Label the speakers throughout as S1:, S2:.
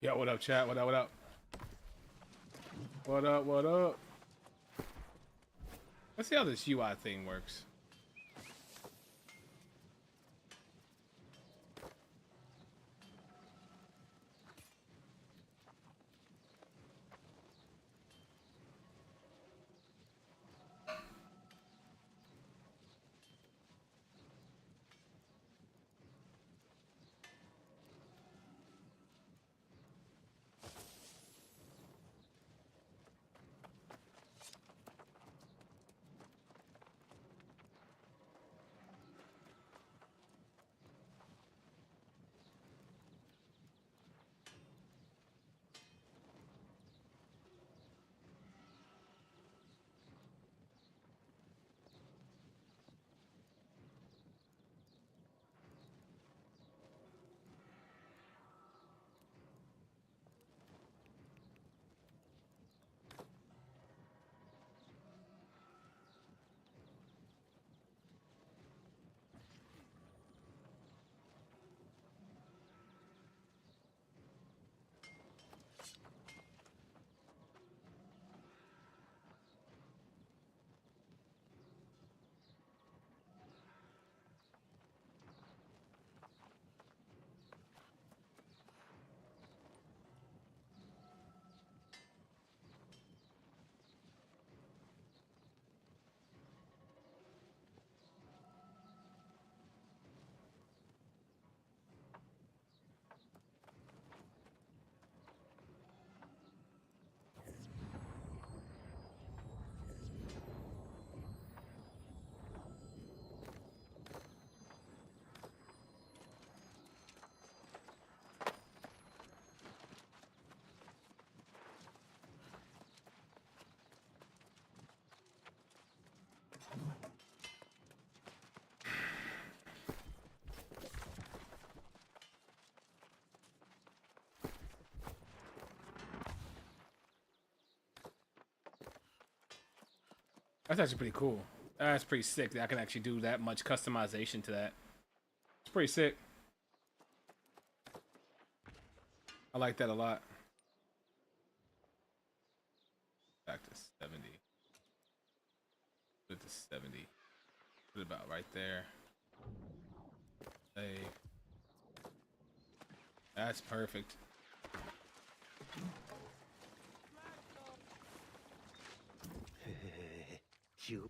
S1: Yo, what up, chat? What up, what up? What up, what up? Let's see how this UI thing works. That's actually pretty cool. That's pretty sick that I can actually do that much customization to that. It's pretty sick. I like that a lot. Back to 70. Put it to 70. Put it about right there. Hey. That's perfect.
S2: Shoot.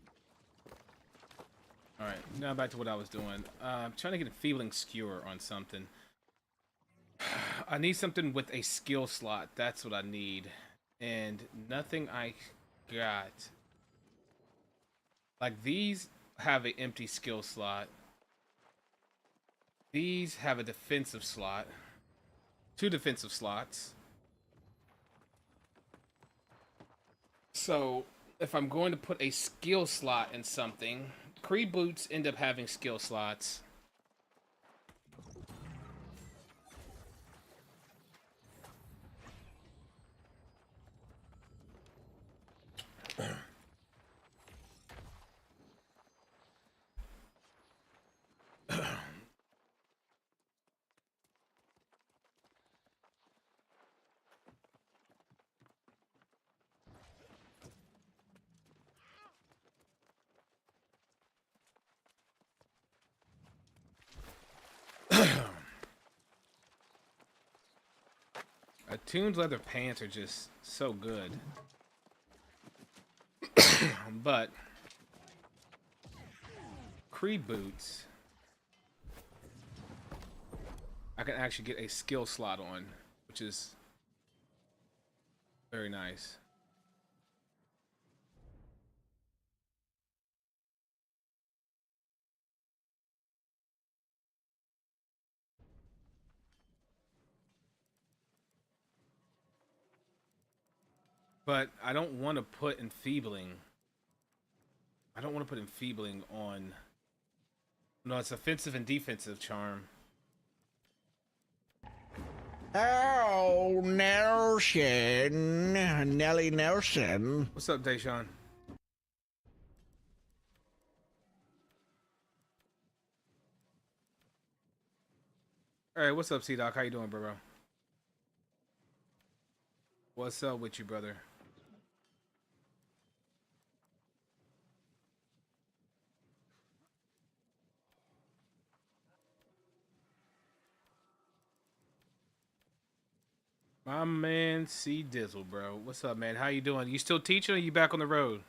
S1: All right, now back to what I was doing. I'm trying to get a feeling skewer on something. I need something with a skill slot. That's what I need. And nothing I got. Like these have an empty skill slot. These have a defensive slot. 2 defensive slots. So if I'm going to put a skill slot in something, Creed boots end up having skill slots. Attuned leather pants are just so good. But Creed boots, I can actually get a skill slot on, which is very nice. But I don't want to put enfeebling. I don't want to put enfeebling on. No, it's offensive and defensive charm.
S2: Oh, Nelson. Nelly Nelson.
S1: What's up, Deshaun? All right, what's up, C-Doc? How you doing, bro? What's up with you, brother? My man C Dizzle, bro. What's up, man? How you doing? You still teaching or you back on the road?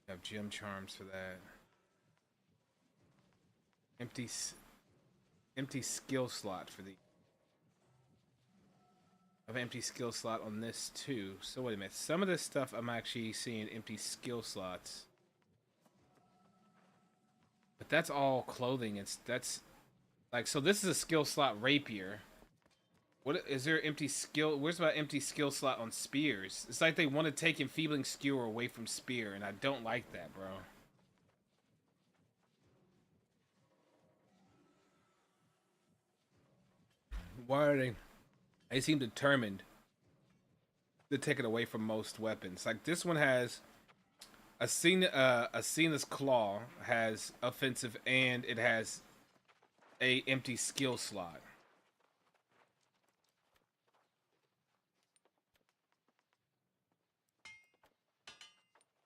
S1: Have gym charms for that. Empty empty skill slot for the I have an empty skill slot on this too. So wait a minute. Some of this stuff I'm actually seeing empty skill slots. But that's all clothing. That's like, so this is a skill slot rapier. What is there empty skill? Where's my empty skill slot on spears? It's like they want to take enfeebling skewer away from spear, and I don't like that, bro. Why are they? They seem determined to take it away from most weapons. Like this one has Asena's claw has offensive, and it has a empty skill slot.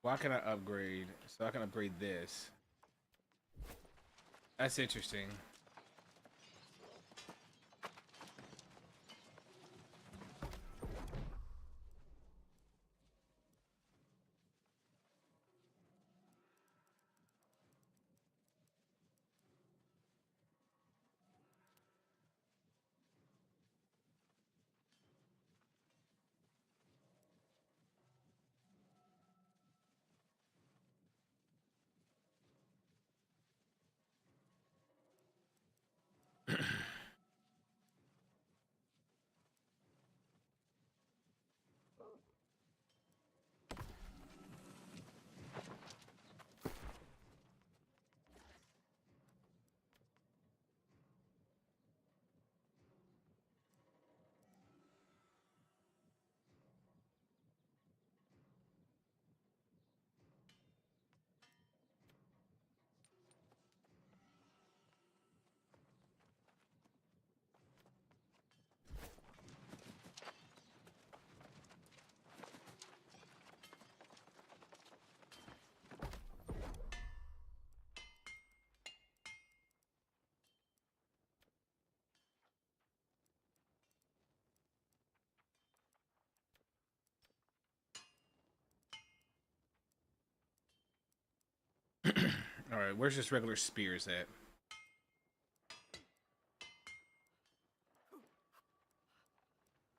S1: Why can I upgrade? So I can upgrade this. That's interesting. All right, where's just regular spears at?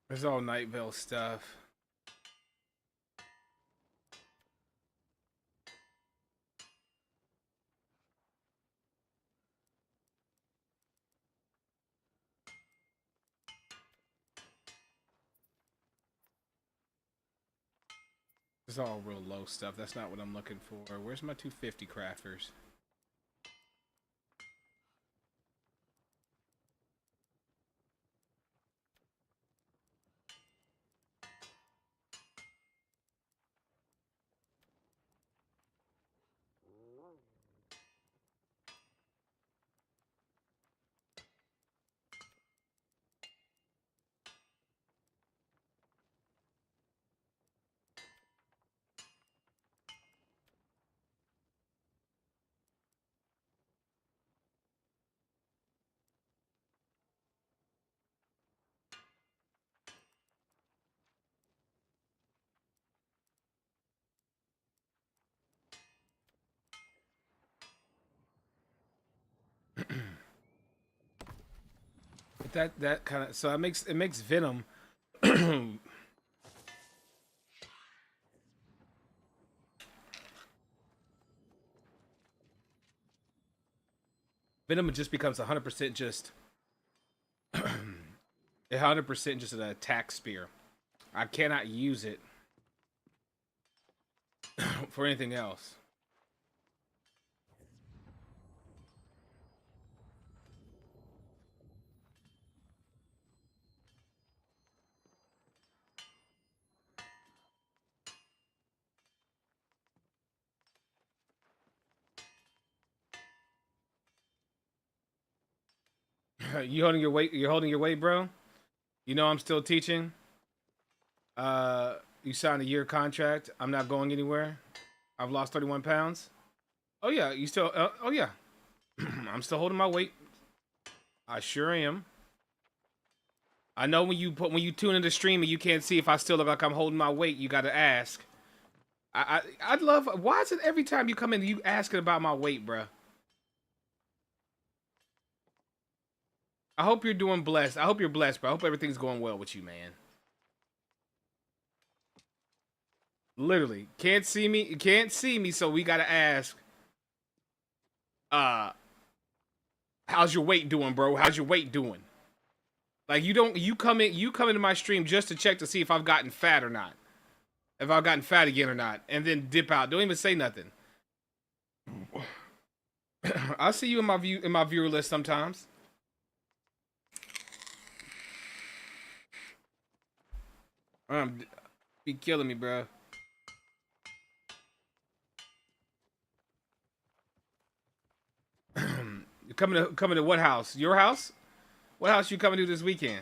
S1: There's all Night Vale stuff. It's all real low stuff. That's not what I'm looking for. Where's my 250 crafters? That kind of, so it makes Venom Venom just becomes 100% just 100% just an attack spear. I cannot use it for anything else. You holding your weight? You're holding your weight, bro. You know I'm still teaching. You signed a year contract. I'm not going anywhere. I've lost 31 pounds. Oh yeah, you still? Oh yeah, I'm still holding my weight. I sure am. I know when you tune into stream and you can't see if I still look like I'm holding my weight. You got to ask. I'd love. Why is it every time you come in you asking about my weight, bruh? I hope you're doing blessed. I hope you're blessed, bro. I hope everything's going well with you, man. Literally, can't see me. Can't see me, so we gotta ask. Uh, how's your weight doing, bro? How's your weight doing? Like you come into my stream just to check to see if I've gotten fat or not. If I've gotten fat again or not, and then dip out. Don't even say nothing. I'll see you in my viewer list sometimes. Be killing me, bro. You coming to what house? Your house? What house you coming to this weekend?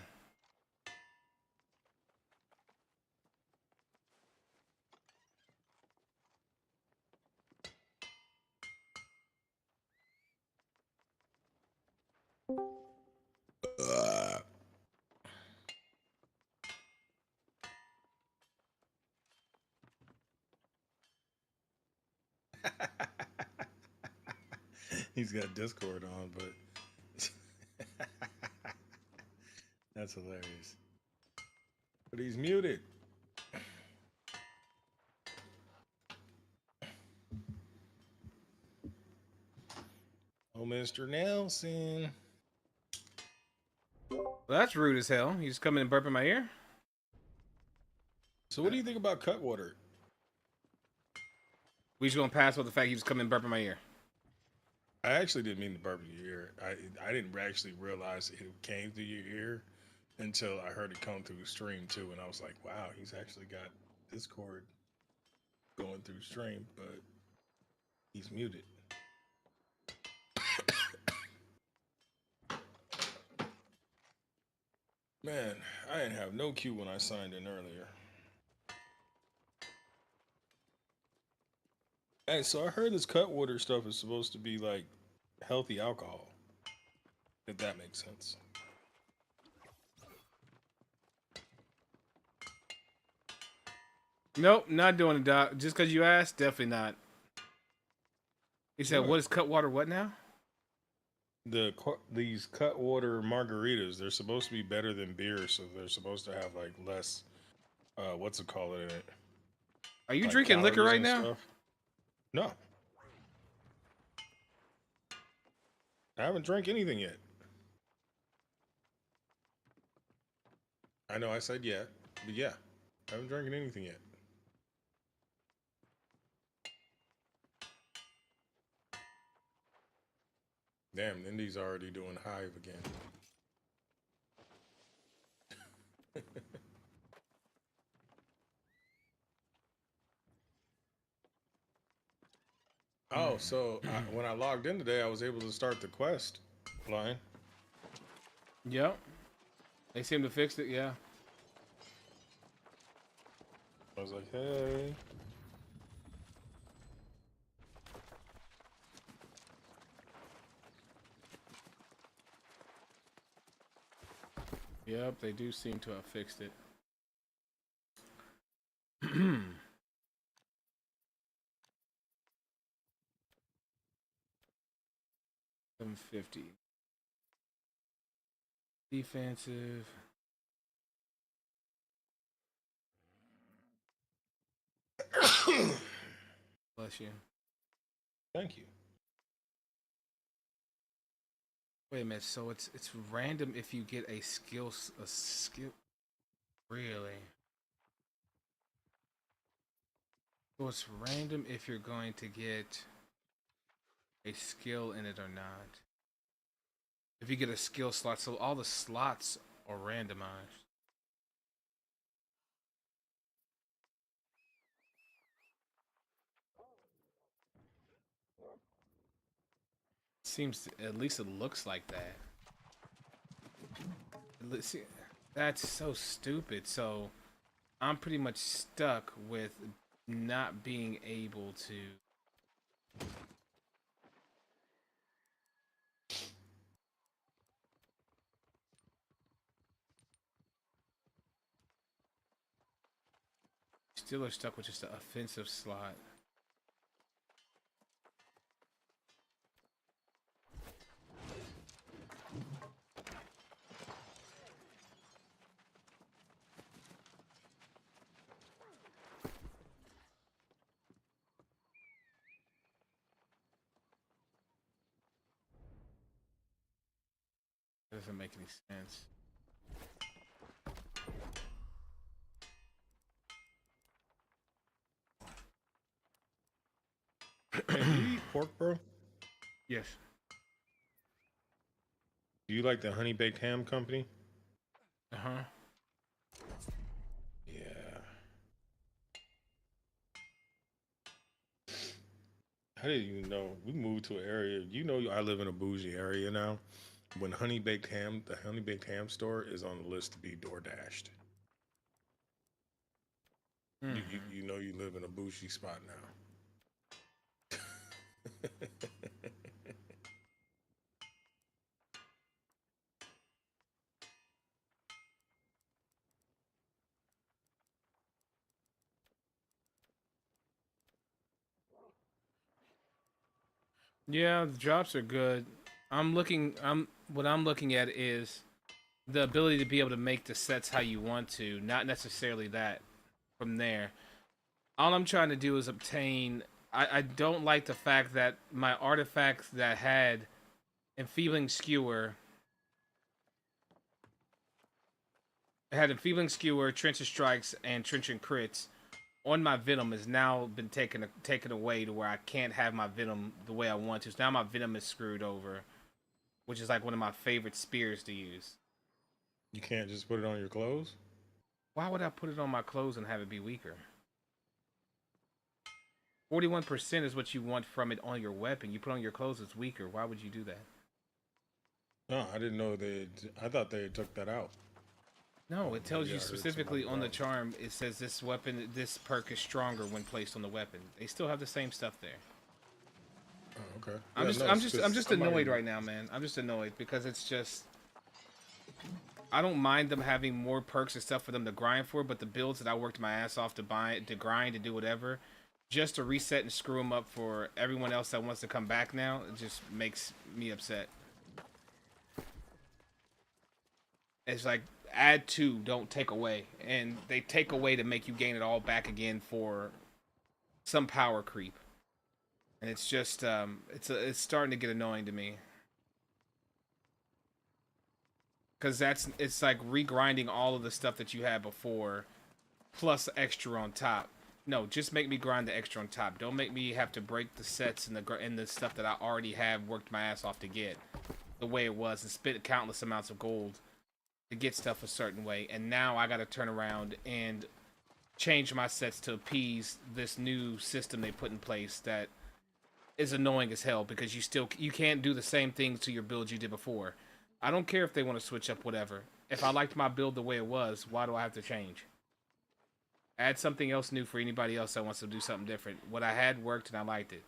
S3: He's got Discord on, but that's hilarious. But he's muted. Oh, Mr. Nelson.
S1: Well, that's rude as hell. You just coming and burping my ear?
S3: So what do you think about Cutwater?
S1: We just gonna pass with the fact you just coming and burping my ear.
S3: I actually didn't mean to burp in your ear. I didn't actually realize it came through your ear until I heard it come through stream too, and I was like, wow, he's actually got Discord going through stream, but he's muted. Man, I didn't have no cue when I signed in earlier. Hey, so I heard this Cutwater stuff is supposed to be like healthy alcohol. If that makes sense.
S1: Nope, not doing it, Doc. Just because you asked, definitely not. He said,
S3: What?
S1: "What is Cutwater? What now?"
S3: These Cutwater margaritas, they're supposed to be better than beer, so they're supposed to have like less what's it called in it?
S1: Are you
S3: Like
S1: drinking liquor
S3: calories
S1: right
S3: and
S1: now?
S3: stuff. No. I haven't drank anything yet. I know I said yeah, but yeah, I haven't drank anything yet. Damn, Indy's already doing Hive again. Oh, so when I logged in today, I was able to start the quest line.
S1: Yep. They seem to fix it. Yeah.
S3: I was like, hey.
S1: Yep. They do seem to have fixed it. 750. Defensive. Bless you.
S3: Thank you.
S1: Wait a minute. So it's random if you get a skill. Really? So it's random if you're going to get a skill in it or not. If you get a skill slot, so all the slots are randomized. Seems to, at least it looks like that. See, that's so stupid. So I'm pretty much stuck with not being able to. Still are stuck with just an offensive slot. That doesn't make any sense.
S3: Man, do you eat pork, bro?
S1: Yes.
S3: Do you like the honey baked ham company?
S1: Uh-huh.
S3: Yeah. I didn't even know. We moved to an area. You know, I live in a bougie area now. When honey baked ham, the honey baked ham store is on the list to be door dashed. You know you live in a bougie spot now.
S1: Yeah, the drops are good. What I'm looking at is the ability to be able to make the sets how you want to, not necessarily that from there. All I'm trying to do is obtain. I don't like the fact that my artifacts that had enfeebling skewer trenchant strikes, and trenchant crits on my venom has now been taken away to where I can't have my venom the way I want to. So now my venom is screwed over, which is like one of my favorite spears to use.
S3: You can't just put it on your clothes?
S1: Why would I put it on my clothes and have it be weaker? 41% is what you want from it on your weapon. You put on your clothes, it's weaker. Why would you do that?
S3: No, I didn't know I thought they took that out.
S1: No, it tells
S3: Maybe I
S1: you
S3: heard
S1: specifically
S3: somebody
S1: on the
S3: wrong.
S1: charm. It says this perk is stronger when placed on the weapon. They still have the same stuff there.
S3: Oh, okay.
S1: I'm
S3: Yeah,
S1: just,
S3: no,
S1: I'm
S3: it's
S1: just,
S3: 'cause
S1: I'm just
S3: somebody-
S1: annoyed right now, man. I'm just annoyed because it's just. I don't mind them having more perks and stuff for them to grind for, but the builds that I worked my ass off to buy, to grind, to do whatever, just to reset and screw them up for everyone else that wants to come back now, it just makes me upset. It's like add to, don't take away, and they take away to make you gain it all back again for some power creep, and it's just it's starting to get annoying to me. Because it's like regrinding all of the stuff that you had before plus extra on top. No, just make me grind the extra on top. Don't make me have to break the sets and the stuff that I already have worked my ass off to get the way it was and spent countless amounts of gold to get stuff a certain way. And now I got to turn around and change my sets to appease this new system they put in place that is annoying as hell because you can't do the same things to your build you did before. I don't care if they want to switch up whatever. If I liked my build the way it was, why do I have to change? Add something else new for anybody else that wants to do something different. What I had worked and I liked it.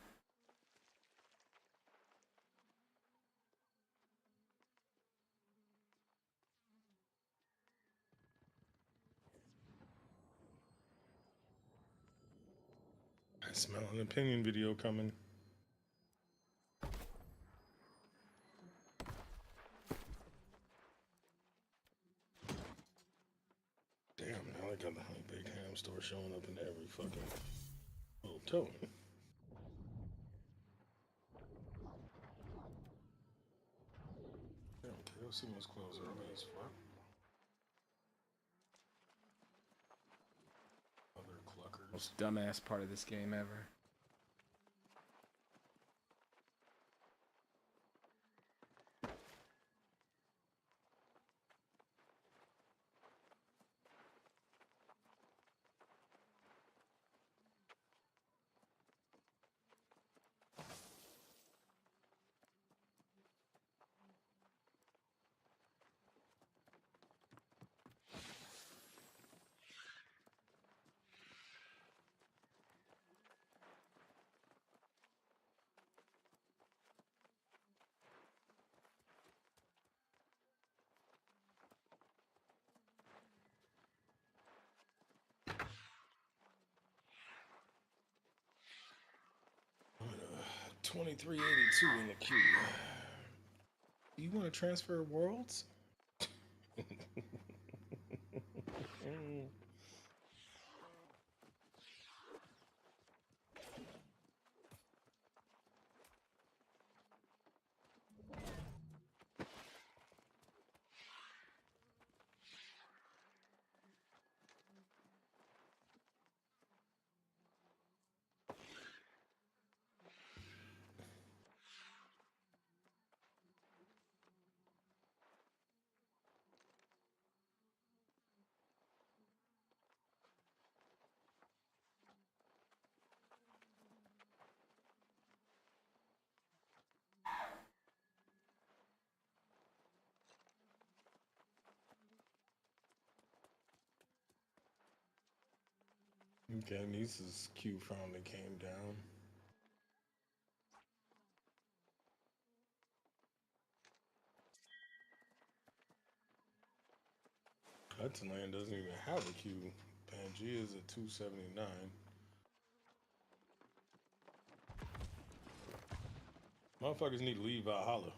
S3: I smell an opinion video coming. Damn, now I got the honey baked ham store showing up in every fucking little token. Damn, KFC must close early as fuck. Other cluckers.
S1: Most dumbass part of this game ever.
S3: 2382 in the queue. Do you want to transfer worlds? Okay, Nisa's queue finally came down. Hudson Land doesn't even have a queue. Pangea is at 279. Motherfuckers need to leave Valhalla.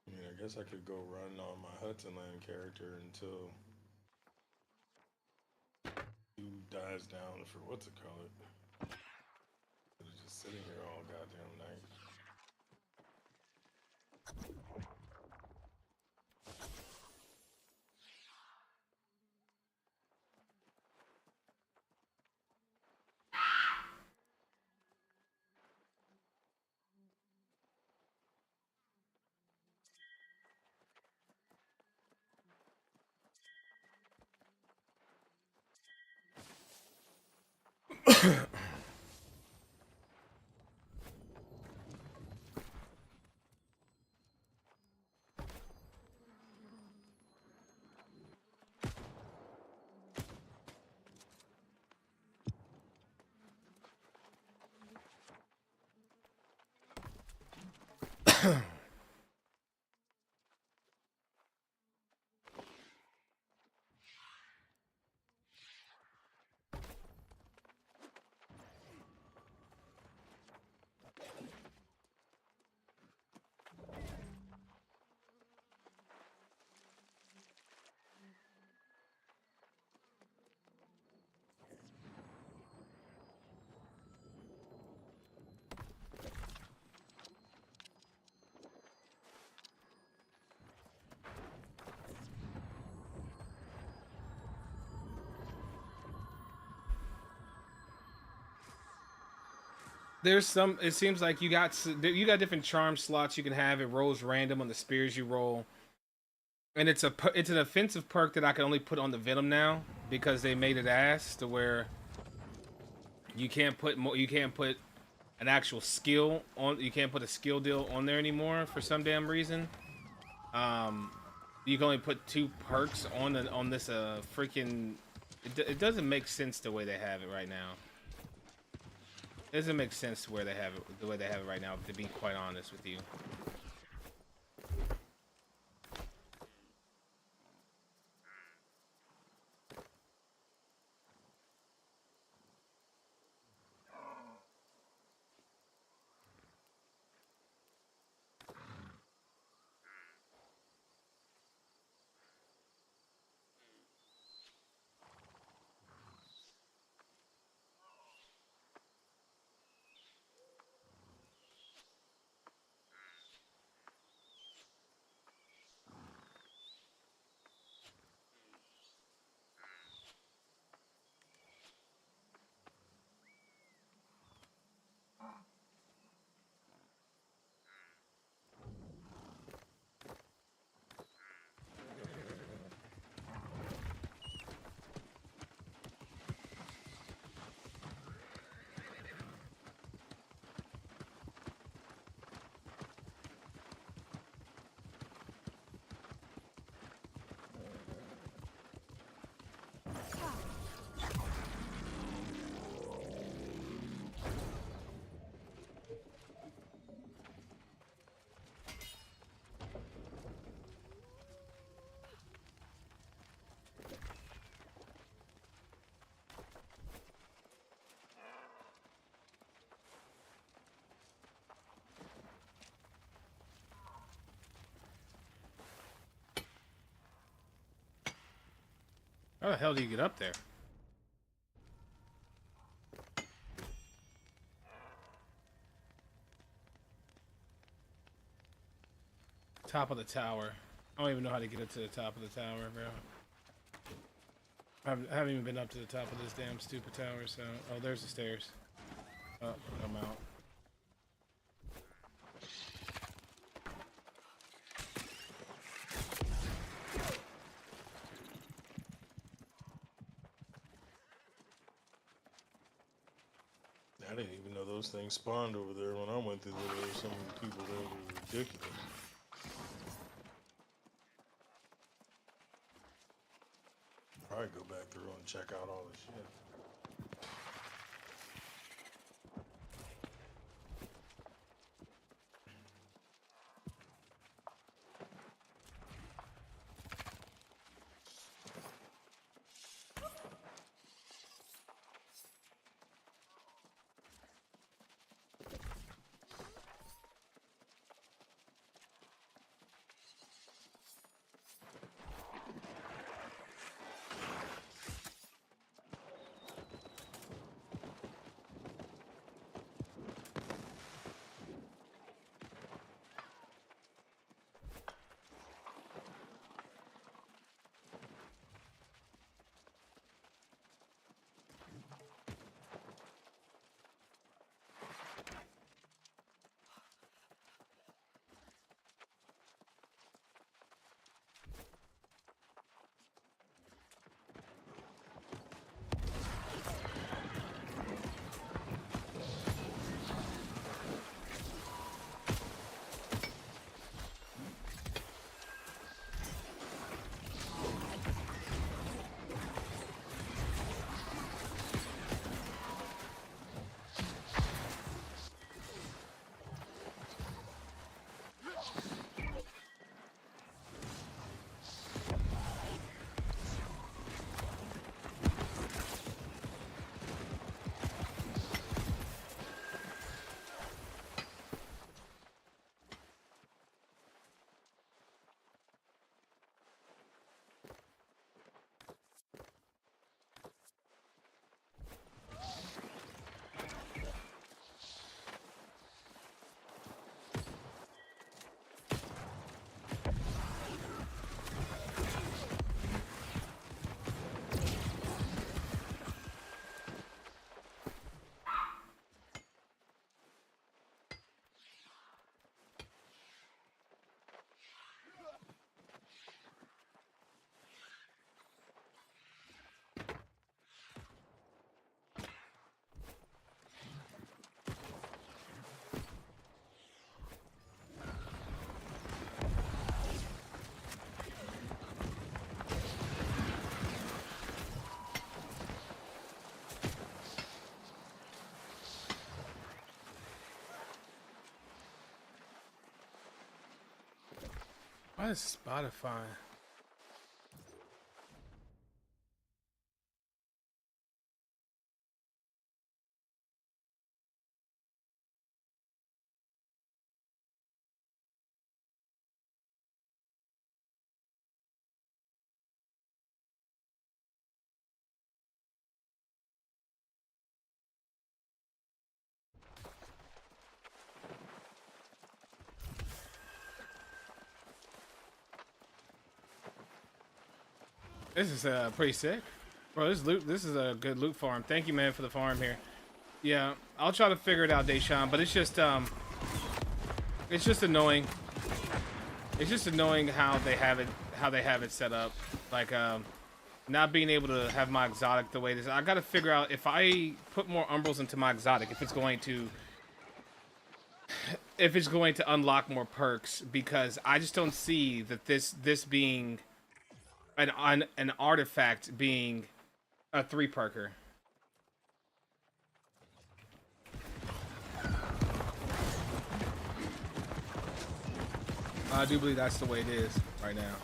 S3: I mean, I guess I could go run on my Hudson Land character until he dies down for what's it called? Just sitting here all goddamn night.
S1: There's some. It seems like you got different charm slots you can have. It rolls random on the spears you roll, and it's an offensive perk that I can only put on the Venom now because they made it ass to where you can't put an actual skill on. You can't put a skill deal on there anymore for some damn reason. You can only put 2 perks on this freaking. It doesn't make sense the way they have it right now. It doesn't make sense where they have it, the way they have it right now, to be quite honest with you. How the hell do you get up there? Top of the tower. I don't even know how to get up to the top of the tower, bro. I haven't even been up to the top of this damn stupid tower, so... Oh, there's the stairs. Oh, I'm out.
S3: I didn't even know those things spawned over there when I went through there. There were some people there were ridiculous. Probably go back through and check out all the shit.
S1: Why is Spotify? This is pretty sick, bro. This loot, this is a good loot farm. Thank you, man, for the farm here. Yeah, I'll try to figure it out, Deshaun. But it's just annoying. It's just annoying how they have it set up. Like not being able to have my exotic the way it is. I got to figure out if I put more umbrals into my exotic, if it's going to unlock more perks, because I just don't see that this being an artifact being a 3-perker. I do believe that's the way it is right now.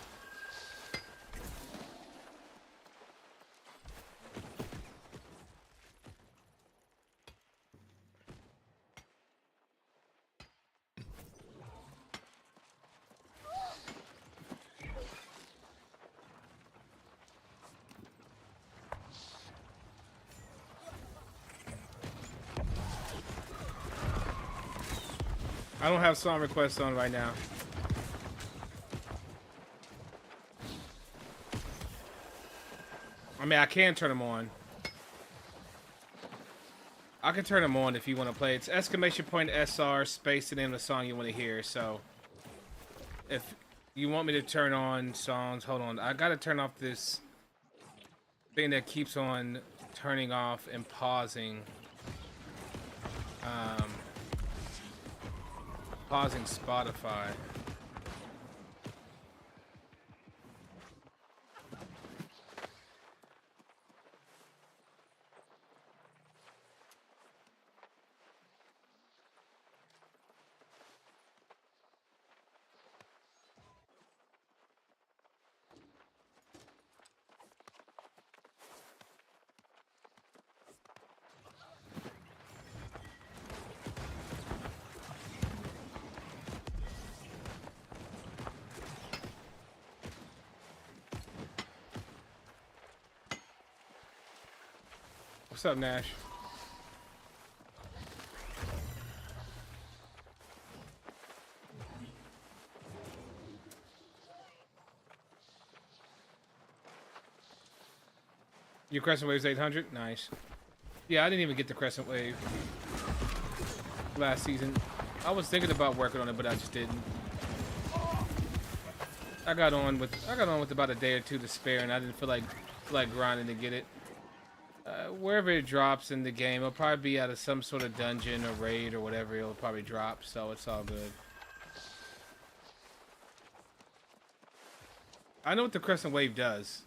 S1: I don't have song requests on right now. I mean, I can turn them on. I can turn them on if you want to play. It's exclamation point SR space the name of the song you want to hear. So, if you want me to turn on songs, hold on. I gotta turn off this thing that keeps on turning off and pausing. Pausing Spotify. What's up, Nash? Your Crescent Wave's 800? Nice. Yeah, I didn't even get the Crescent Wave last season. I was thinking about working on it, but I just didn't. I got on with about a day or two to spare, and I didn't feel like grinding to get it. Wherever it drops in the game, it'll probably be out of some sort of dungeon or raid or whatever. It'll probably drop, so it's all good. I know what the Crescent Wave does.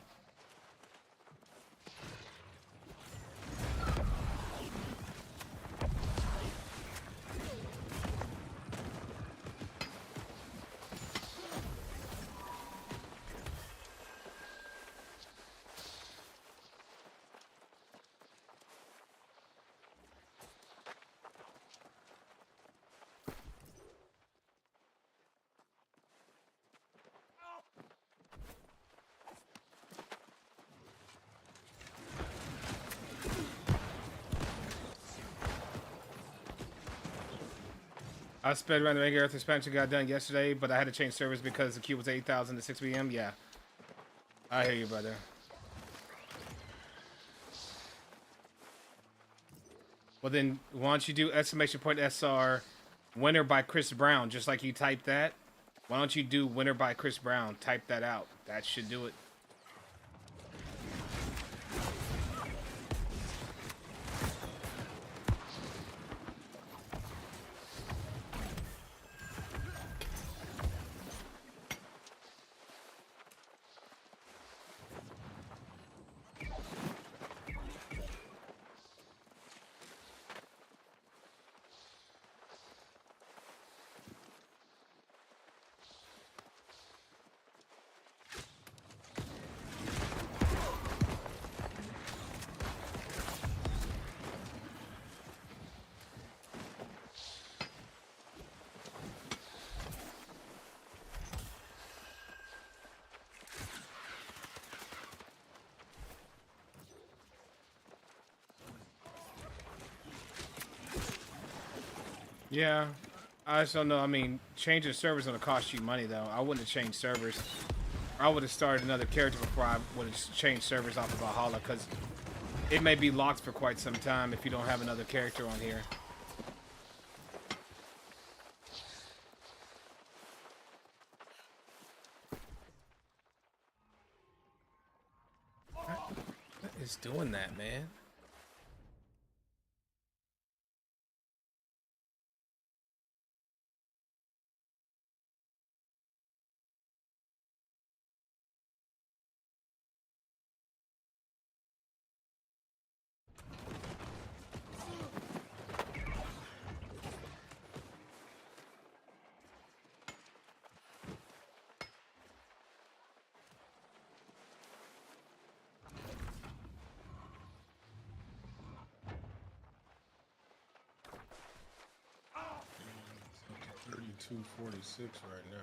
S1: I sped around the Mega Earth expansion got done yesterday, but I had to change servers because the queue was 8,000 to 6 p.m. Yeah. I hear you, brother. Well then, why don't you do exclamation point SR Winner by Chris Brown, just like you typed that. Why don't you do Winner by Chris Brown? Type that out. That should do it. Yeah, I just don't know. I mean, changing servers gonna cost you money, though. I wouldn't have changed servers. I would have started another character before I would have changed servers off of Valhalla, because it may be locked for quite some time if you don't have another character on here. What is doing that, man?
S3: $32.46 right now.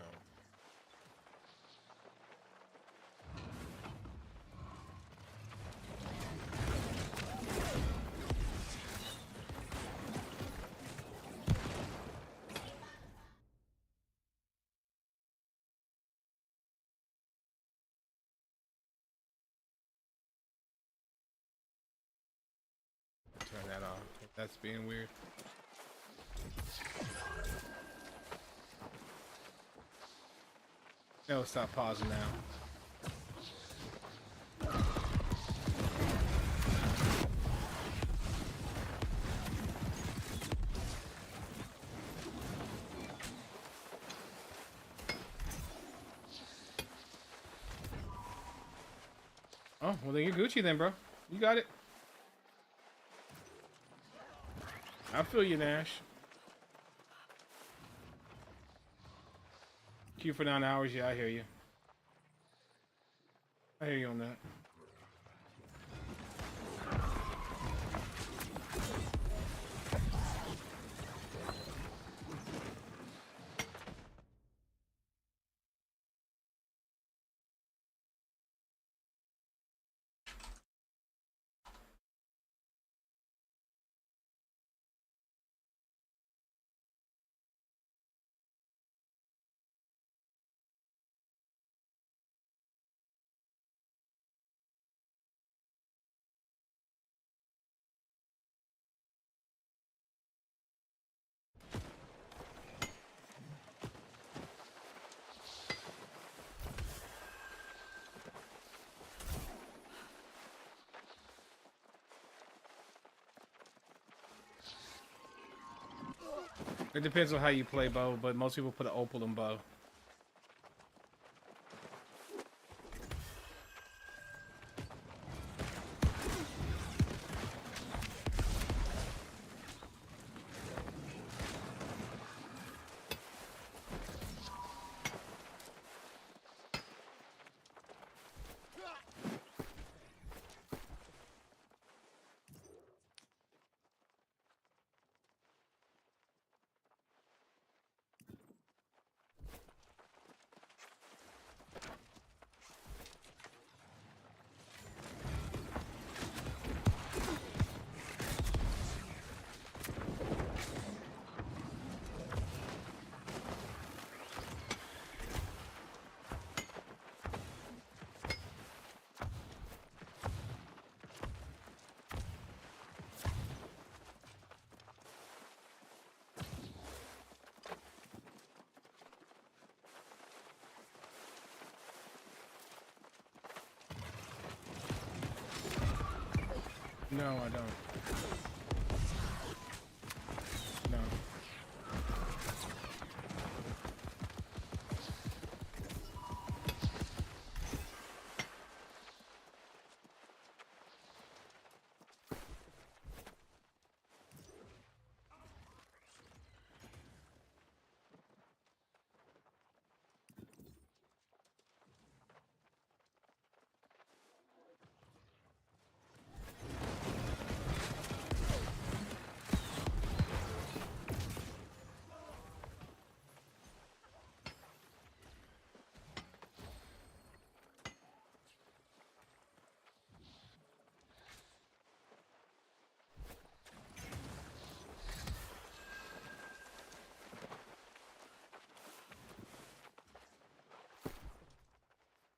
S1: That's being weird. No, stop pausing now. Oh, well then you're Gucci then, bro. You got it. I feel you, Nash. Queue for 9 hours. Yeah, I hear you. I hear you on that. It depends on how you play bow, but most people put an opal in bow. No, I don't. No.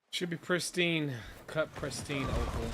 S1: Should be pristine. Cut pristine opal.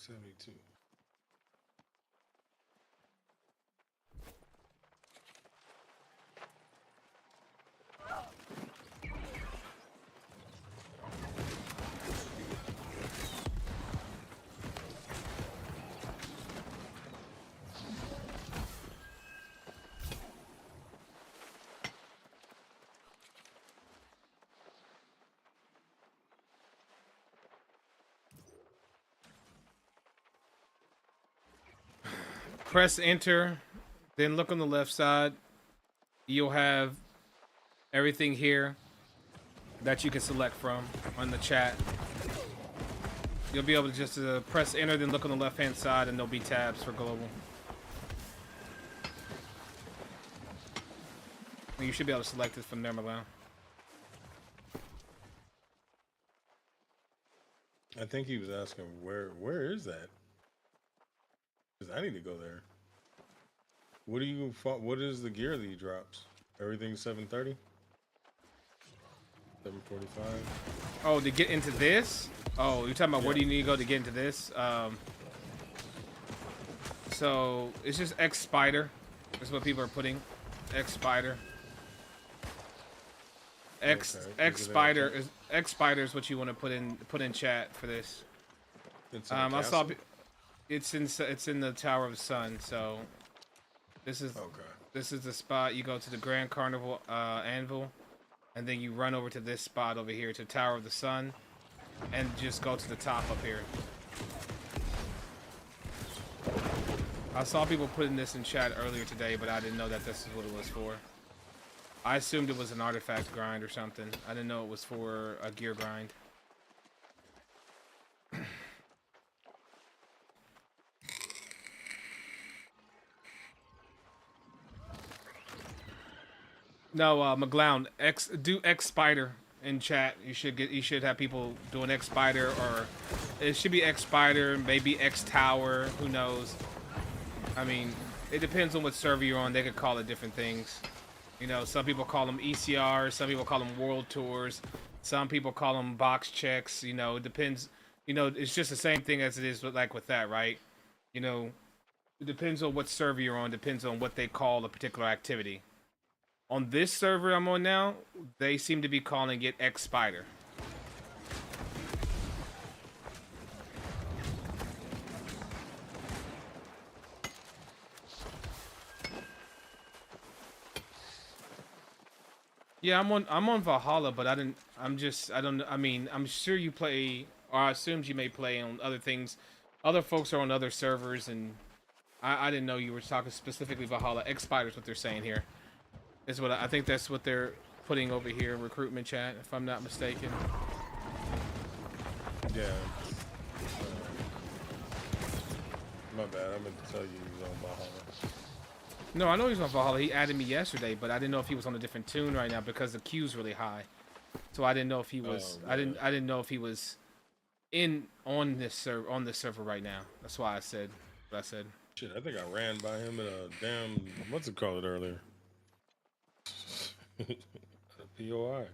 S3: 72.
S1: Press enter, then look on the left side. You'll have everything here that you can select from on the chat. You'll be able to just press enter, then look on the left hand side, and there'll be tabs for global. And you should be able to select it from there, Milan.
S3: I think he was asking where is that? Because I need to go there. What is the gear that he drops? Everything 730? 745?
S1: Oh, to get into this? Oh, you're talking about where do you need to go to get into this? So it's just X Spider. That's what people are putting. X Spider. X Spider is what you want to put in chat for this.
S3: It's in I
S1: saw it's in the Tower of the Sun. So this is the spot. You go to the Grand Carnival Anvil, and then you run over to this spot over here to Tower of the Sun, and just go to the top up here. I saw people putting this in chat earlier today, but I didn't know that this is what it was for. I assumed it was an artifact grind or something. I didn't know it was for a gear grind. No, McGlown, do X Spider in chat. You should have people doing X Spider, or it should be X Spider, maybe X Tower. Who knows? I mean, it depends on what server you're on. They could call it different things. You know, some people call them ECR, some people call them World Tours, some people call them box checks. You know, it depends. You know, it's just the same thing as it is with that, right? You know, it depends on what server you're on. Depends on what they call a particular activity. On this server I'm on now, they seem to be calling it X Spider. Yeah, I'm on Valhalla, but I mean, I'm sure you play, or I assumed you may play on other things. Other folks are on other servers, and I didn't know you were talking specifically Valhalla. X Spider is what they're saying here. Is what I think that's what they're putting over here in recruitment chat, if I'm not mistaken.
S3: Yeah. My bad. I meant to tell you he was on Valhalla.
S1: No, I know he's on Valhalla. He added me yesterday, but I didn't know if he was on a different tune right now because the queue's really high. So I didn't know if he was. I didn't know if he was on this server right now. That's why I said what I said.
S3: Shit, I think I ran by him in a damn what's it called earlier. A POI.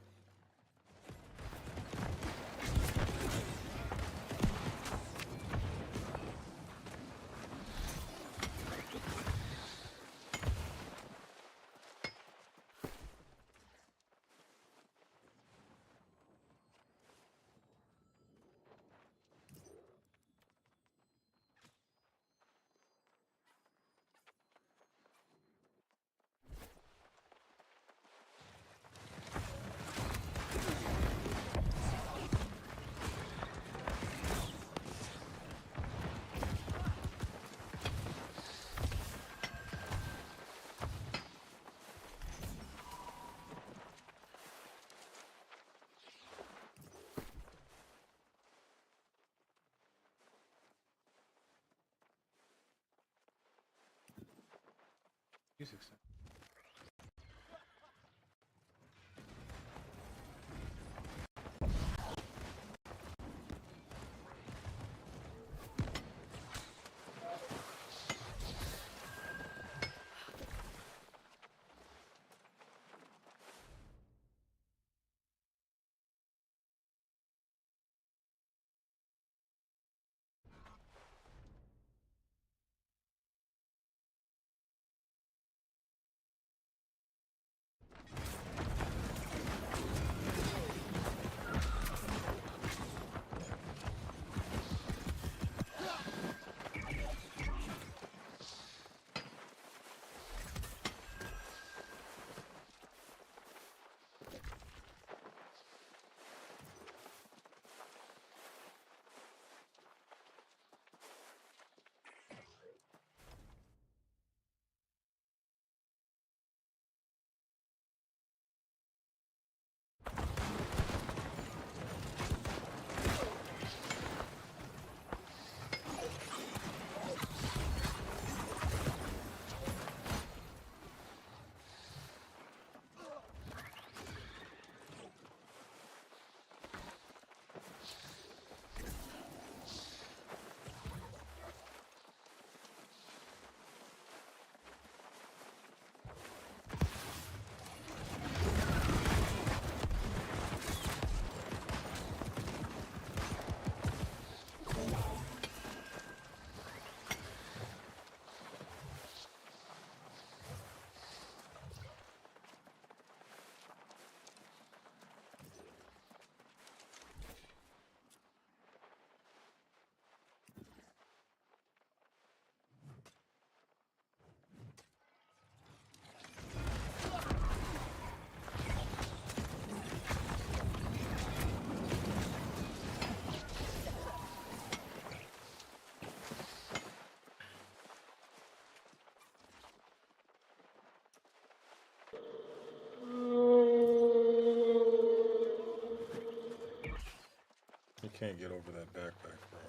S3: You can't get over that backpack, bro.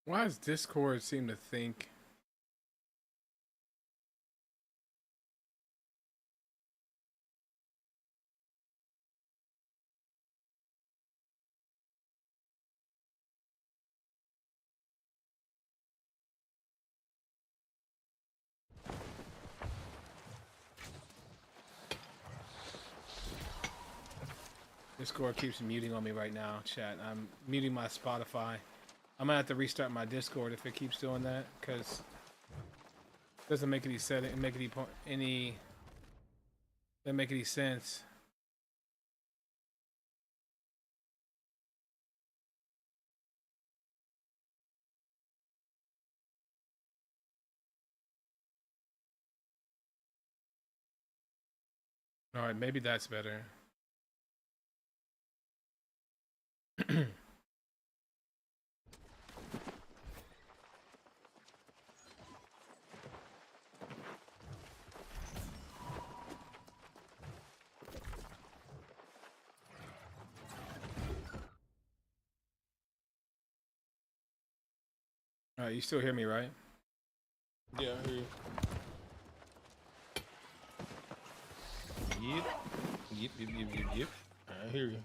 S1: Why does Discord seem to think? Discord keeps muting on me right now, chat. I'm muting my Spotify. I'm gonna have to restart my Discord if it keeps doing that, because it doesn't make any sense. Doesn't make any sense. All right, maybe that's better. All right, you still hear me, right?
S3: Yeah, I hear you. Yep. Yep. I hear you.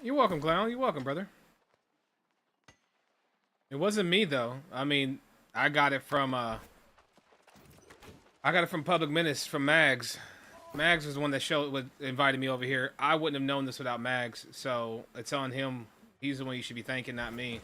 S1: You're welcome, clown. You're welcome, brother. It wasn't me though. I mean, I got it from Public Menace from Mags. Mags was the one that invited me over here. I wouldn't have known this without Mags, so it's on him. He's the one you should be thanking, not me.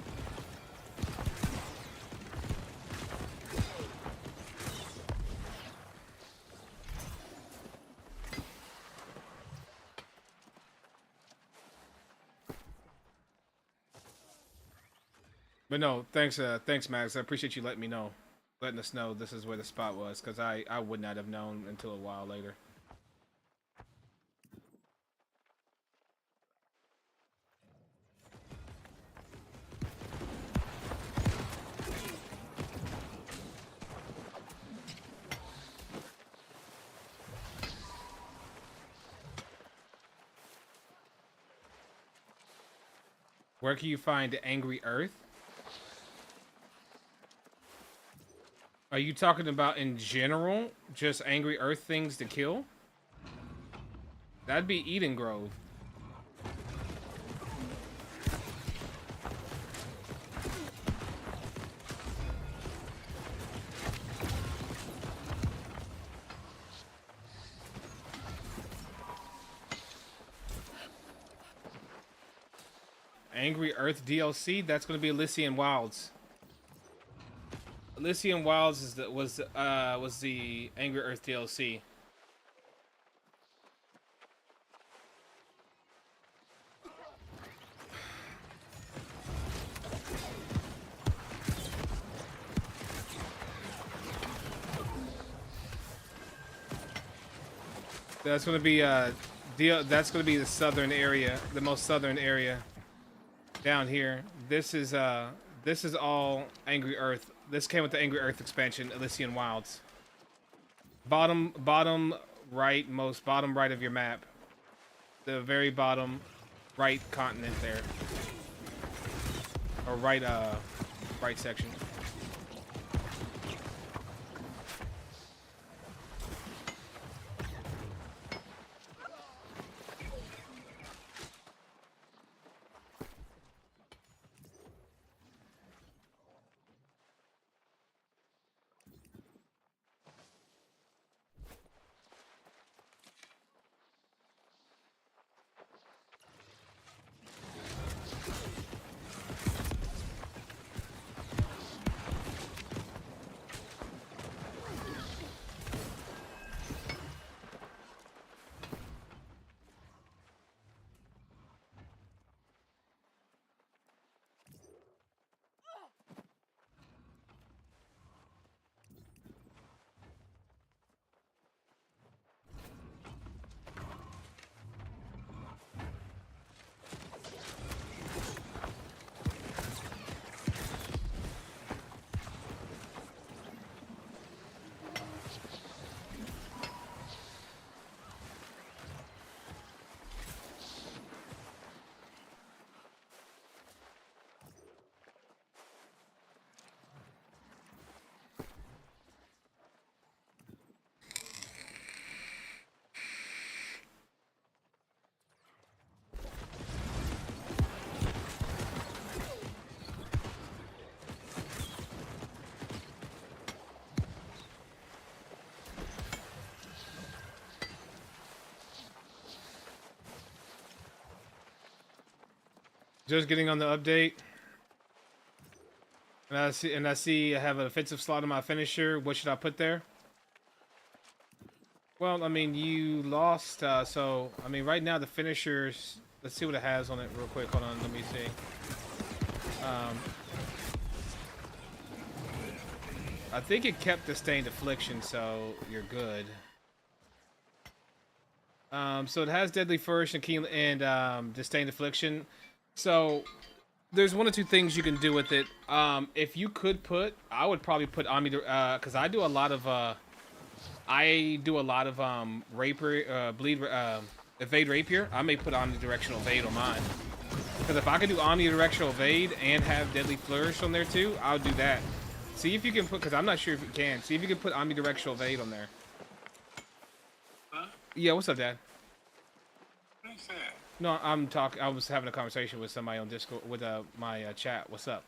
S1: But no, thanks, Max. I appreciate you letting us know this is where the spot was, because I would not have known until a while later. Where can you find Angry Earth? Are you talking about in general, just Angry Earth things to kill? That'd be Eden Grove. Angry Earth DLC, that's going to be Elysian Wilds. Elysian Wilds was the Angry Earth DLC. That's going to be that's going to be the southern area, the most southern area down here. This is all Angry Earth. This came with the Angry Earth expansion, Elysian Wilds. Bottom right of your map. The very bottom right continent there. Or right section. Just getting on the update. And I see I have an offensive slot in my finisher. What should I put there? Well, I mean, you lost, so, I mean, right now the finishers, let's see what it has on it real quick. Hold on, let me see. I think it kept the Stained Affliction, so you're good. So it has Deadly Flourish and Disdained Affliction. So there's one or two things you can do with it. If you could I would probably put because I do a lot of evade rapier. I may put omnidirectional evade on mine. Because if I could do omnidirectional evade and have Deadly Flourish on there too, I'll do that. See if you can put, because I'm not sure if you can. See if you can put omnidirectional evade on there.
S3: Huh?
S1: Yeah, what's up, Dad?
S3: What's that?
S1: No, I'm talking. I was having a conversation with somebody on Discord with my chat. What's up?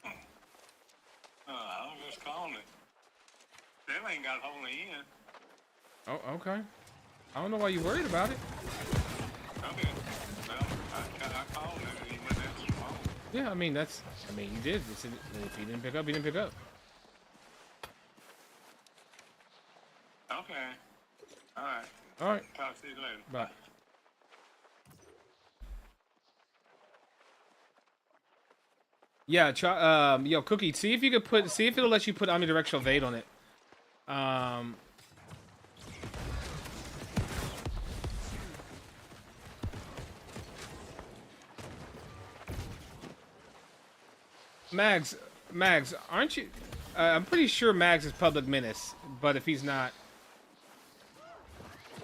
S4: I was just calling it. Them ain't got wholly in.
S1: Oh, okay. I don't know why you worried about it.
S4: Okay. Well, I called him and he went answer the phone.
S1: Yeah, I mean that's. I mean you did. If you didn't pick up, you didn't pick up.
S4: Okay. All right.
S1: All right.
S4: Talk to you later.
S1: Bye. Yeah, try. Yo, Cookie. See if you could put. See if it'll let you put omnidirectional evade on it. Mags, aren't you? I'm pretty sure Mags is public menace, but if he's not,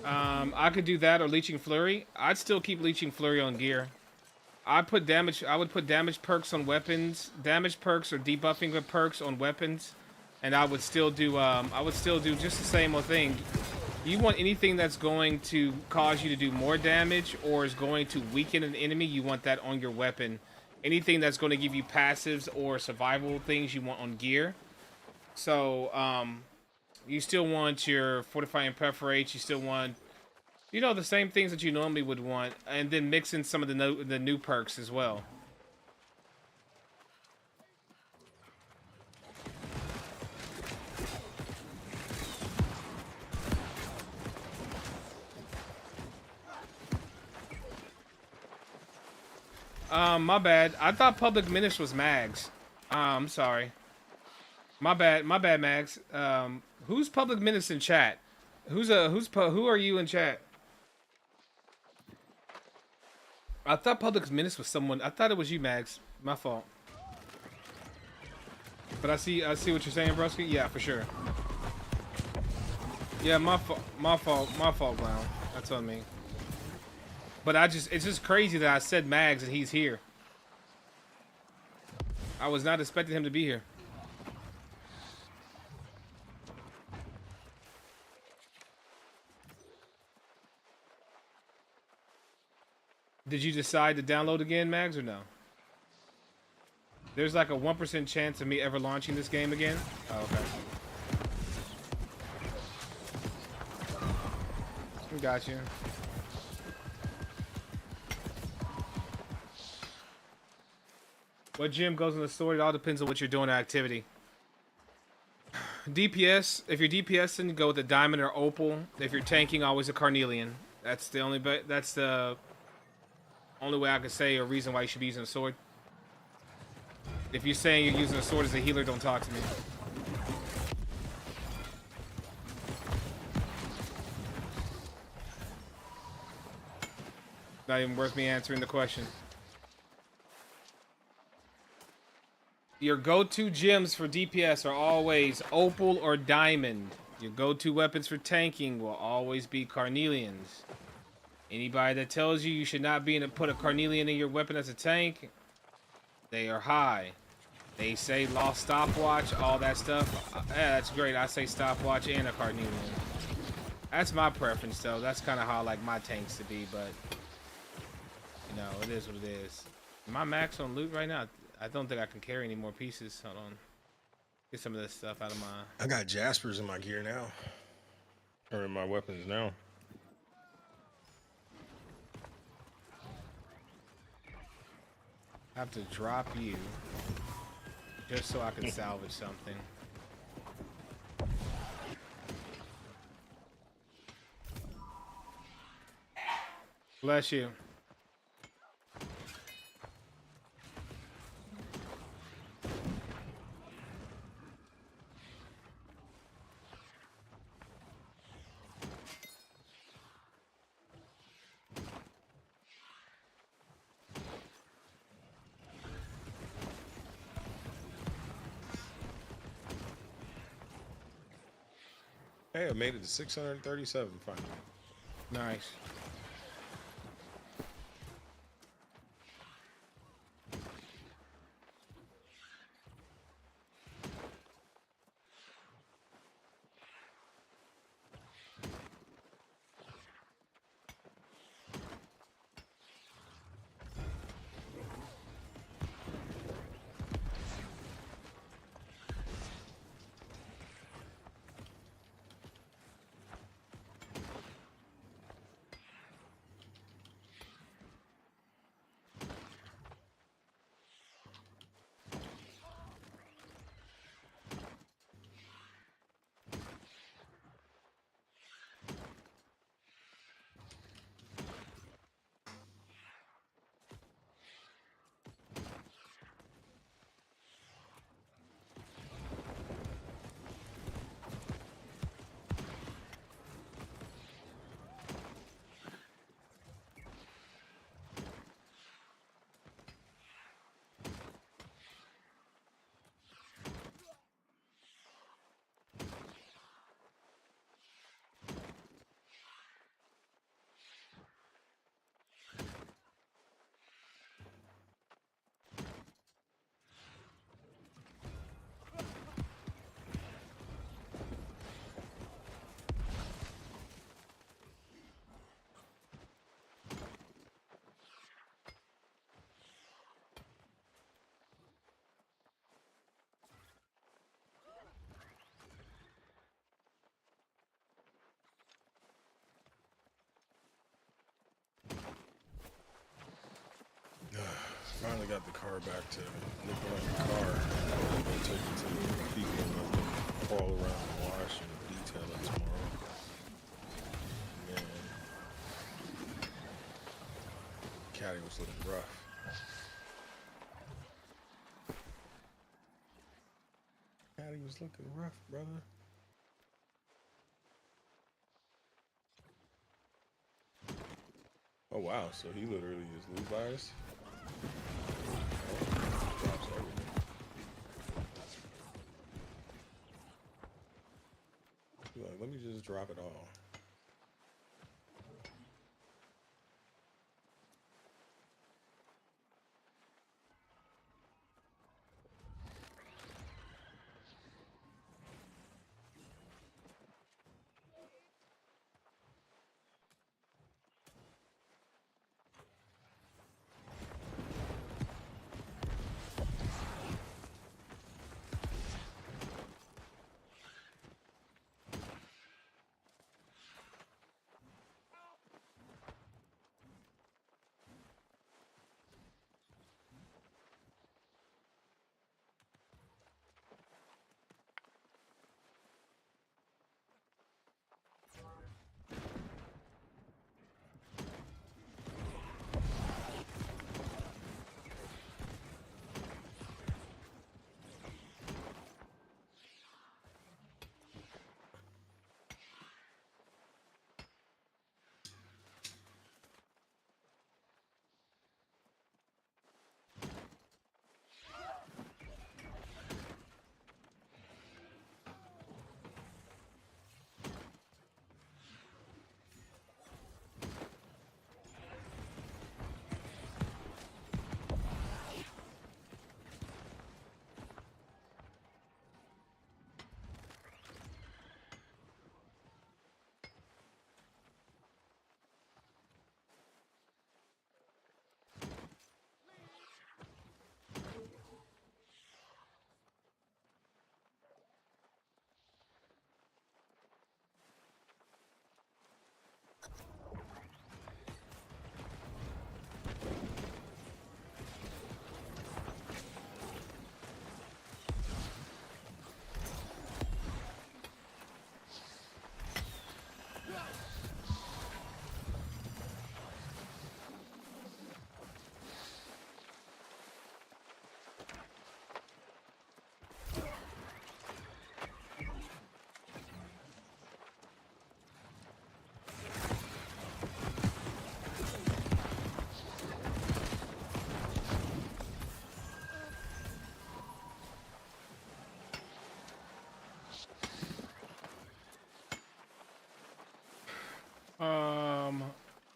S1: I could do that or leeching flurry. I'd still keep leeching flurry on gear. I put damage. I would put damage perks on weapons, damage perks or debuffing perks on weapons, and I would still do. I would still do just the same old thing. You want anything that's going to cause you to do more damage or is going to weaken an enemy. You want that on your weapon. Anything that's going to give you passives or survival things you want on gear. So you still want your fortifying perforate. You still want, you know, the same things that you normally would want, and then mix in some of the new perks as well. My bad. I thought public menace was Mags. I'm sorry. My bad, Mags. Who's public menace in chat? Who are you in chat? I thought public menace was someone. I thought it was you, Mags. My fault. But I see what you're saying, broski. Yeah, for sure. Yeah, my fault, Brown. That's on me. But it's just crazy that I said Mags and he's here. I was not expecting him to be here. Did you decide to download again, Mags, or no? There's like a 1% chance of me ever launching this game again. Oh, okay. Got you. What gym goes in the sword? It all depends on what you're doing in activity. DPS, if you're DPSing, go with a diamond or opal. If you're tanking, always a carnelian. That's the only way I could say a reason why you should be using a sword. If you're saying you're using a sword as a healer, don't talk to me. Not even worth me answering the question. Your go-to gems for DPS are always opal or diamond. Your go-to weapons for tanking will always be carnelians. Anybody that tells you should not put a carnelian in your weapon as a tank, they are high. They say lost stopwatch, all that stuff. Yeah, that's great. I say stopwatch and a carnelian. That's my preference, though. That's kind of how I like my tanks to be, but you know, it is what it is. Am I max on loot right now? I don't think I can carry any more pieces. Hold on. Get some of this stuff out of my...
S3: I got Jaspers in my gear now. Or in my weapons now.
S1: I have to drop you just so I can salvage something. Bless you.
S3: Hey, I made it to 637 finally.
S1: Nice.
S3: got the car back to looking like a car. I'm gonna take it to the people and let them crawl around and wash and detail it tomorrow. Man, caddy was looking rough. Caddy was looking rough, brother. Oh wow, so he literally is Levi's. Drops everything. Like, let me just drop it all.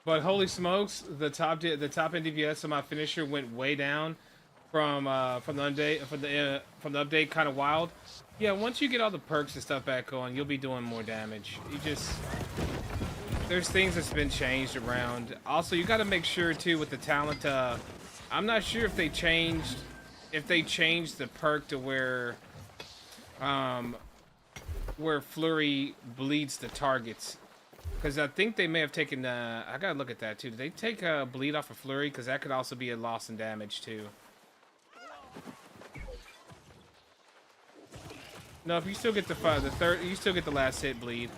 S1: But holy smokes, the top NDVS of my finisher went way down from the update from the update. Kind of wild. Yeah, once you get all the perks and stuff back on, you'll be doing more damage. You just there's things that's been changed around. Also, you got to make sure too with the talent. I'm not sure if they changed the perk to where Flurry bleeds the targets. Because I think they may have taken, I gotta look at that too. Did they take bleed off of Flurry? Because that could also be a loss in damage too. No, if you still get you still get the last hit bleed.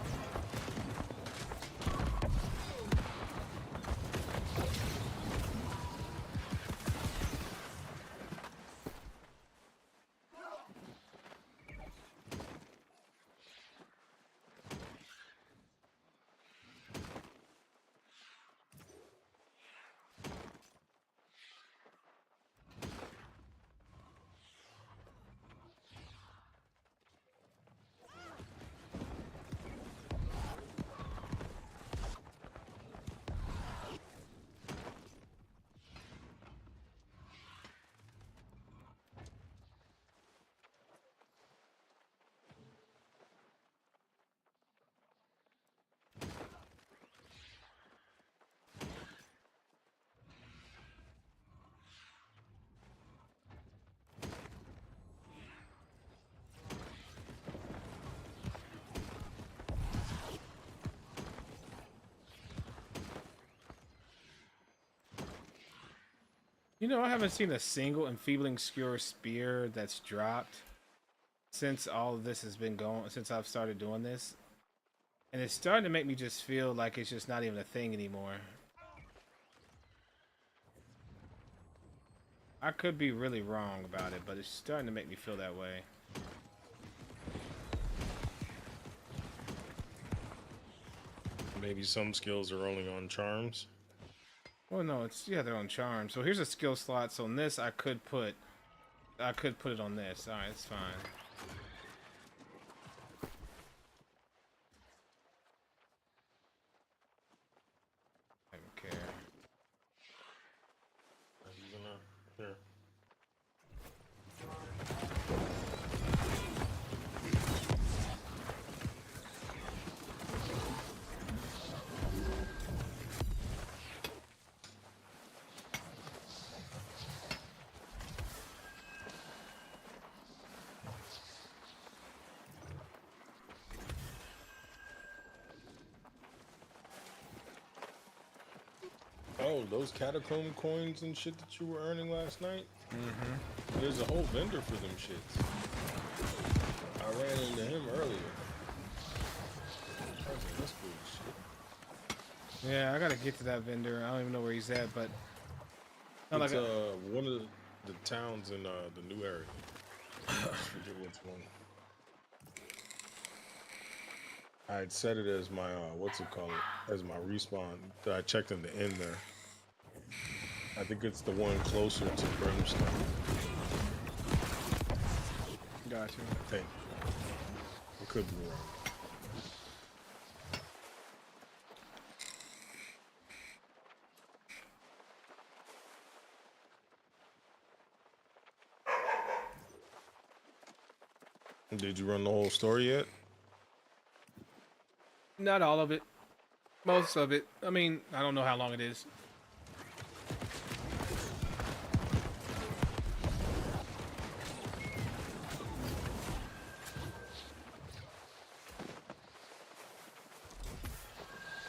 S1: You know, I haven't seen a single enfeebling skewer spear that's dropped since all of this has been going, since I've started doing this. And it's starting to make me just feel like it's just not even a thing anymore. I could be really wrong about it, but it's starting to make me feel that way.
S3: Maybe some skills are only on charms.
S1: Well, no, it's yeah, they're on charm. So here's a skill slot. So on this, I could put it on this. All right, it's fine. I don't care.
S3: Here. Oh, those catacomb coins and shit that you were earning last night?
S1: Mm-hmm.
S3: There's a whole vendor for them shits. I ran into him earlier. I was like, that's bullshit.
S1: Yeah, I gotta get to that vendor. I don't even know where he's at, but not
S3: It's
S1: like
S3: one of the towns in the new area. I forget which one. I had set it as my what's it called? As my respawn. I checked in the end there. I think it's the one closer to Brimstone.
S1: Gotcha.
S3: I think. It could be wrong. Did you run the whole story yet?
S1: Not all of it. Most of it. I mean, I don't know how long it is.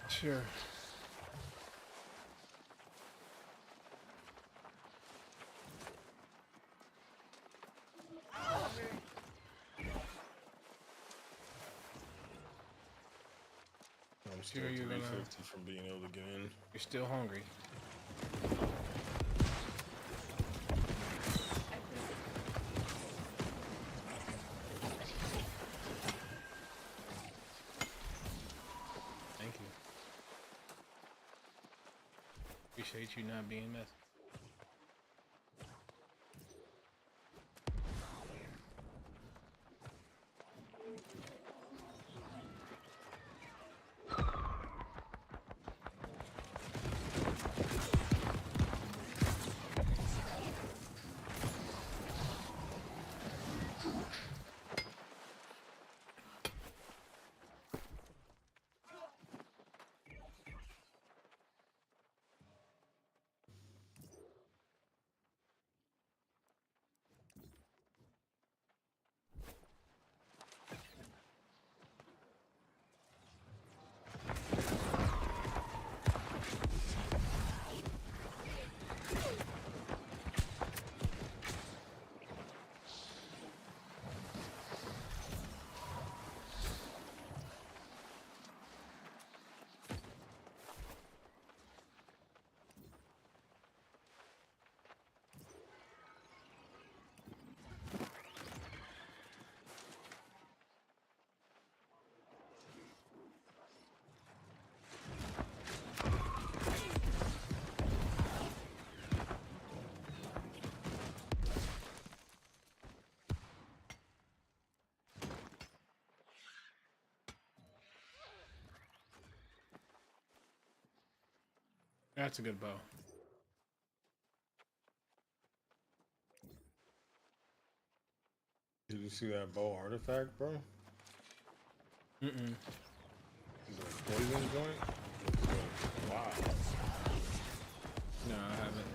S1: Sure.
S3: I'm still
S1: Sure, you're gonna-
S3: 350 from being able to get in.
S1: You're still hungry. Thank you. Appreciate you not being messy. That's a good bow.
S3: Did you see that bow artifact, bro?
S1: Mm-mm.
S3: The poison joint? Wow.
S1: No, I haven't.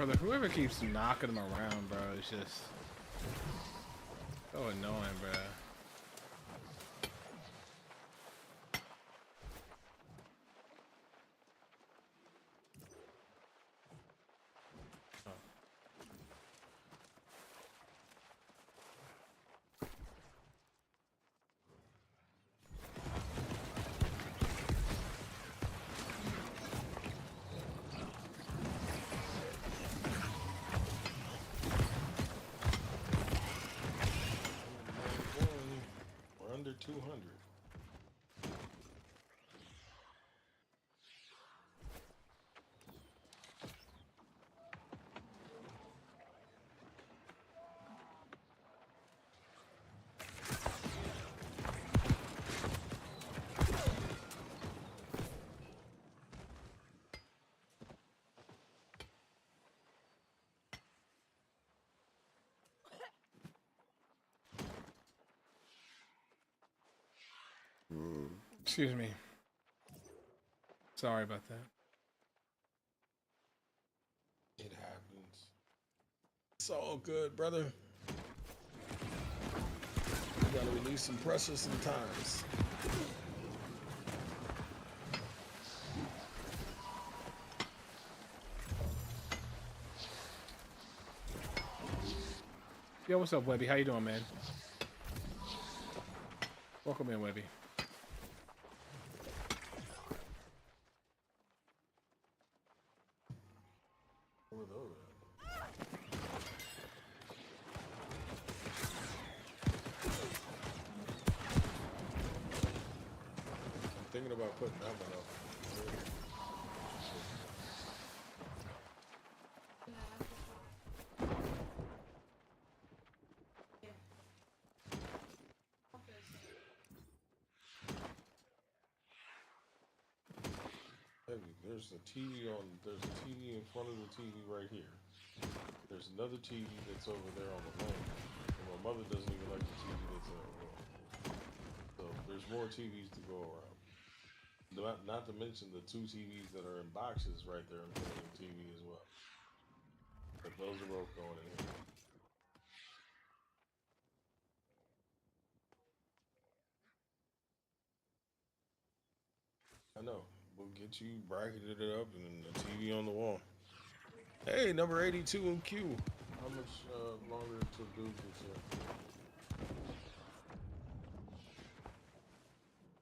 S1: Brother, whoever keeps knocking them around, bro, is just so annoying, bro.
S3: We're under 200.
S1: Excuse me. Sorry about that.
S3: It happens. It's all good, brother. We gotta release some pressure sometimes.
S1: Yo, what's up, Webby? How you doing, man? Welcome in, Webby.
S3: Where were those at? I'm thinking about putting that one up. There's a TV on. There's a TV in front of the TV right here. There's another TV that's over there on the lane. And my mother doesn't even like the TV that's in the room. So there's more TVs to go around. Not to mention the two TVs that are in boxes right there in front of the TV as well. But those are both going in here. I know. We'll get you bracketed it up and the TV on the wall. Hey, number 82 in Q. How much longer to do this here?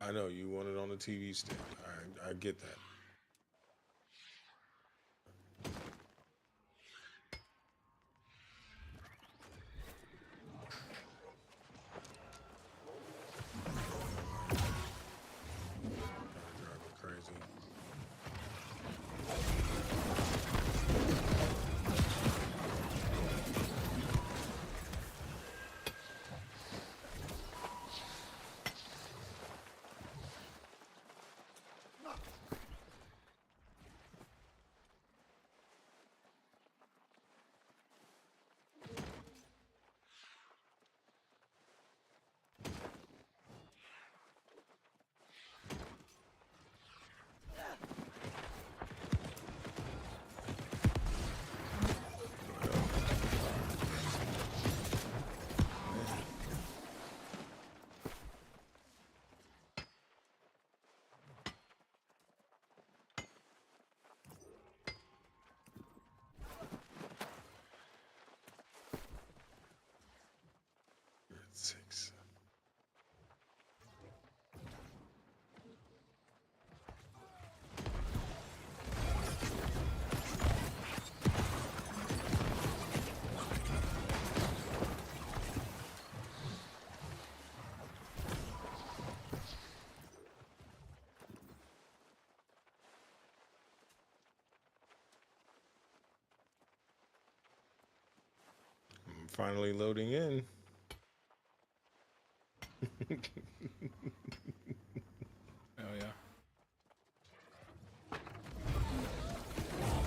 S3: I know you want it on the TV stand. I get that. Six. I'm finally loading in.
S1: Oh yeah.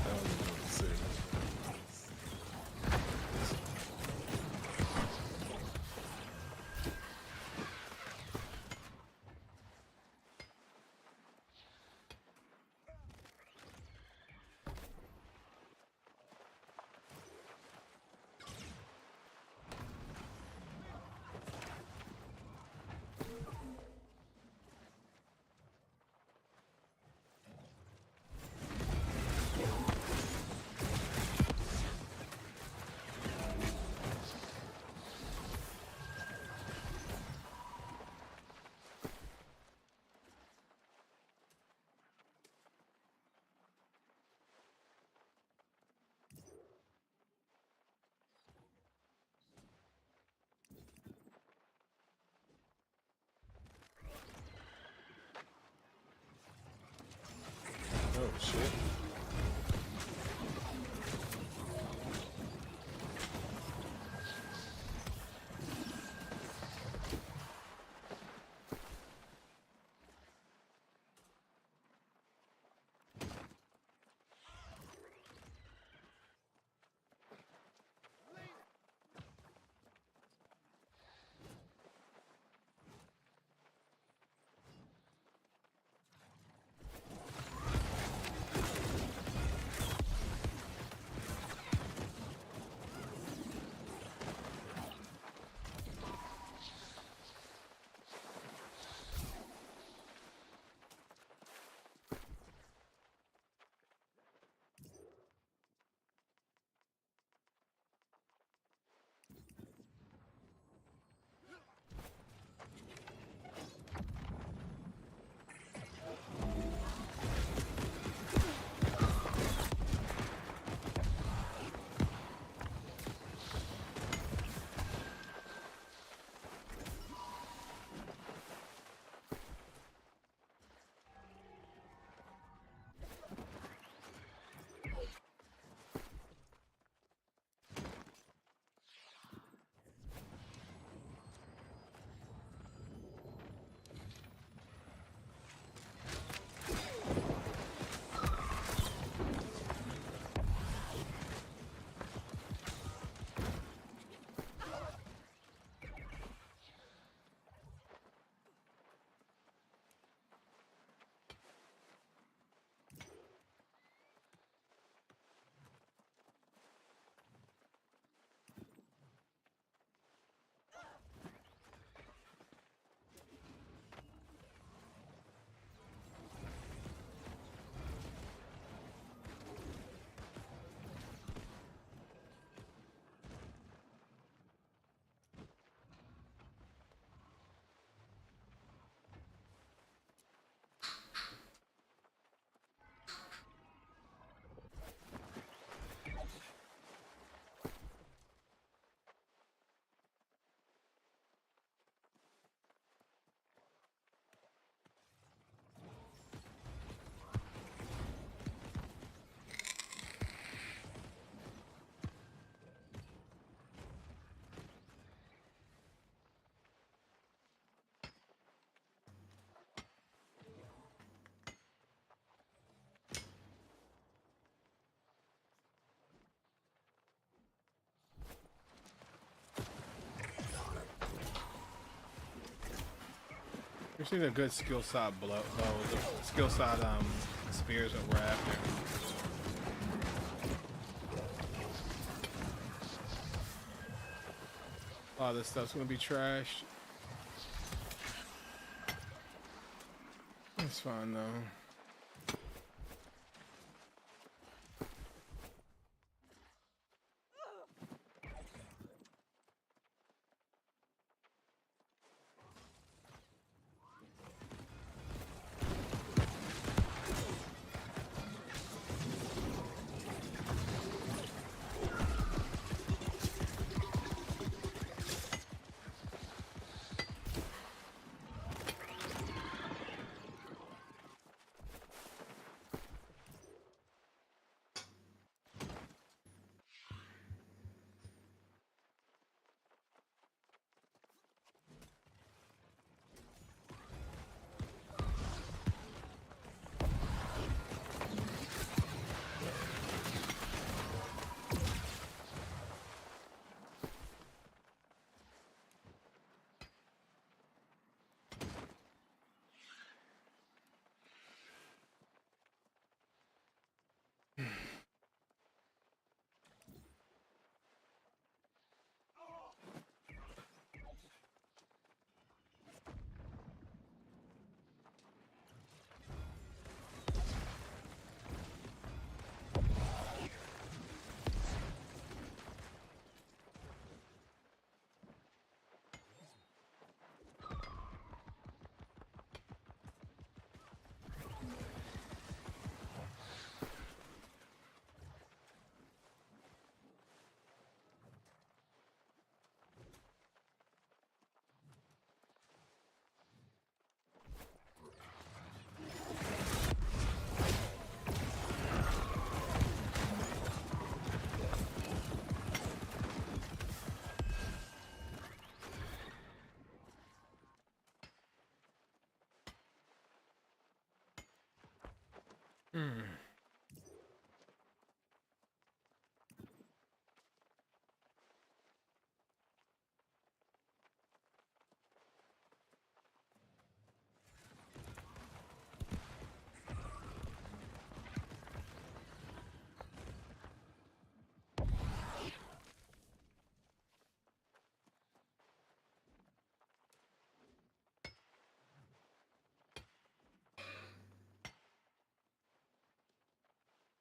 S3: That was sick.
S1: We're seeing a good skill side blow. The skill side spears that we're after. A lot of this stuff's gonna be trashed. It's fine though.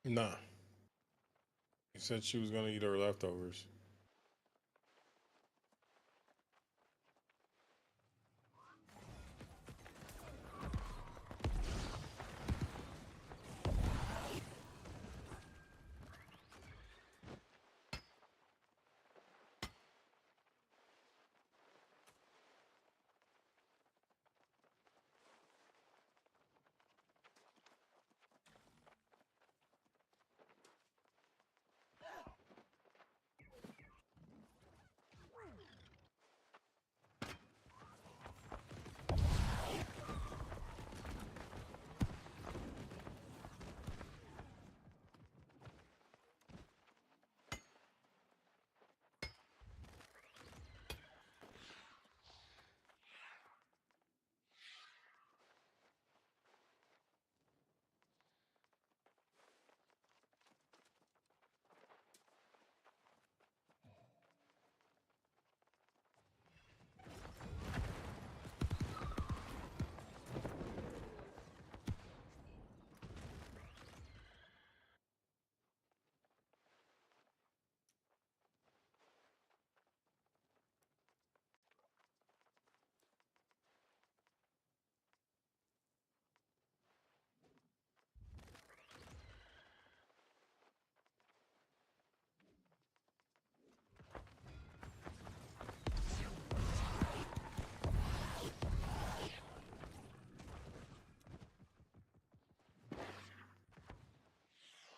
S3: Nah. She said she was gonna eat her leftovers.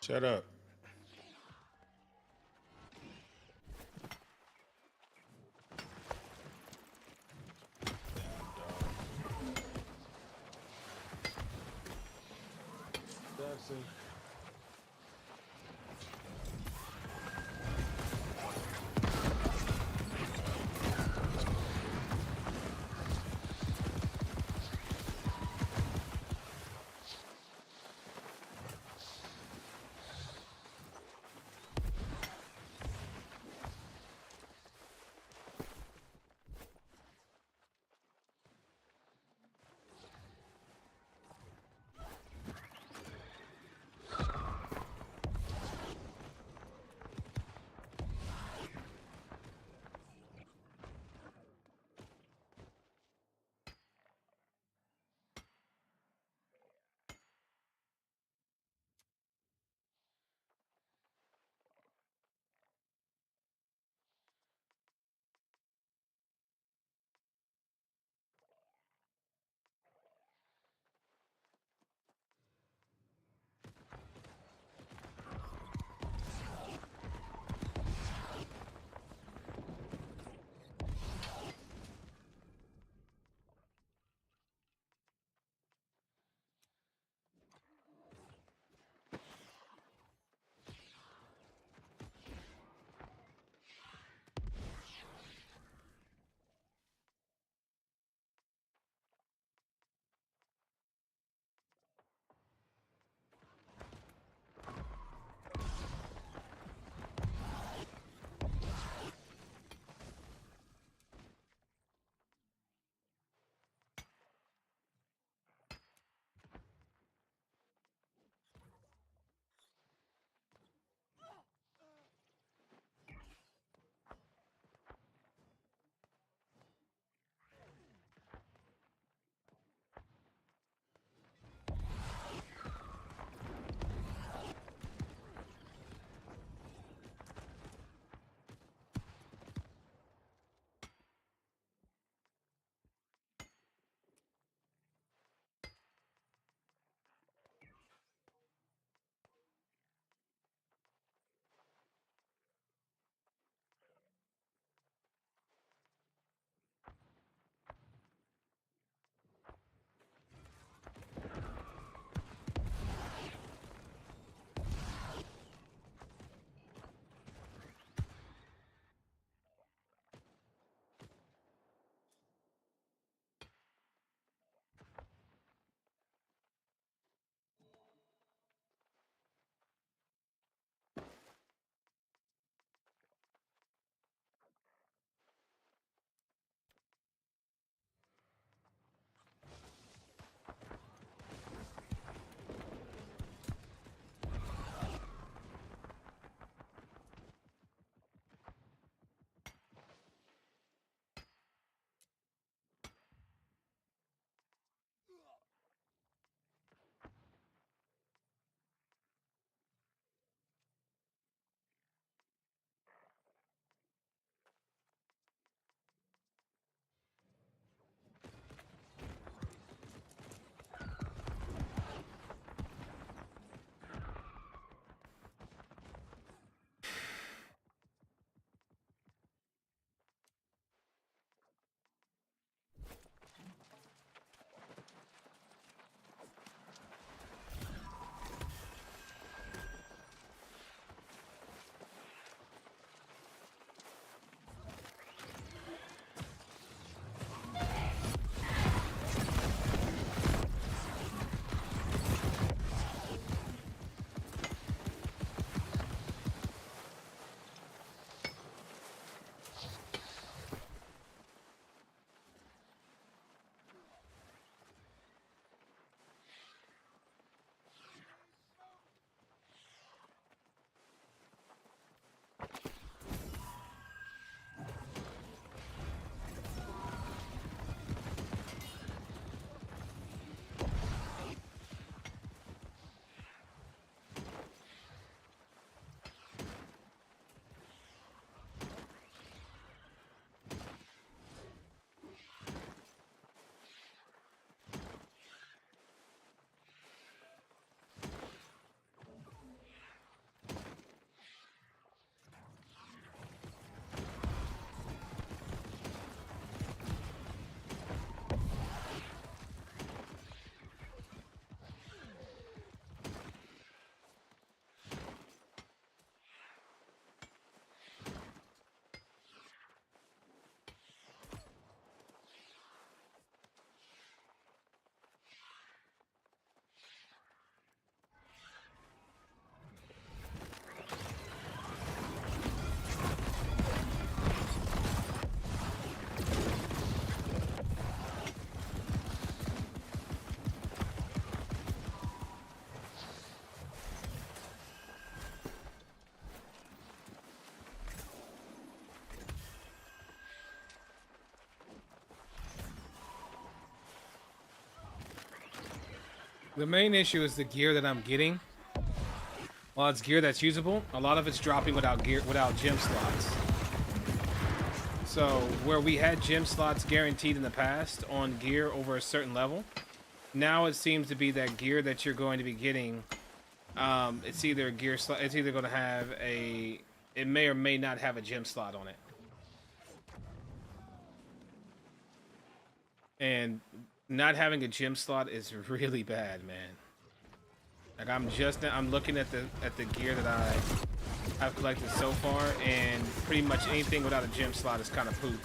S3: Shut up. Jackson.
S1: The main issue is the gear that I'm getting. While it's gear that's usable, a lot of it's dropping without gem slots. So where we had gem slots guaranteed in the past on gear over a certain level, now it seems to be that gear that you're going to be getting. It's either a gear slot. It's either going to have a. It may or may not have a gem slot on it. And not having a gem slot is really bad, man. Like I'm looking at the gear that I've collected so far, and pretty much anything without a gem slot is kind of poop.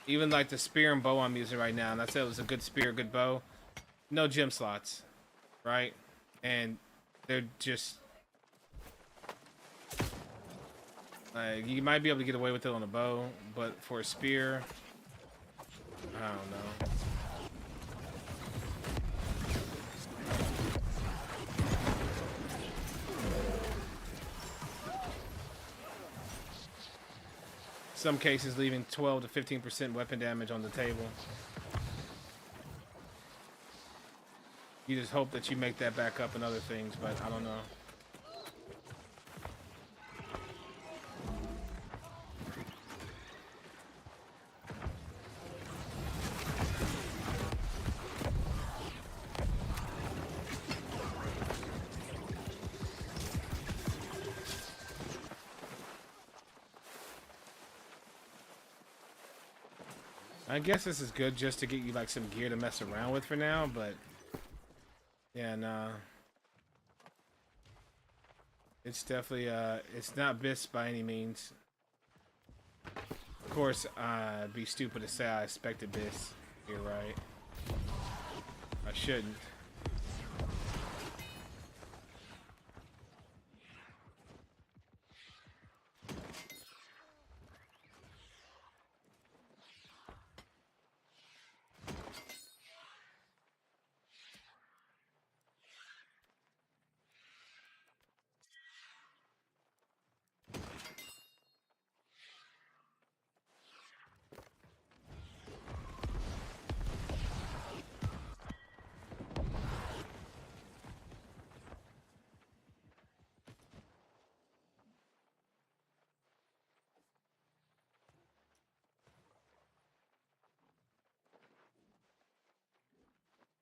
S1: Even like the spear and bow I'm using right now, and I said it was a good spear, good bow, no gem slots, right? And they're just like, you might be able to get away with it on a bow, but for a spear, I don't know. Some cases leaving 12 to 15% weapon damage on the table. You just hope that you make that back up in other things, but I don't know. I guess this is good just to get you like some gear to mess around with for now, but yeah, nah. It's definitely it's not BIS by any means. Of course, I'd be stupid to say I expected BIS. You're right. I shouldn't.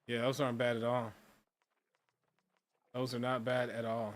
S1: Yeah, those aren't bad at all. Those are not bad at all.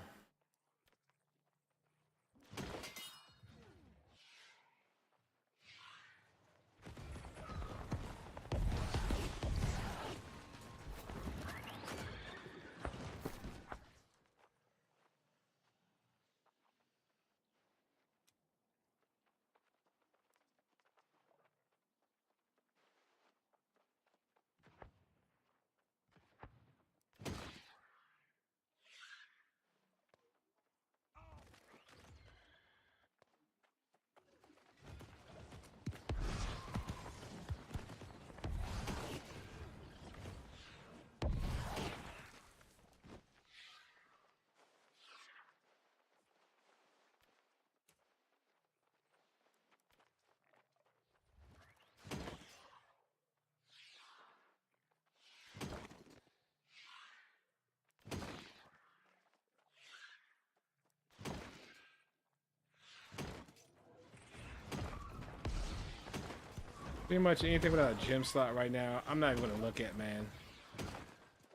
S1: Pretty much anything without a gem slot right now, I'm not even going to look at, man.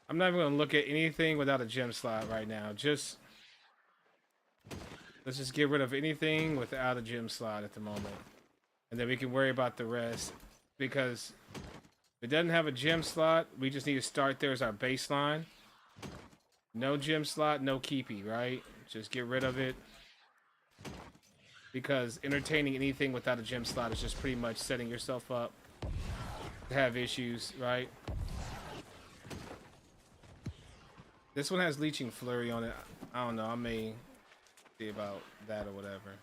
S1: I'm not even going to look at anything without a gem slot right now. Let's just get rid of anything without a gem slot at the moment. And then we can worry about the rest. Because if it doesn't have a gem slot, we just need to start there as our baseline. No gem slot, no keepy, right? Just get rid of it. Because entertaining anything without a gem slot is just pretty much setting yourself up to have issues, right? This one has Leeching Flurry on it. I don't know, I may see about that or whatever.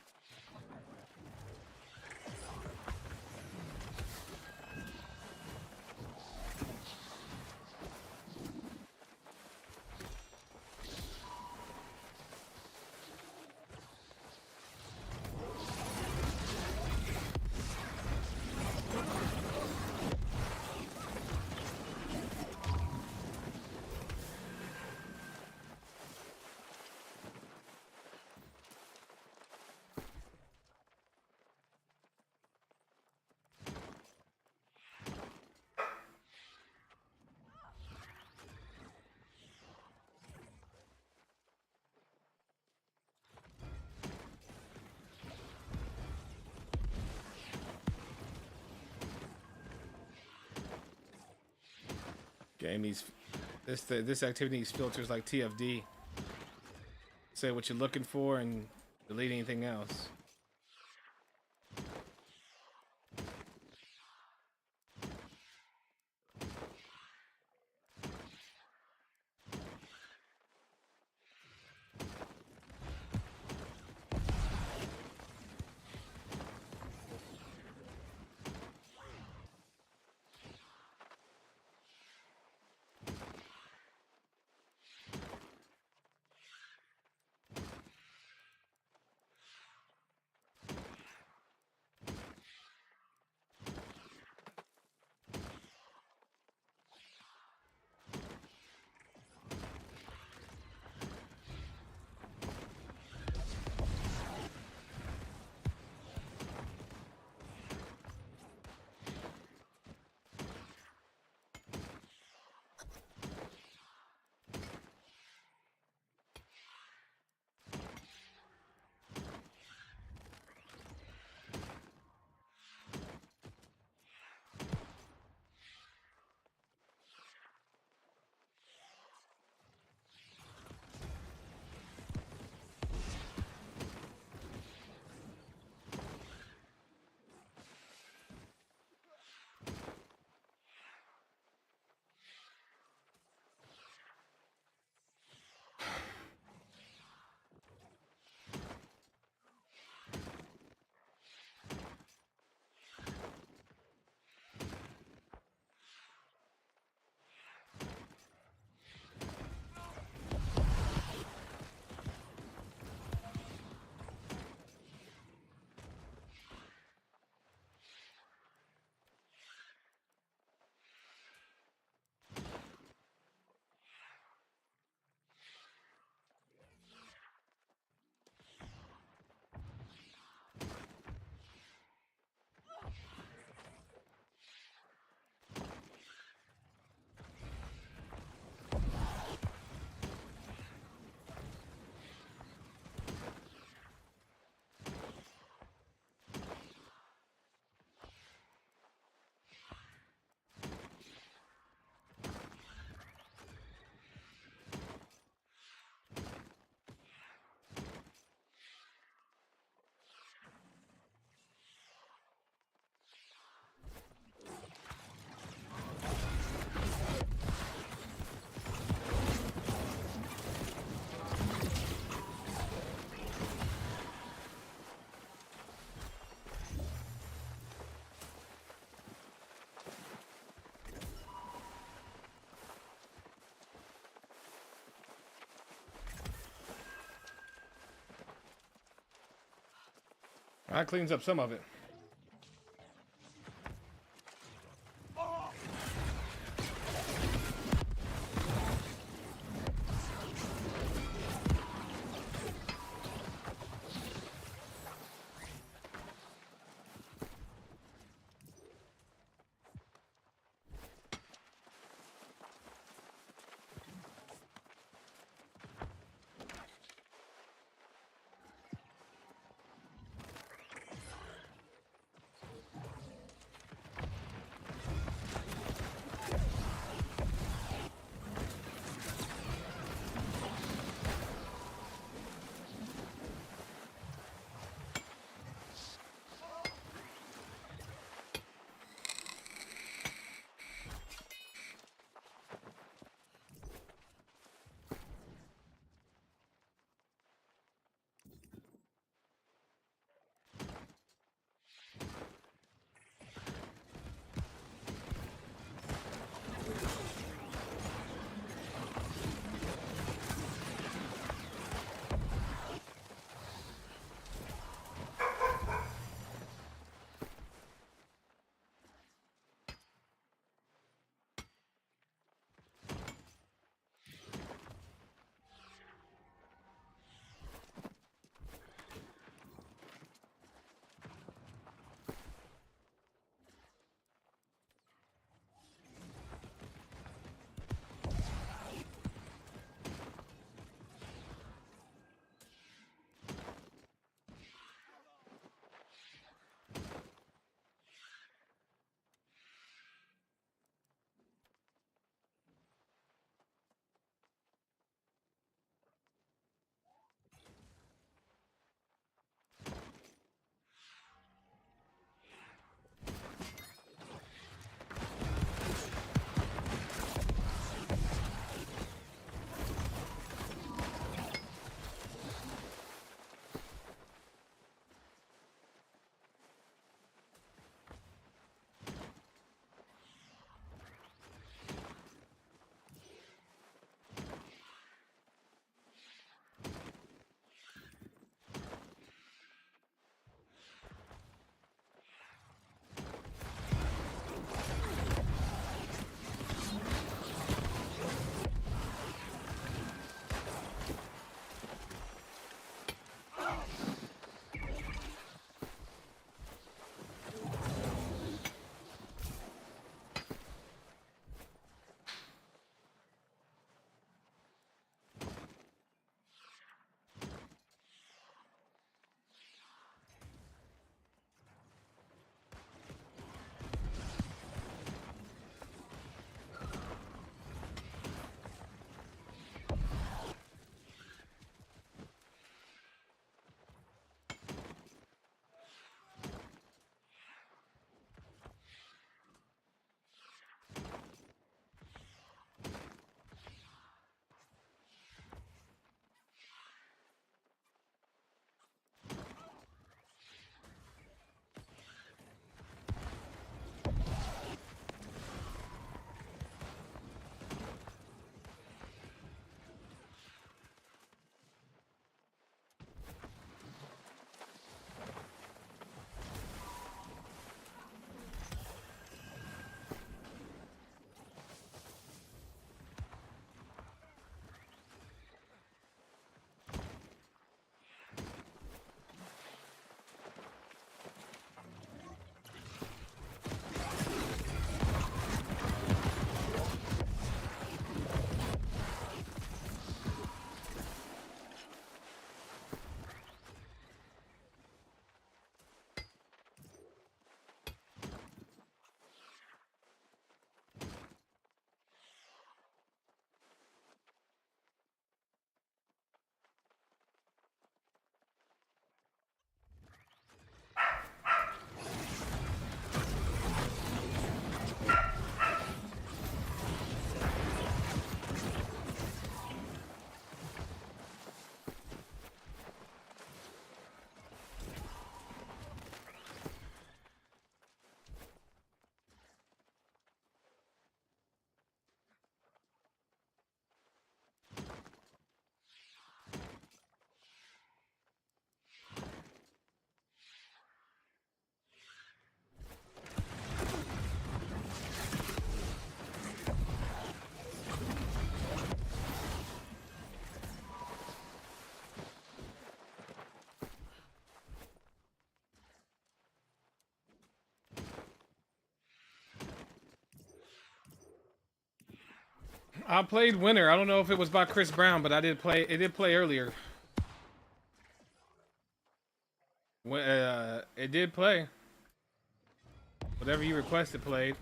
S1: Game needs this activity needs filters like TFD. Say what you're looking for and delete anything else. That cleans up some of it. I played Winner. I don't know if it was by Chris Brown, but I did play. It did play earlier. It did play. Whatever you requested played.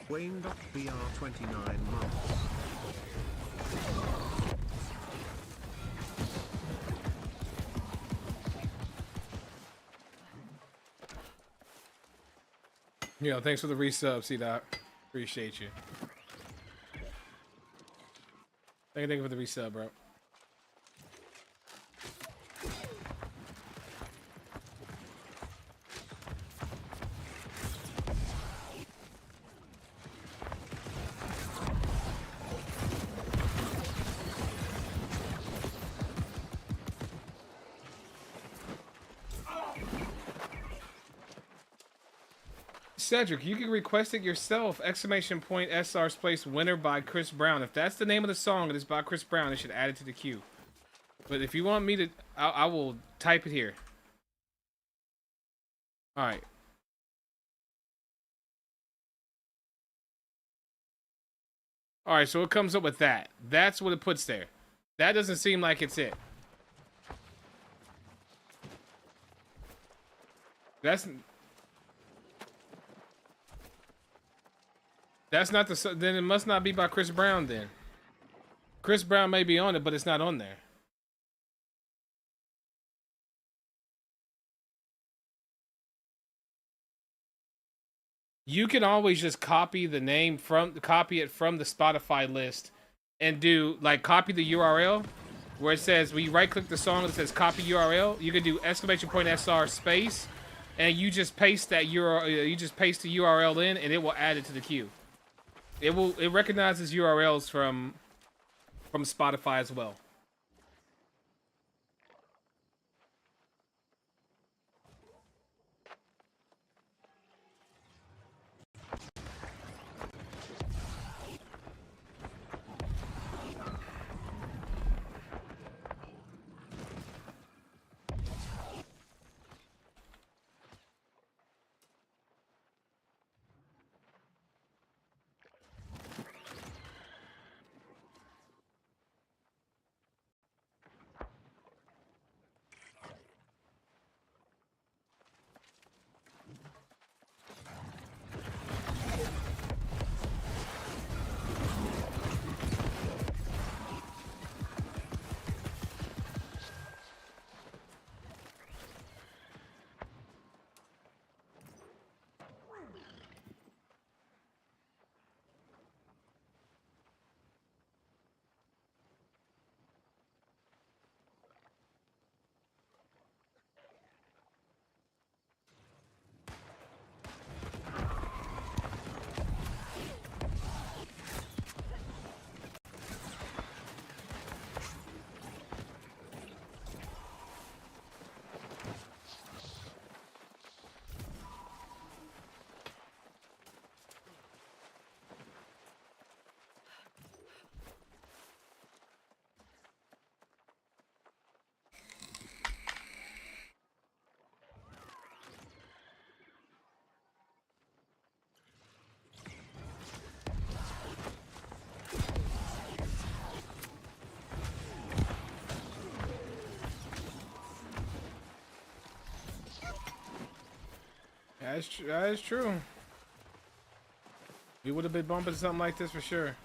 S5: Wayne.br 29 months.
S1: Yo, thanks for the resub, C-Dot. Appreciate you. Thank you for the resub, bro. Cedric, you can request it yourself. Exclamation point SR space winner by Chris Brown. If that's the name of the song, it is by Chris Brown. It should add it to the queue. But if you want me to, I will type it here. All right. All right, so it comes up with that. That's what it puts there. That doesn't seem like it's it. That's not the. Then it must not be by Chris Brown. Then Chris Brown may be on it, but it's not on there. You can always just copy the name copy it from the Spotify list, and do like copy the URL where it says when you right click the song that says copy URL. You can do exclamation point SR space, and you just paste that URL. You just paste the URL in, and it will add it to the queue. It recognizes URLs from Spotify as well. That is true. We would have been bumping something like this for sure.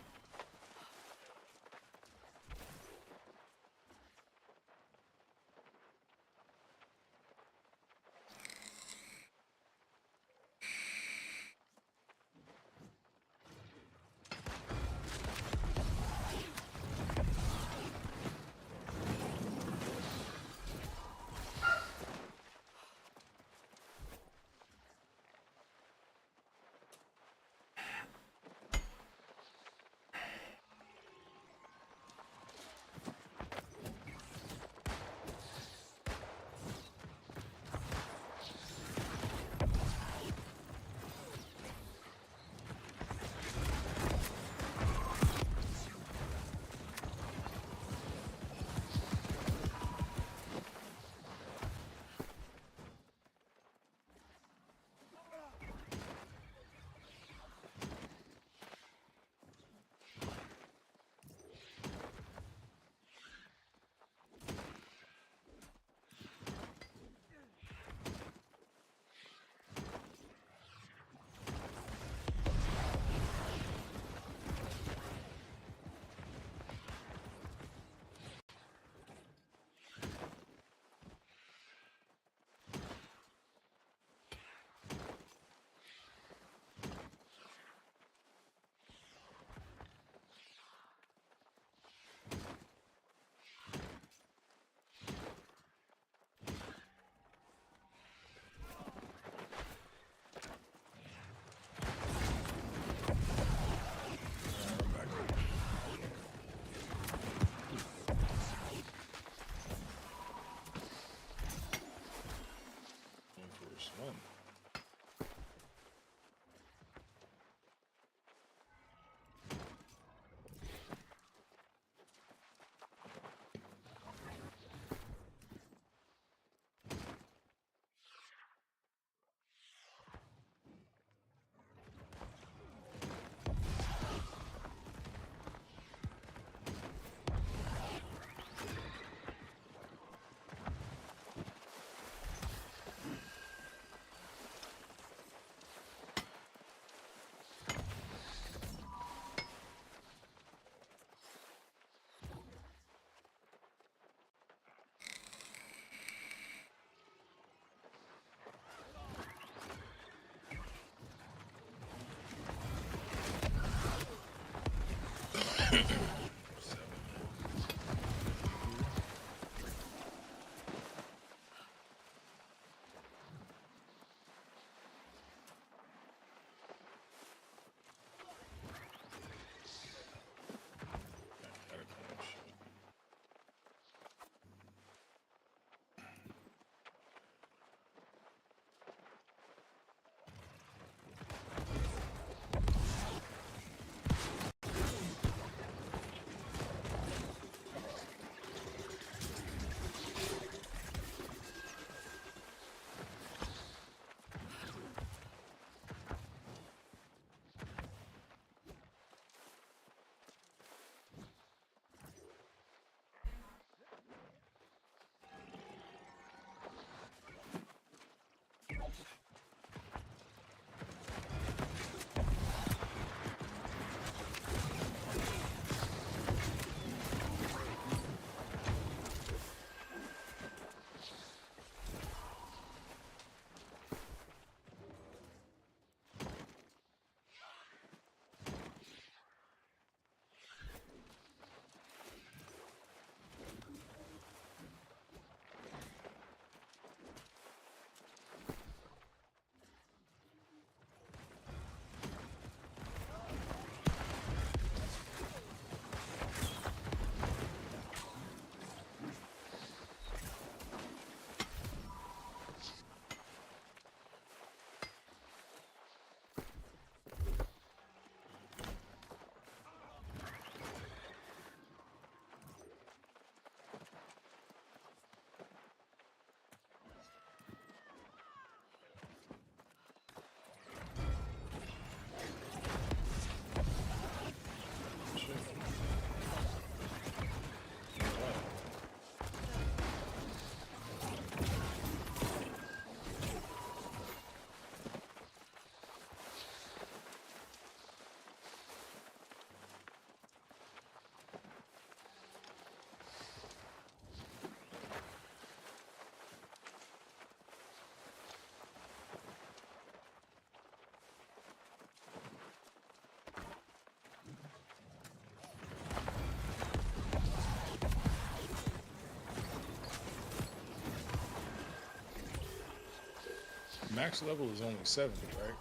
S3: max level is only 70, right?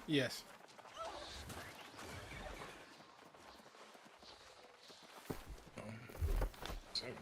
S1: Yes.
S3: Oh, 70.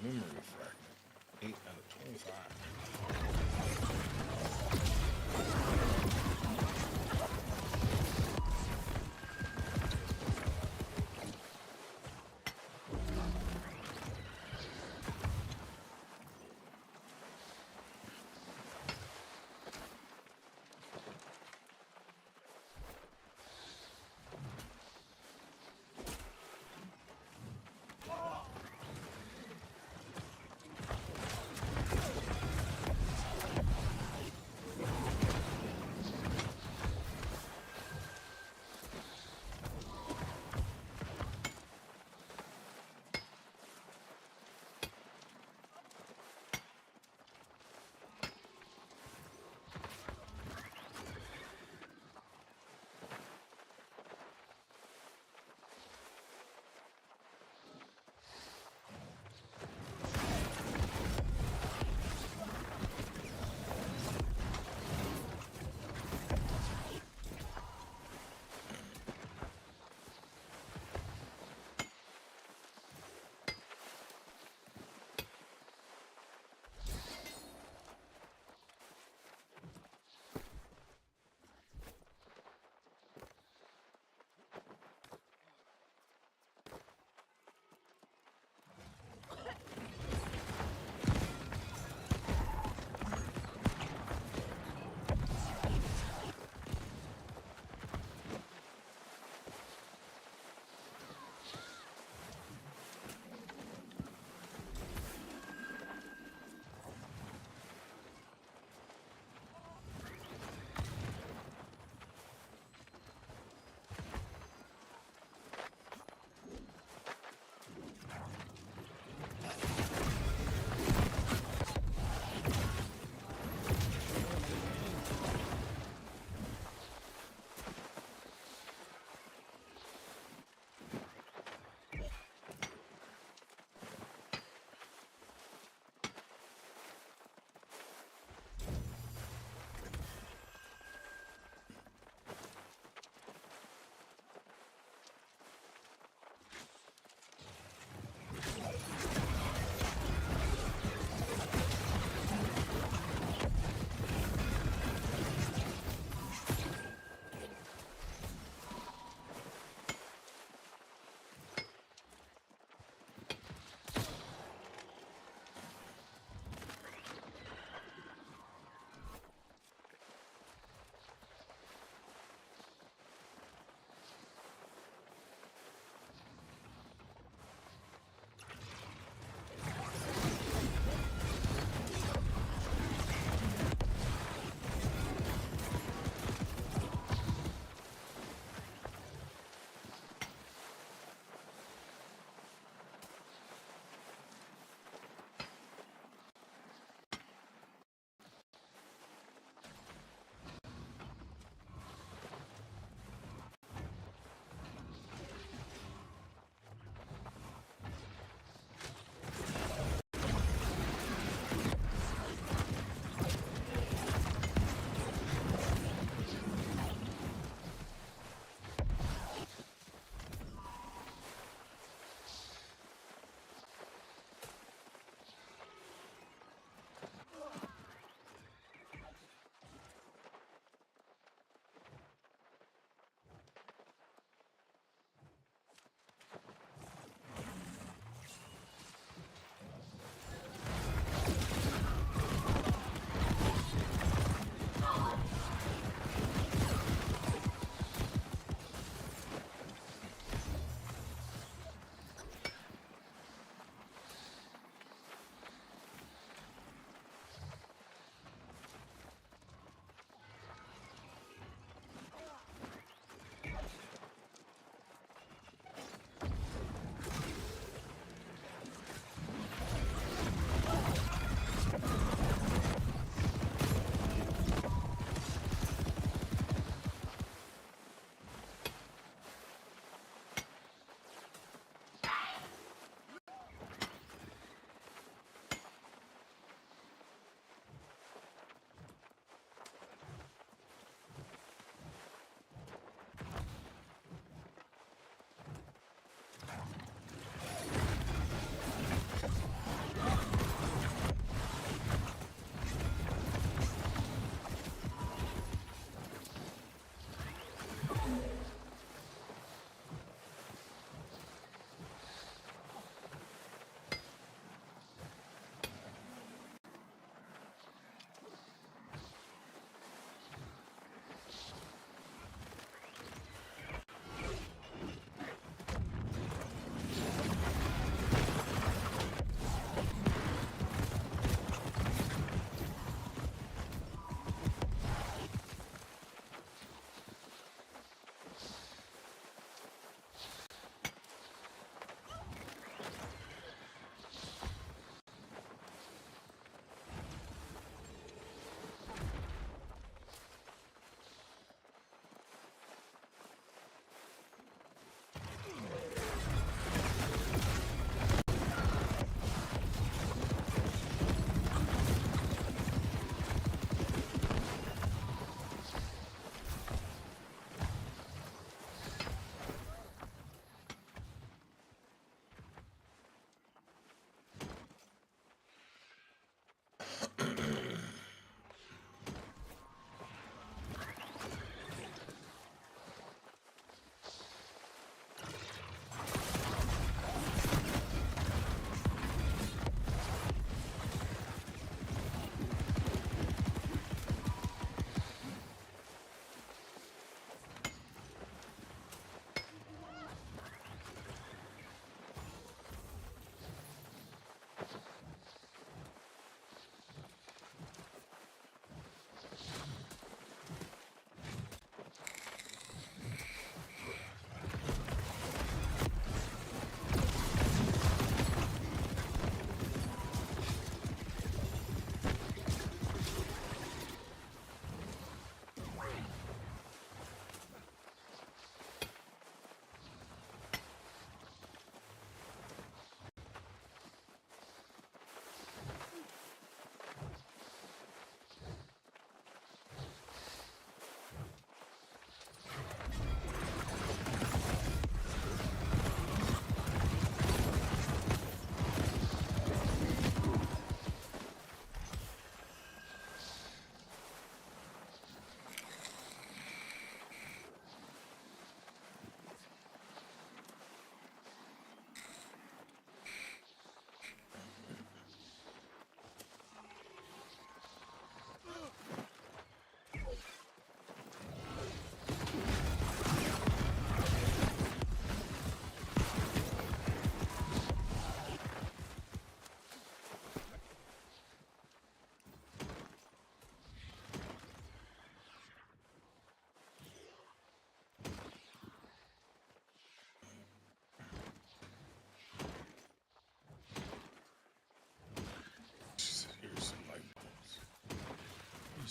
S3: Memory fragment. 8 out of 25.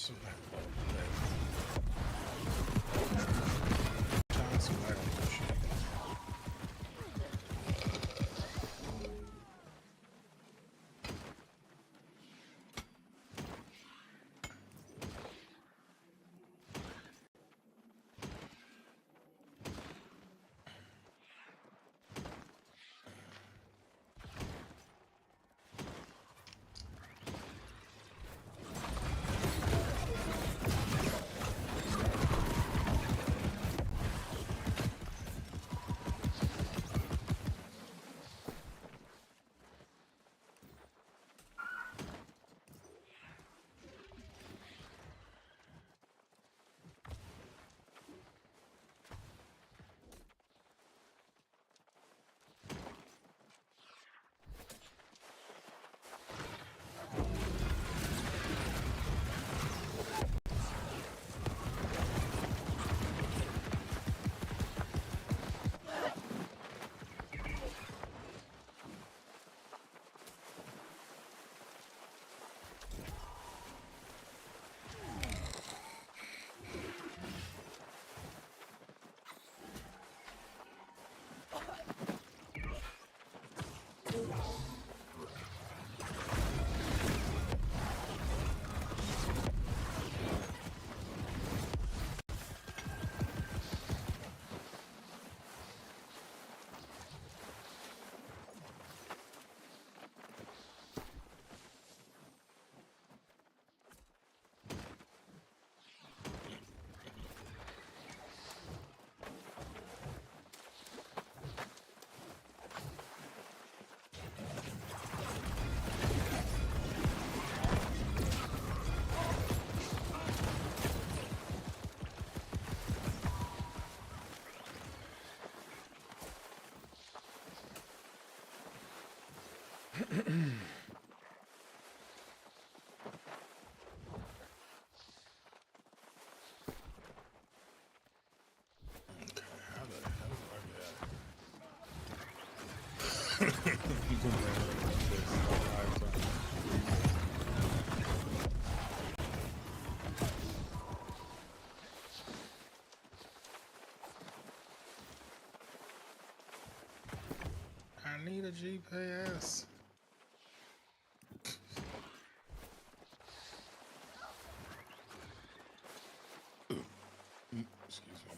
S3: some light shine some light on this shit. How the hell do I get out? You can bring it like this 5 times. I need a GPS. Excuse me.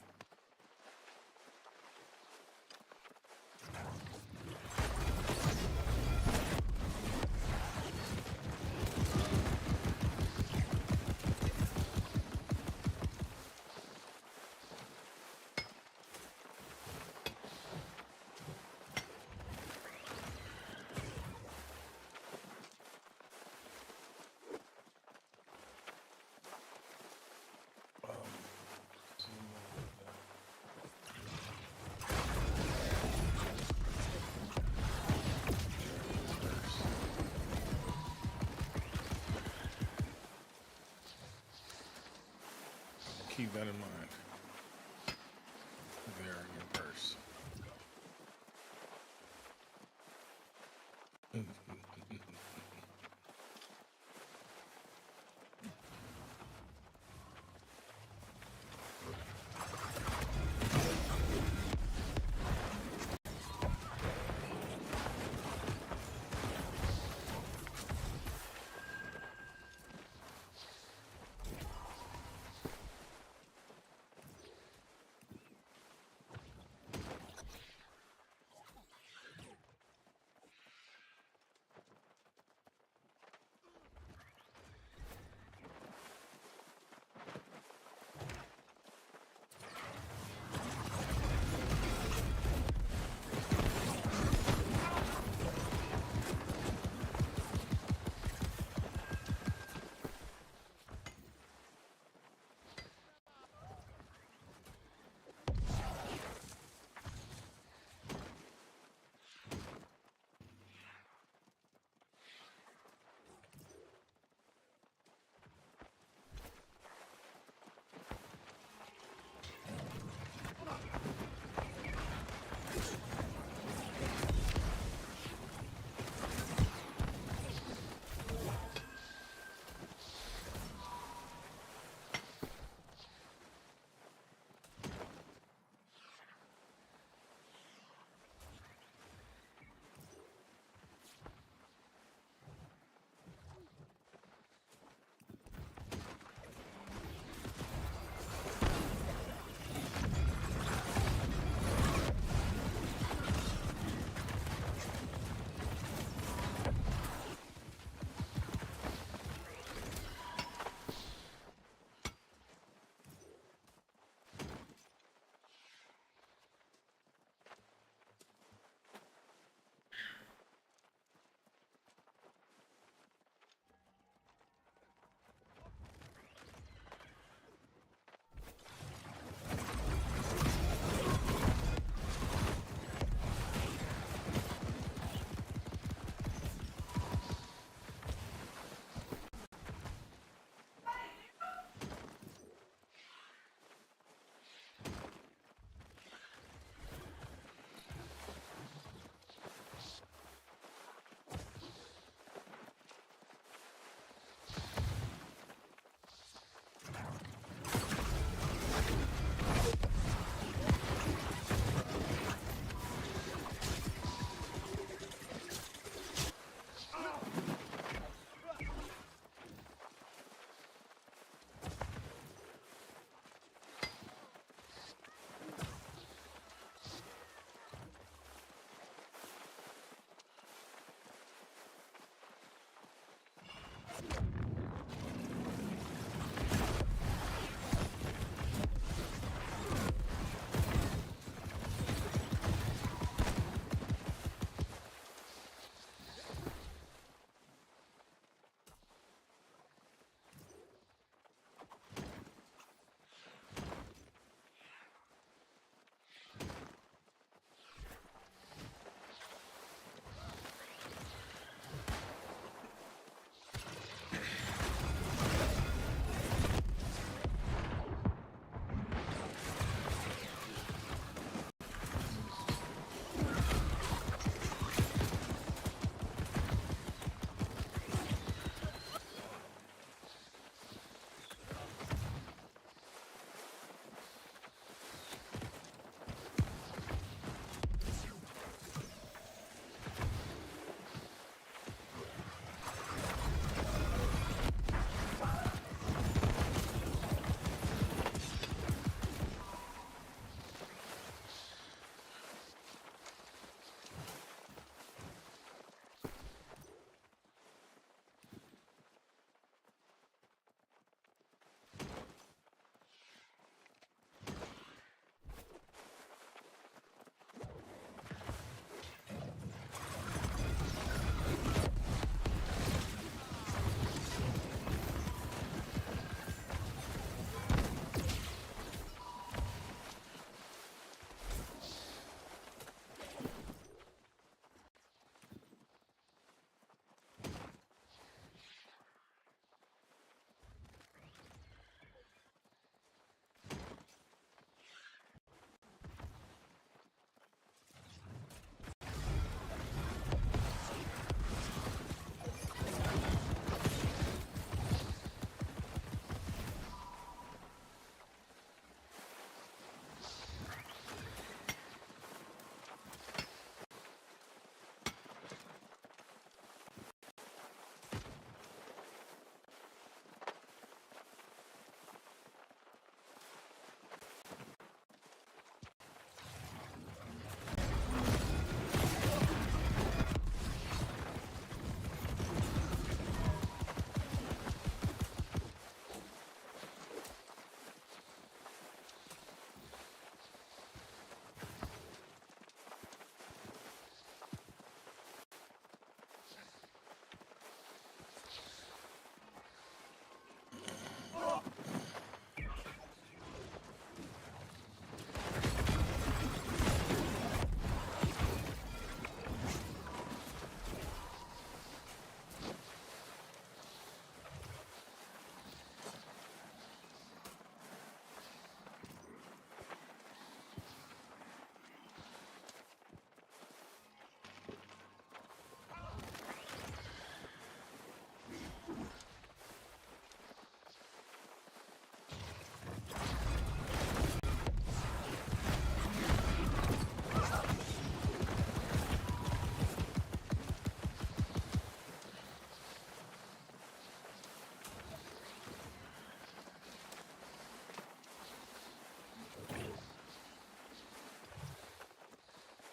S3: Keep that in mind. There in your purse.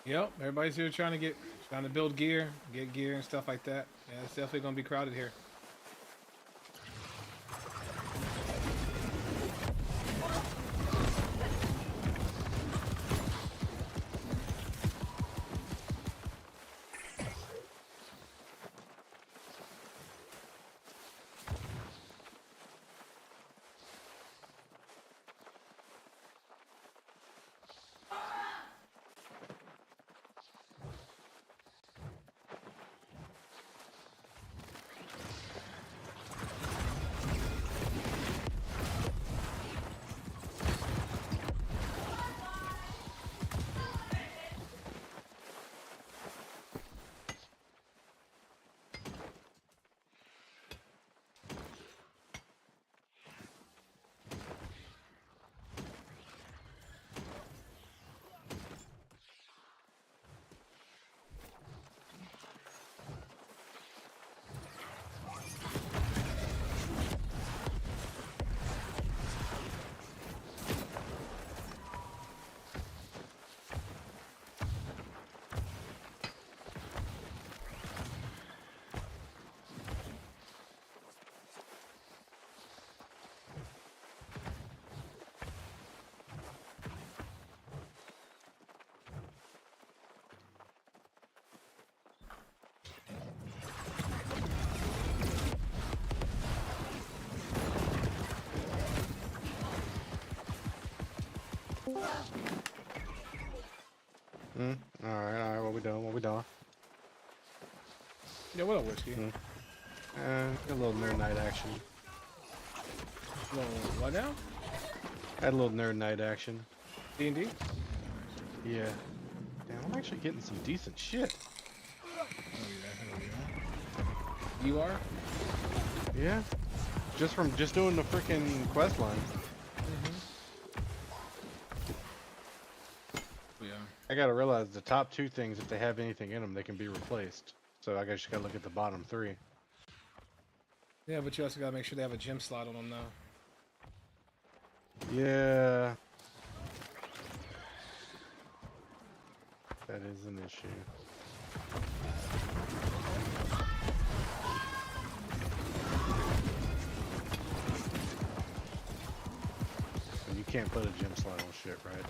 S1: Yep, everybody's here trying to build gear, get gear and stuff like that. Yeah, it's definitely gonna be crowded here.
S6: Alright, what we doing? What we doing?
S1: Yeah, what up, Whiskey?
S6: A little nerd night action.
S1: Well, what now?
S6: Had a little nerd night action.
S1: D&D?
S6: Yeah. Damn, I'm actually getting some decent shit.
S1: Oh, yeah. You are?
S6: Yeah. Just from doing the freaking quest line.
S1: Yeah.
S6: I gotta realize the top two things, if they have anything in them, they can be replaced. So I guess you gotta look at the bottom three.
S1: Yeah, but you also gotta make sure they have a gym slot on them, though.
S6: Yeah. That is an issue. And you can't put a gym slot on shit, right?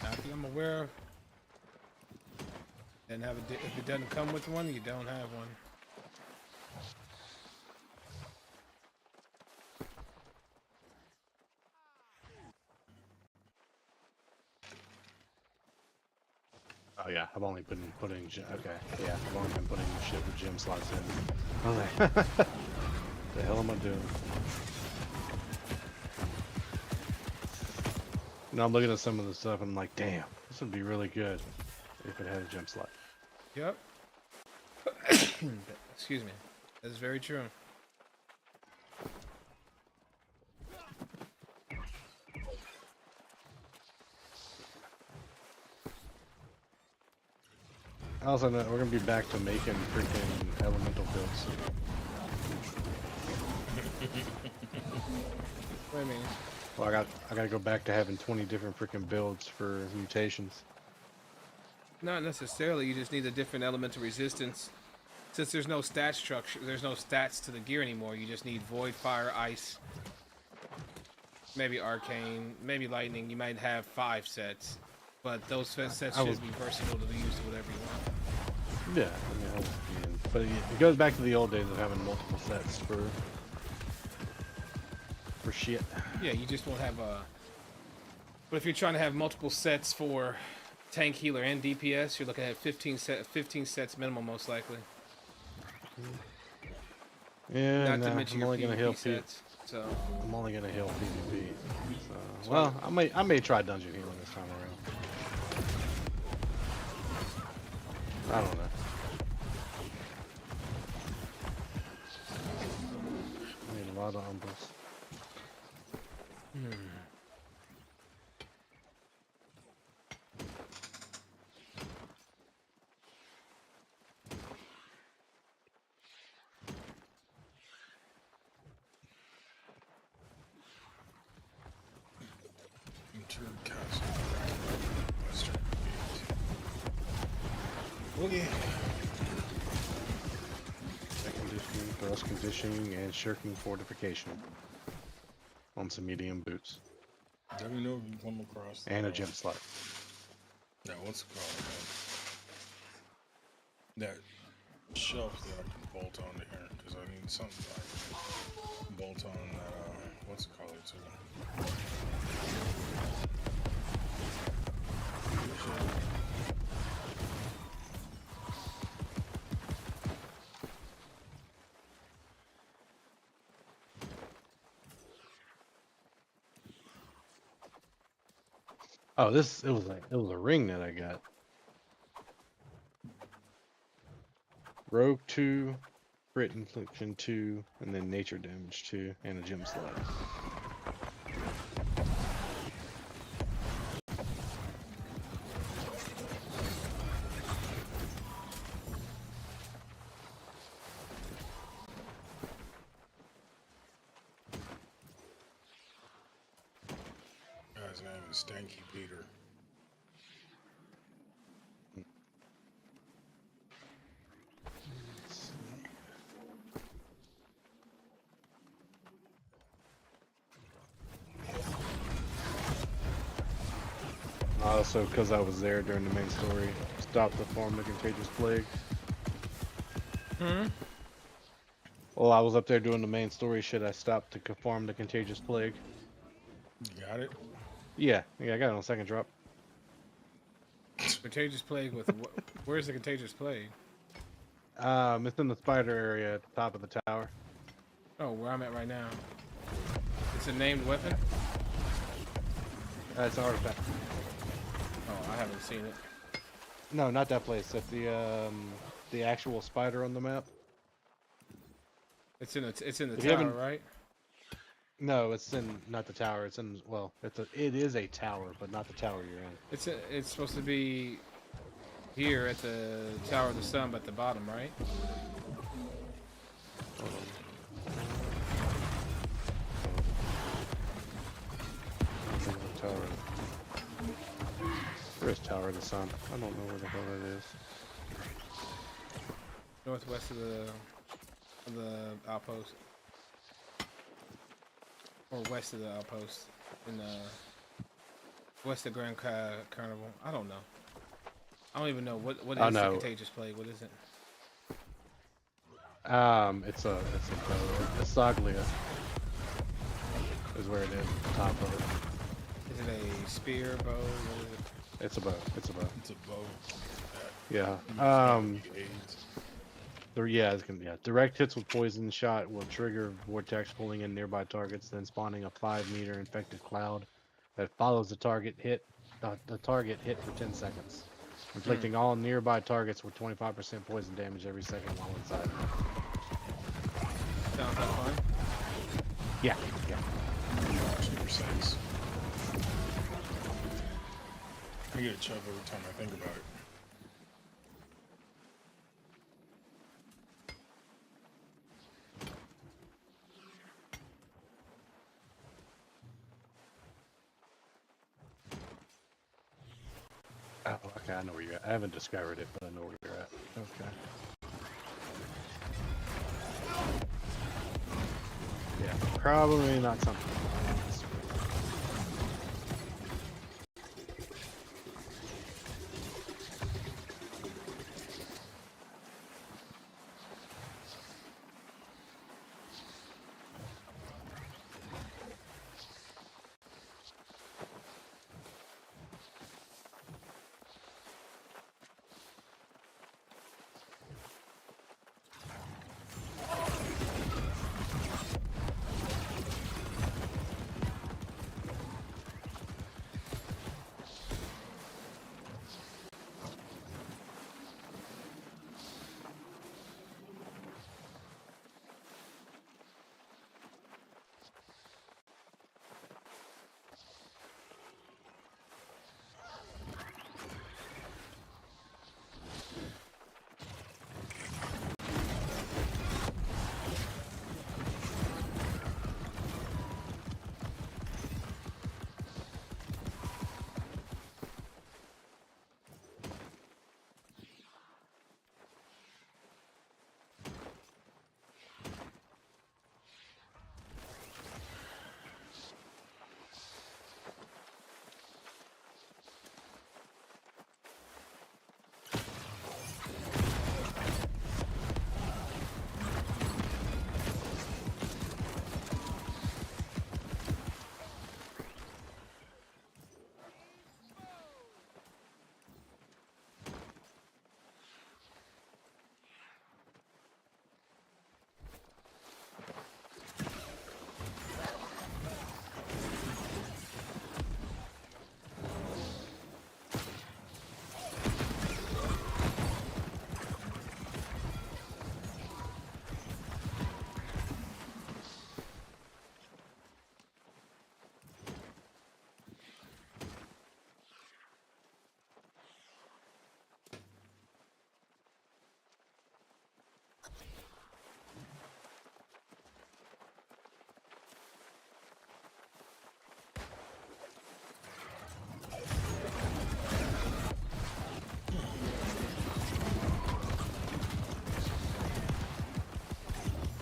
S1: Not that I'm aware of. And if it doesn't come with one, you don't have one.
S6: Oh yeah, I've only been putting okay, yeah, I've only been putting shit with gym slots in. I was like, the hell am I doing? Now I'm looking at some of the stuff and I'm like, damn, this would be really good if it had a gym slot.
S1: Yep. Excuse me. That's very true.
S6: I also know we're gonna be back to making freaking elemental builds.
S1: What do you mean?
S6: Well, I gotta go back to having 20 different freaking builds for mutations.
S1: Not necessarily. You just need a different elemental resistance. Since there's no stat structure, there's no stats to the gear anymore. You just need void, fire, ice, maybe arcane, maybe lightning. You might have 5 sets, but those sets should be versatile to be used to whatever you want.
S6: Yeah, I mean, but it goes back to the old days of having multiple sets for shit.
S1: Yeah, you just won't have a. But if you're trying to have multiple sets for tank, healer, and DPS, you're looking at 15 sets minimum, most likely.
S6: Yeah,
S1: Not to mention
S6: I'm
S1: your
S6: only gonna
S1: PvP
S6: heal
S1: sets. So
S6: I'm only gonna heal PvP. So, well, I may try dungeon healing this time around. I don't know. I need a lot of umbras.
S3: Into Castle Western Gate. Oh yeah.
S6: Air conditioning, thrust conditioning, and shirking fortification. On some medium boots.
S3: Let me know if you come across
S6: And a gym slot.
S3: Now, what's it called, man? That shelf that I can bolt onto here, because I need something like bolt on that, what's it called, too?
S6: Oh, it was a ring that I got. Rogue 2, crit infliction 2, and then nature damage 2, and a gem slot.
S3: Guy's name is Stanky Peter.
S6: Also, because I was there during the main story, stopped the form of contagious plague.
S1: Hmm?
S6: Well, I was up there doing the main story shit. I stopped to conform the contagious plague.
S3: You got it?
S6: Yeah, I got it on second drop.
S1: Contagious plague with where's the contagious plague?
S6: It's in the spider area at the top of the tower.
S1: Oh, where I'm at right now. It's a named weapon?
S6: It's an artifact.
S1: Oh, I haven't seen it.
S6: No, not that place. At the actual spider on the map.
S1: It's in the
S6: If you
S1: tower,
S6: haven't-
S1: right?
S6: No, it's in not the tower. It's in it is a tower, but not the tower you're in.
S1: It's supposed to be here at the Tower of the Sun, but at the bottom, right?
S6: Hold on. Tower. Where is Tower of the Sun? I don't know where the hell it is.
S1: Northwest of the outpost. Or west of the outpost. In the west of Grand Carnival. I don't know. I don't even know what is the
S6: know.
S1: contagious plague. What is it?
S6: It's a Saglia is where it is, the top of it.
S1: Is it a spear, bow? What is it?
S6: It's a bow. It's a bow.
S3: It's a bow.
S6: Yeah.
S3: AIDS.
S6: Direct hits with poison shot will trigger vortex pulling in nearby targets, then spawning a 5-meter infected cloud that follows the target hit for 10 seconds, inflicting all nearby targets with 25% poison damage every second while inside.
S1: Sounds like fun.
S6: Yeah.
S3: Super sense. I get a chub every time I think about it.
S6: Oh, okay, I know where you're at. I haven't discovered it, but I know where you're at. Okay. Yeah, probably not something.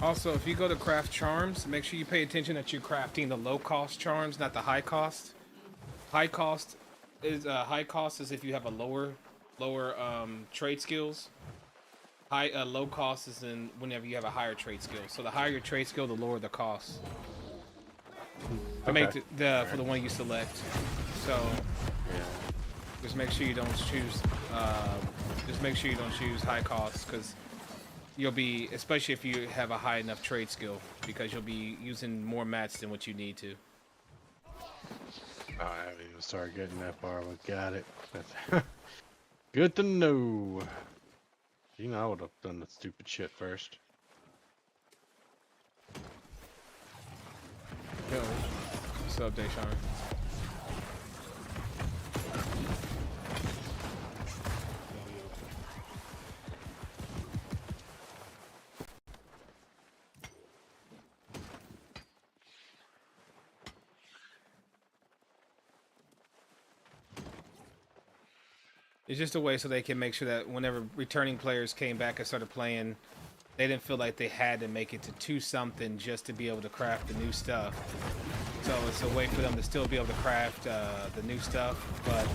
S1: Also, if you go to craft charms, make sure you pay attention that you're crafting the low cost charms, not the high cost. High cost is if you have a lower trade skills. Low cost is in whenever you have a higher trade skill. So the higher your trade skill, the lower the cost. I make for the one you select. So
S6: Yeah.
S1: just make sure you don't choose. Just make sure you don't choose high cost because you'll be, especially if you have a high enough trade skill, because you'll be using more mats than what you need to.
S6: I haven't even started getting that far, but got it. That's good to know. You know, I would have done the stupid shit first.
S1: Yo, what's up, Deshaun? It's just a way so they can make sure that whenever returning players came back and started playing, they didn't feel like they had to make it to 2-something just to be able to craft the new stuff. So it's a way for them to still be able to craft the new stuff, but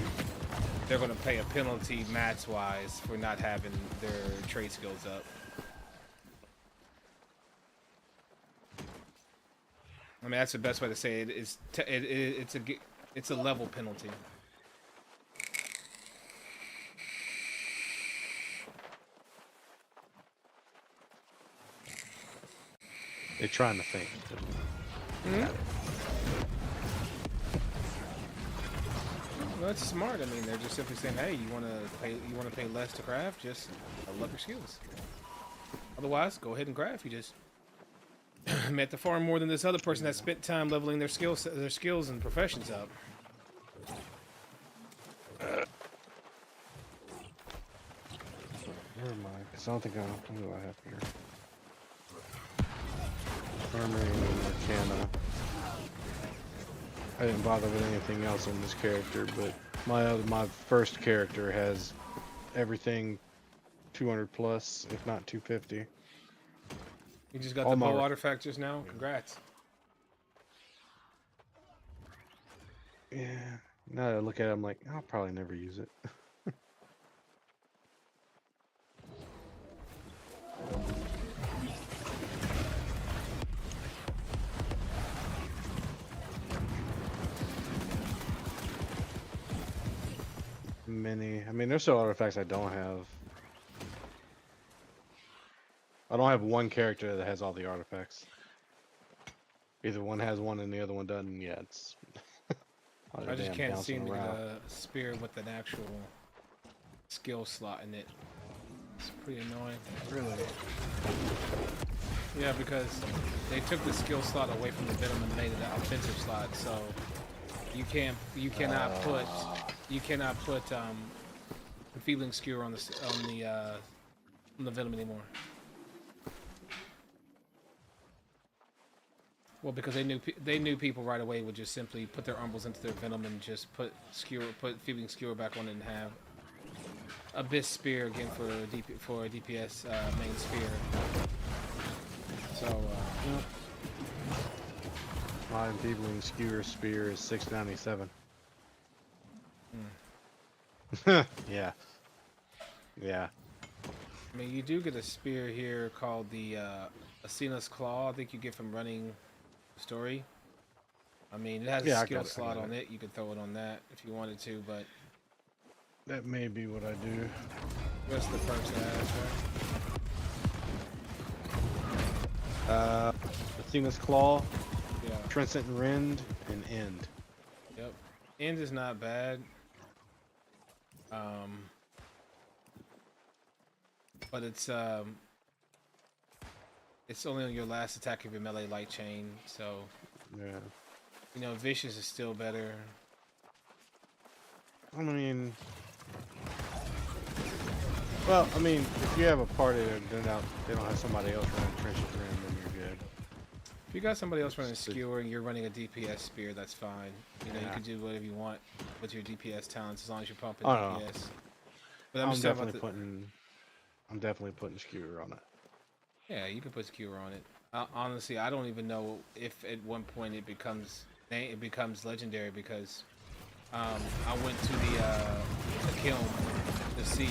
S1: they're going to pay a penalty mats-wise for not having their trade skills up. I mean, that's the best way to say it. It's a level penalty.
S6: They're trying to think.
S1: Well, that's smart. I mean, they're just simply saying, "Hey, you want to pay less to craft? Just level up your skills. Otherwise, go ahead and craft. You just met the farm more than this other person that spent time leveling their skills and professions up."
S6: Where am I? Because I don't think what do I have here? Armory and Arcana. I didn't bother with anything else on this character, but my first character has everything 200 plus, if not 250.
S1: You just got
S6: All
S1: the
S6: my
S1: bow artifact just now. Congrats.
S6: Yeah. Now that I look at it, I'm like, I'll probably never use it. I mean, there's still artifacts I don't have. I don't have one character that has all the artifacts. Either one has one and the other one doesn't. Yeah, it's.
S1: I just can't seem to get
S6: around.
S1: a spear with an actual skill slot in it. It's pretty annoying.
S6: Really?
S1: Yeah, because they took the skill slot away from the venom and made it an offensive slot, so you cannot put Feeling Skewer on the venom anymore. Well, because they knew people right away would just simply put their umbels into their venom and just put Feeling Skewer back on it and have Abyss Spear again for a DPS main spear. So
S6: My Feebling Skewer Spear is 697. Yeah. Yeah.
S1: I mean, you do get a spear here called the Asena's Claw. I think you get from running story. I mean, it has a skill slot on it. You could throw it on that if you wanted to, but
S6: That may be what I do.
S1: the rest of the perks it has, right?
S6: Athena's Claw,
S1: Yeah.
S6: Transcendent Rend, and End.
S1: Yep. End is not bad. But it's only on your last attack of your melee light chain, so
S6: Yeah.
S1: you know, Vicious is still better.
S6: I mean, well, I mean, if you have a party that they don't have somebody else running Trenches Rend, then you're good.
S1: If you got somebody else running Skewer and you're running a DPS spear, that's fine. You know, you
S6: Yeah.
S1: can do whatever you want with your DPS talents as long as you're pumping
S6: Oh, no.
S1: DPS. But
S6: I'm
S1: just talking about
S6: definitely putting Skewer on it.
S1: yeah, you can put Skewer on it. Honestly, I don't even know if at one point it becomes legendary because I went to the kiln to see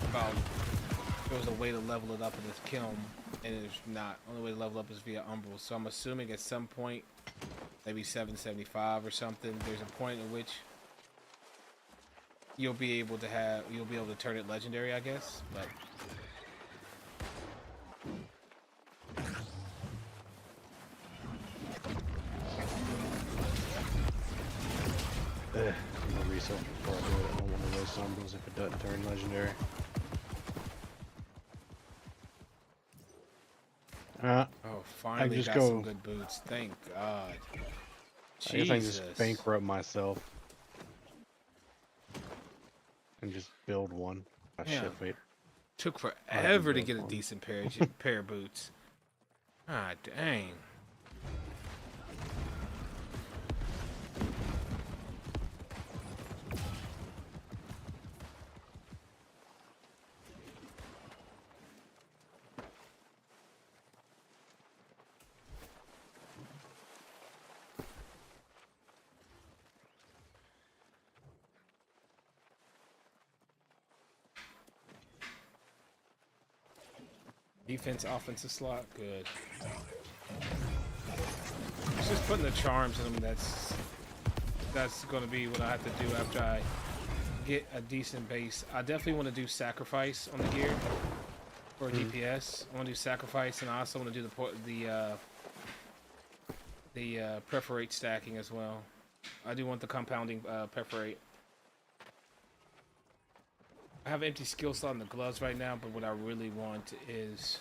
S1: about if there was a way to level it up in this kiln, and it's not. Only way to level up is via umbral. So I'm assuming at some point, maybe 775 or something, there's a point in which you'll be able to turn it legendary, I guess. But
S6: I'm gonna research before I do it. I don't want to waste umbrals if it doesn't turn legendary.
S1: oh, finally
S6: just
S1: got some
S6: go-
S1: good boots. Thank God.
S6: I guess I
S1: Jesus.
S6: can just bankrupt myself and just build one. Oh,
S1: Yeah.
S6: shit, wait.
S1: Took
S6: can
S1: forever to
S6: build
S1: get a
S6: one.
S1: decent pair of boots. Ah, dang. Defense, offensive slot, good. It's just putting the charms in them. That's going to be what I have to do after I get a decent base. I definitely want to do sacrifice on the gear for DPS. I want to do sacrifice, and I also want to do the perforate stacking as well. I do want the compounding perforate. I have an empty skill slot in the gloves right now, but what I really want is,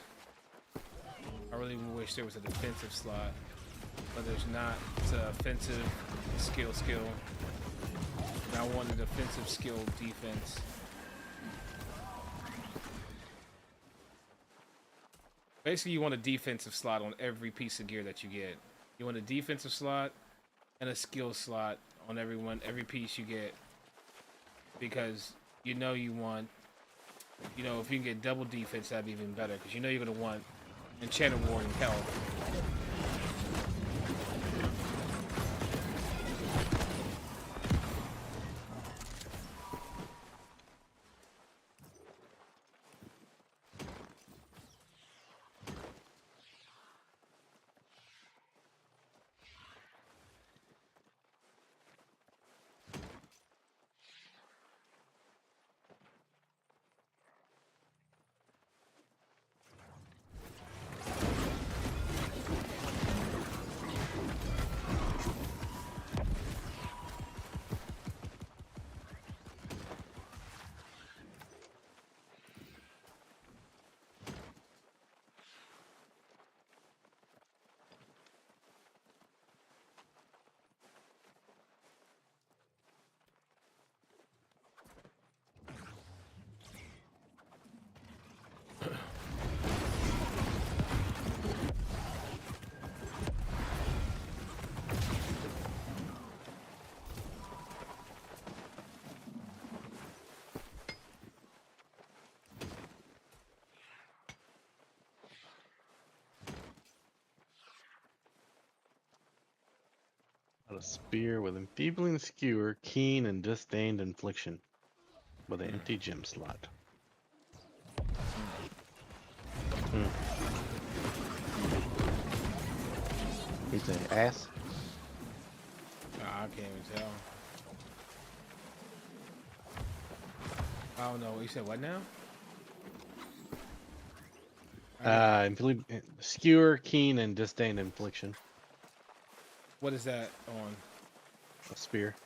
S1: I really wish there was a defensive slot, but there's not. It's an offensive skill. And I want a defensive skill defense. Basically, you want a defensive slot on every piece of gear that you get. You want a defensive slot and a skill slot on every piece you get, because you want, if you can get double defense, that'd be even better, because you're going to want Enchanted Ward and health.
S6: A spear with enfeebling skewer, keen and disdained infliction, with an empty gem slot. He's an ass.
S1: I can't even tell. I don't know. You said what now?
S6: Skewer, keen, and disdained infliction.
S1: What is that on?
S6: A spear.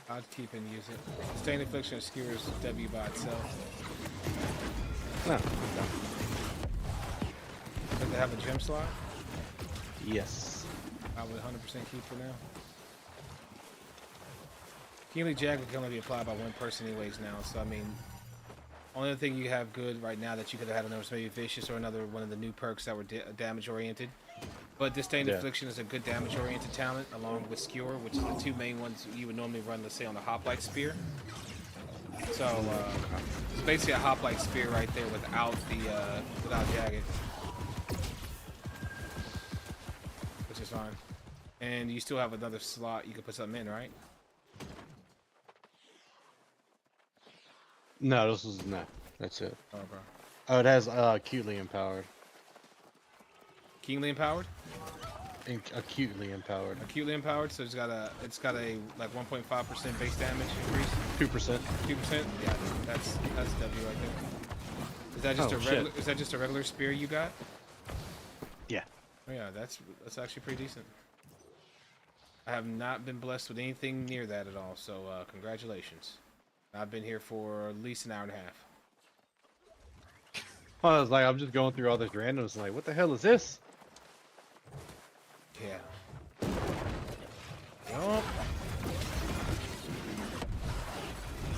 S1: I'd keep and use it. Stain Affliction of Skewers W by itself.
S6: No.
S1: Does it have a gem slot?
S6: Yes.
S1: I would 100% keep for now. Keenly Jag can only be applied by one person anyways now, so I mean, only thing you have good right now that you could have had was maybe Vicious or another one of the new perks that were damage oriented. But Disdained Affliction is a good damage oriented talent along with Skewer, which is the two main ones you would normally run, let's say, on the Hoplite Spear. So it's basically a Hoplite Spear right there without Jagged. is fine. And you still have another slot you can put something in, right?
S6: No, no. That's it.
S1: Oh, bro.
S6: Oh, it has acutely empowered.
S1: Keenly empowered?
S6: Acutely empowered.
S1: Acutely empowered, so it's got a like 1.5% base damage increase.
S6: 2%.
S1: 2%? Yeah, that's W right there. Is that just
S6: Oh,
S1: a
S6: shit.
S1: regular? Is that just a regular spear you got?
S6: Yeah.
S1: Oh yeah, that's actually pretty decent. I have not been blessed with anything near that at all, so congratulations. I've been here for at least an hour and a half.
S6: I was like, I'm just going through all this randoms, like, what the hell is this?
S1: Yeah. Yup.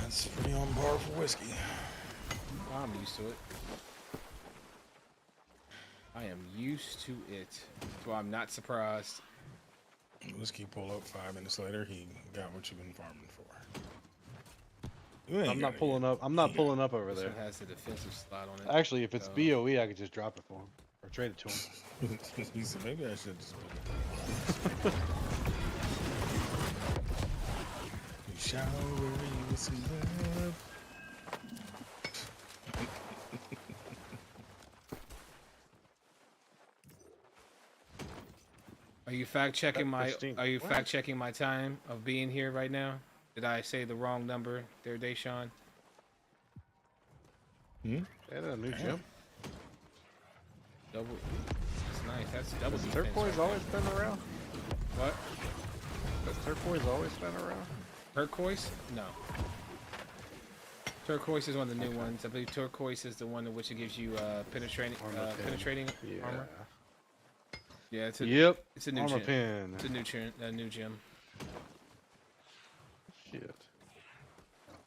S3: That's pretty on par for whiskey.
S1: I'm used to it. I am used to it. So I'm not surprised.
S3: Whiskey pull up 5 minutes later. He got what you've been farming for. You ain't
S6: I'm not
S3: gotta
S6: pulling
S3: get-
S6: up. I'm not pulling up over
S1: This
S6: there.
S1: one has the defensive slot on it.
S6: Actually, if it's
S1: so-
S6: BOE, I could just drop it for him or trade it to him.
S3: He said, maybe I should just put it. You shower you some love.
S1: Are you fact checking my?
S6: Christine,
S1: Are you
S6: what?
S1: fact checking my time of being here right now? Did I say the wrong number there, Deshaun?
S6: Yeah, a new gym.
S1: Double. That's nice. That's double.
S6: Has
S1: defense
S6: turquoise
S1: right
S6: always been around?
S1: there. What?
S6: Has turquoise always been around?
S1: Turquoise? No. Turquoise is one of the new ones. I believe turquoise is the one in which it gives you penetrating
S6: Armor pin.
S1: penetrating
S6: Yeah.
S1: armor. Yeah, it's a
S6: Yep.
S1: it's a new
S6: Armor
S1: gym.
S6: pin.
S1: It's a new gym.
S6: Shit.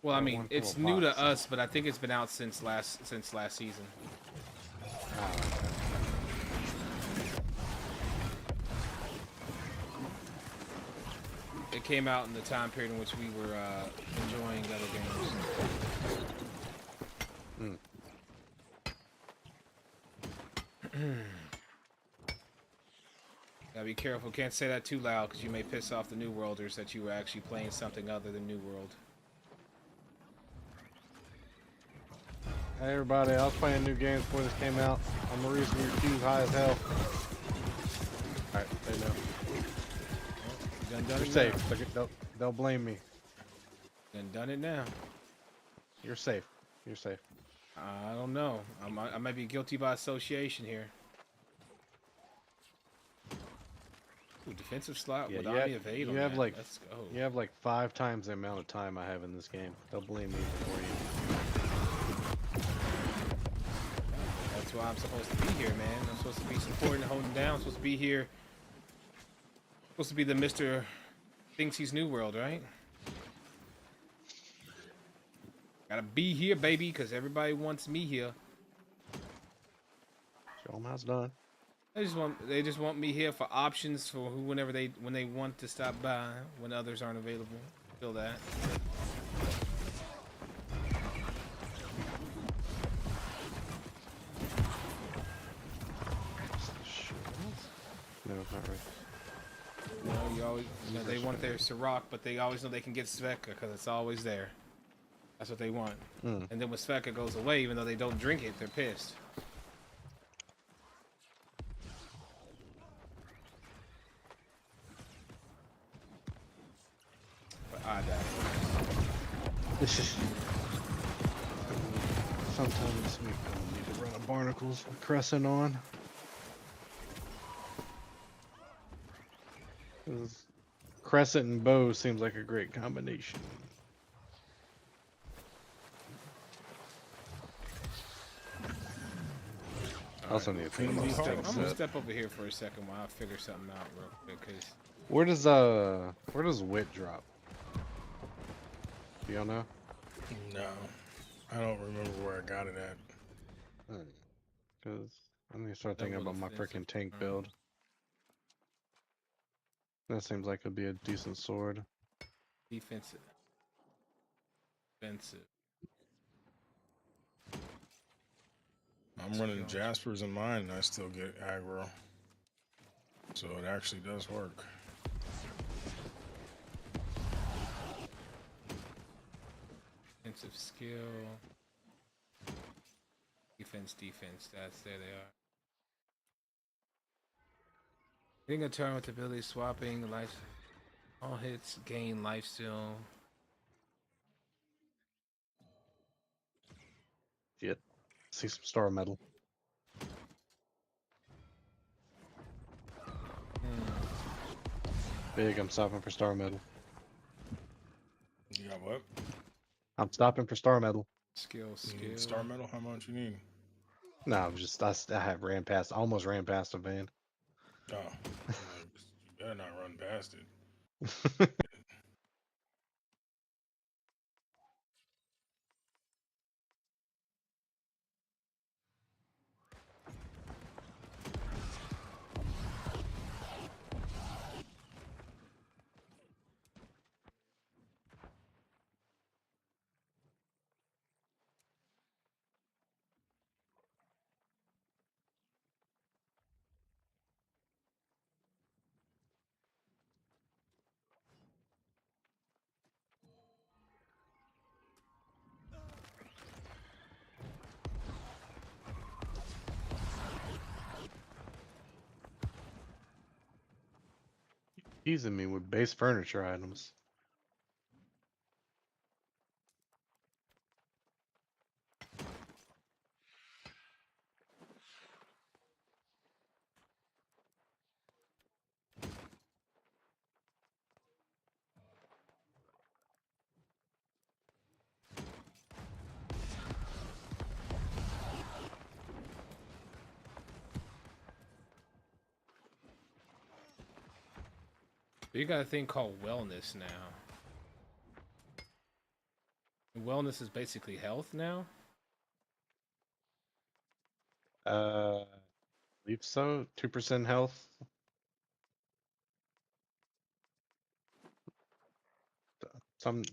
S1: Well, I
S6: Got
S1: mean,
S6: one full
S1: it's
S6: of
S1: new to
S6: bots.
S1: us, but I think it's been out since last season. It came out in the time period in which we were enjoying other games. Gotta be careful. Can't say that too loud because you may piss off the New Worlders that you were actually playing something other than New World.
S6: Hey everybody, I was playing new games before this came out. I'm the reason your queue's high as hell. Alright, they know.
S1: You done
S6: You're
S1: it
S6: safe.
S1: now.
S6: Don't blame me.
S1: Done it now.
S6: You're safe. You're safe.
S1: I don't know. I might be guilty by association here. Ooh, defensive slot
S6: Yeah,
S1: with
S6: you
S1: Omni
S6: have-
S1: evade
S6: you
S1: on
S6: have,
S1: that.
S6: like-
S1: Let's go.
S6: You have like 5 times the amount of time I have in this game. They'll blame me before you.
S1: That's why I'm supposed to be here, man. I'm supposed to be supporting and holding down. I'm supposed to be here. Supposed to be the Mr. Thinks he's New World, right? Gotta be here, baby, because everybody wants me here.
S6: Show them how it's done.
S1: They just want me here for options for when they want to stop by when others aren't available. Feel that.
S6: No, not right.
S1: You know, they want their Ciroc, but they always know they can get Sveka because it's always there. That's what they want.
S6: Mm.
S1: And then when Sveka goes away, even though they don't drink it, they're pissed. But I die.
S6: This is. Sometimes we need to run a barnacles with Crescent on. 'Cause Crescent and bow seems like a great combination. I also need to think
S3: I'm
S6: about
S3: gonna
S6: things
S1: I'm gonna
S6: that-
S1: step over here for a second while I figure something out real quick. Cause
S6: Where does wit drop? Do y'all know?
S3: No, I don't remember where I got it at.
S6: Because I need to start thinking
S1: Double
S6: about my
S1: defensive
S6: freaking tank
S1: armor.
S6: build. That seems like it'd be a decent sword.
S1: defensive. Defensive.
S3: I'm running Jaspers in mine, and I still get aggro. So it actually does work.
S1: Defensive skill. Defense. That's there they are. Hitting a turn with ability swapping life. All hits gain life steal.
S6: Shit. See some star metal. Big, I'm stopping for star metal.
S3: You got what?
S6: I'm stopping for star metal.
S1: Skill.
S3: You need star metal? How much you need?
S6: No, I'm just I have ran past, almost ran past a van.
S3: Oh, I'm like, you better not run past it.
S6: Teasing me with base furniture items.
S1: You got a thing called wellness now. Wellness is basically health now.
S6: I believe so. 2% health.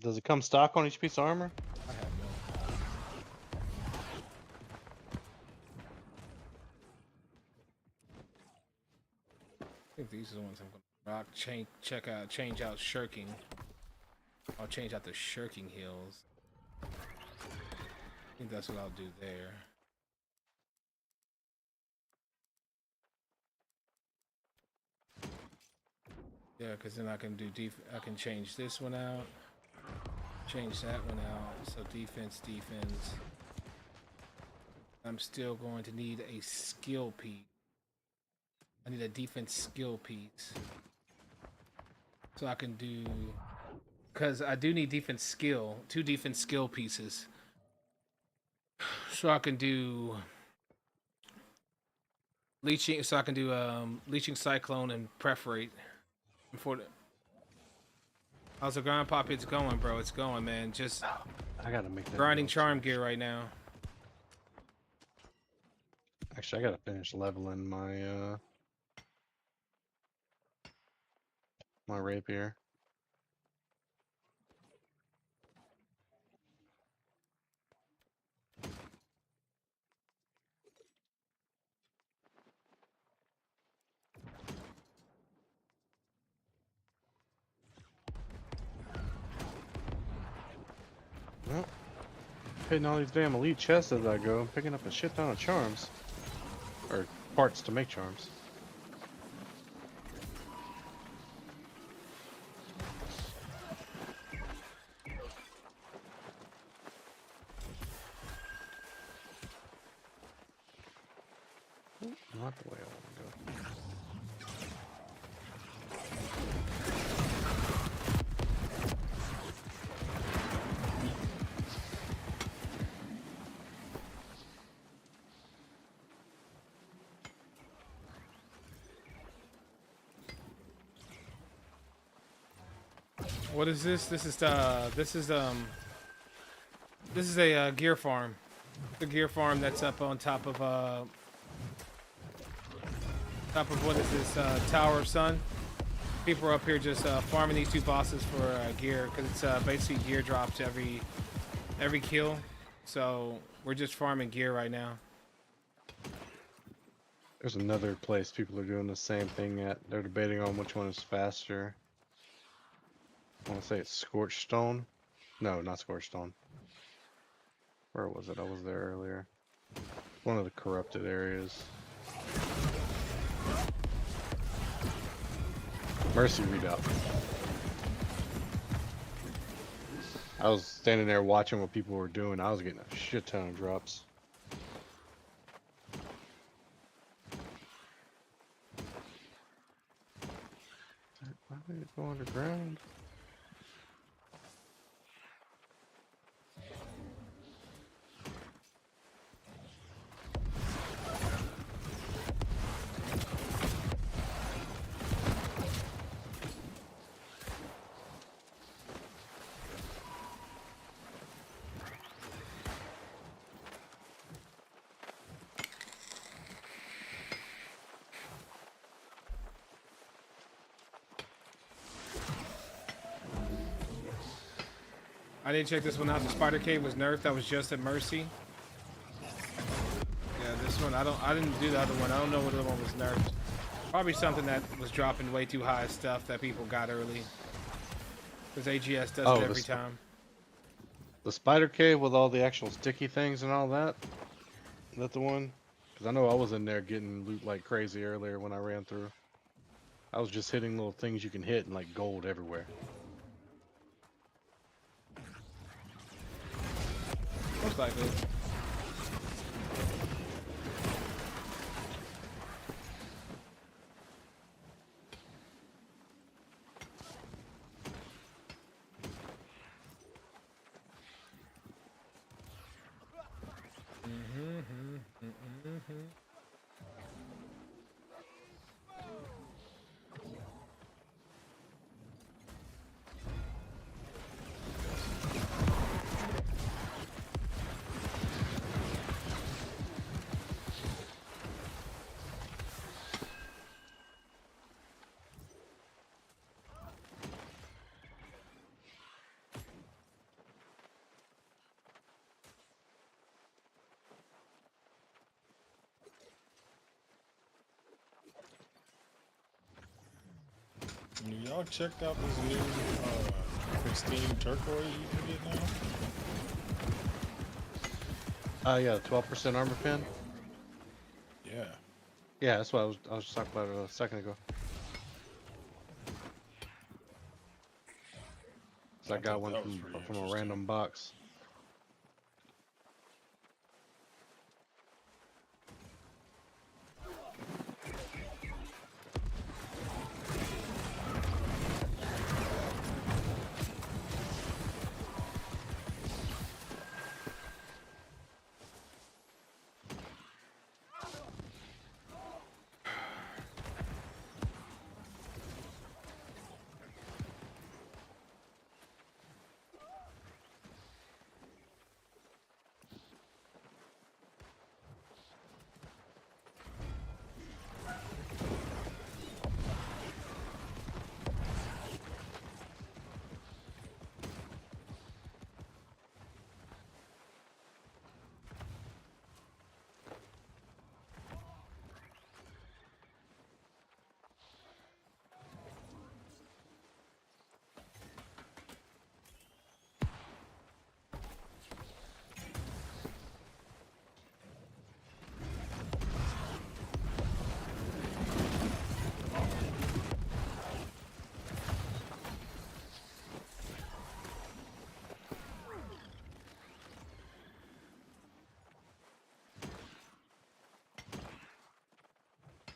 S6: Does it come stock on each piece of armor?
S1: I have no. I think these are the ones I'm gonna rock. Change out shirking. I'll change out the shirking heals. I think that's what I'll do there. Yeah, because then I can do I can change this one out. Change that one out. So defense. I'm still going to need a skill piece. I need a defense skill piece. So I can do, because I do need defense skill, 2 defense skill pieces. So I can do leeching. So I can do leeching cyclone and perforate. Before the, how's the grind pop? It's going, bro. It's going, man. Just
S6: I gotta make that
S1: grinding
S6: build
S1: charm
S6: switch.
S1: gear right now.
S6: Actually, I gotta finish leveling my my rapier. Well, hitting all these damn elite chests as I go. I'm picking up a shit ton of charms. Or parts to make charms. Not the way I want to go.
S1: What is this? This is a gear farm. The gear farm that's up on top of what is this, Tower of Sun. People are up here just farming these 2 bosses for gear, because it's basically gear drops every kill. So we're just farming gear right now.
S6: There's another place people are doing the same thing at. They're debating on which one is faster. I want to say it's Scorched Stone. No, not Scorched Stone. Where was it? I was there earlier. One of the corrupted areas. Mercy Redoubt. I was standing there watching what people were doing. I was getting a shit ton of drops. Why did it go underground?
S1: I didn't check this one out. The Spider Cave was nerfed. That was just at Mercy. Yeah, this one I didn't do the other one. I don't know what other one was nerfed. Probably something that was dropping way too high stuff that people got early. Because AGS does it every time.
S6: The Spider Cave with all the actual sticky things and all that? Is that the one? Because I know I was in there getting loot like crazy earlier when I ran through. I was just hitting little things you can hit and like gold everywhere.
S1: Most likely.
S3: Y'all checked out this new pristine turquoise you can get now?
S6: Yeah, 12% armor pen.
S3: Yeah.
S6: Yeah, that's what I was just talking about a second ago. So I got one from a random box.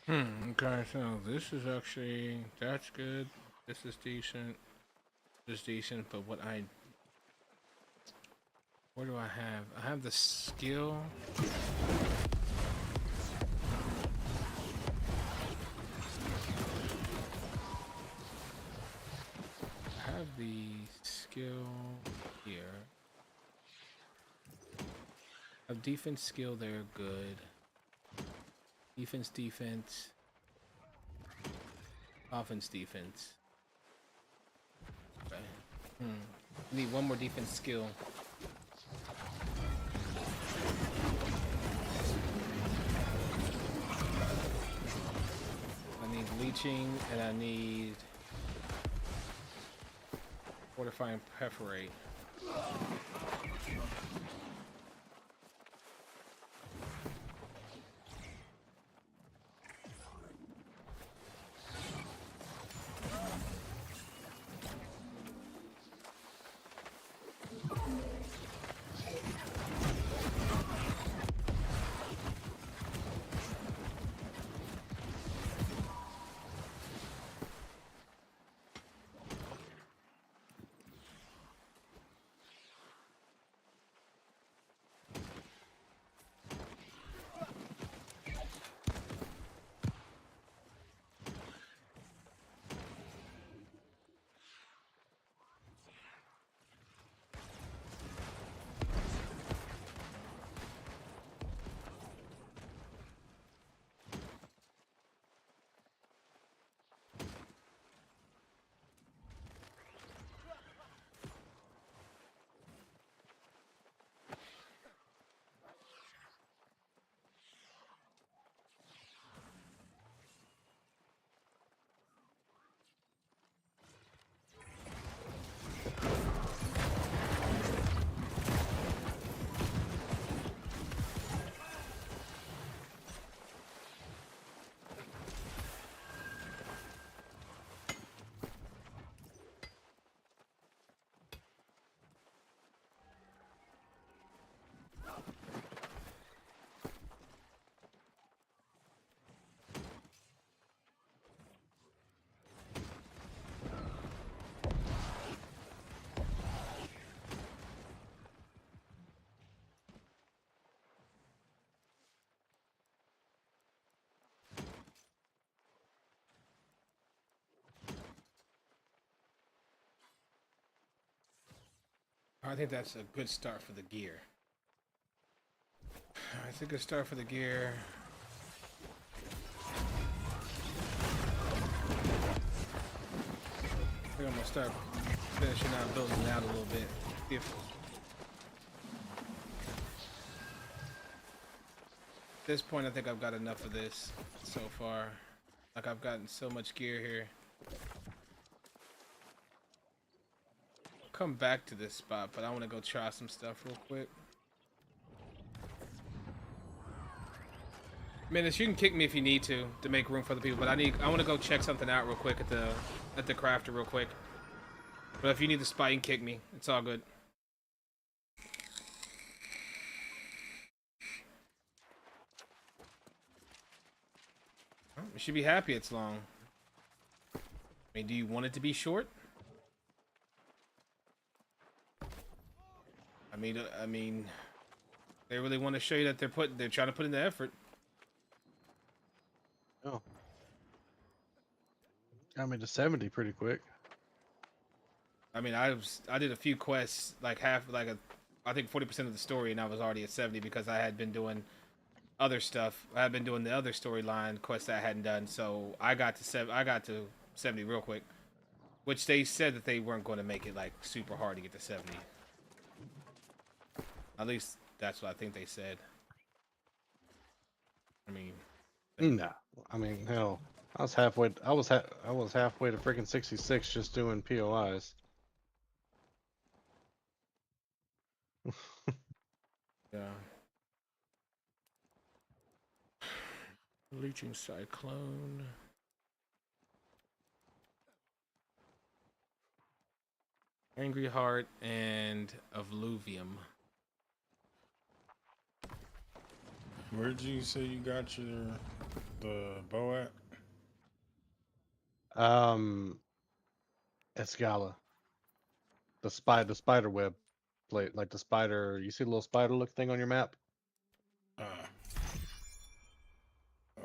S1: Okay, so this is actually, that's good. This is decent. This is decent, but what do I have? I have the skill. I have the skill here. I have defense skill there, good. Defense. Offense, defense. Okay. Need one more defense skill. leeching, and I need fortifying perforate. I think that's a good start for the gear. It's a good start for the gear. I think I'm gonna start finishing out building it out a little bit. At this point, I think I've got enough of this so far. Like, I've gotten so much gear here. Come back to this spot, but I want to go try some stuff real quick. Menace, you can kick me if you need to make room for the people, but I want to go check something out real quick at the crafter real quick. But if you need the spot, you can kick me. It's all good. Well, you should be happy it's long. I mean, do you want it to be short? I mean, they really want to show you that they're trying to put in the effort.
S6: Oh. Got me to 70 pretty quick.
S1: I mean, I did a few quests, like I think 40% of the story, and I was already at 70 because I had been doing other stuff. I had been doing the other storyline quests that I hadn't done, so I got to 70 real quick. Which they said that they weren't going to make it like super hard to get to 70. At least that's what I think they said. I mean,
S6: No, I mean hell, I was halfway. I was halfway to freaking 66 just doing POIs.
S1: yeah. Leeching Cyclone. Angry Heart and Evoluvium.
S3: Where'd you say you got the bow at?
S6: Escala. The spider web plate, like the spider. You see the little spider look thing on your map?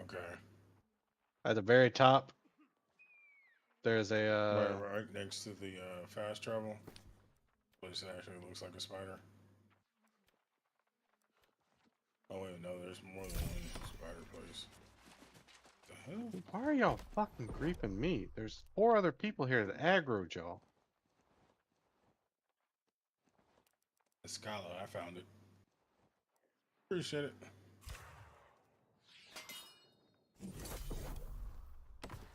S3: Okay.
S6: At the very top, there's a
S3: Right next to the fast travel place that actually looks like a spider. Oh wait, no, there's more than one spider place. The hell?
S6: Why are y'all fucking griefing me? There's 4 other people here that aggroed y'all.
S3: Escala, I found it. Appreciate it.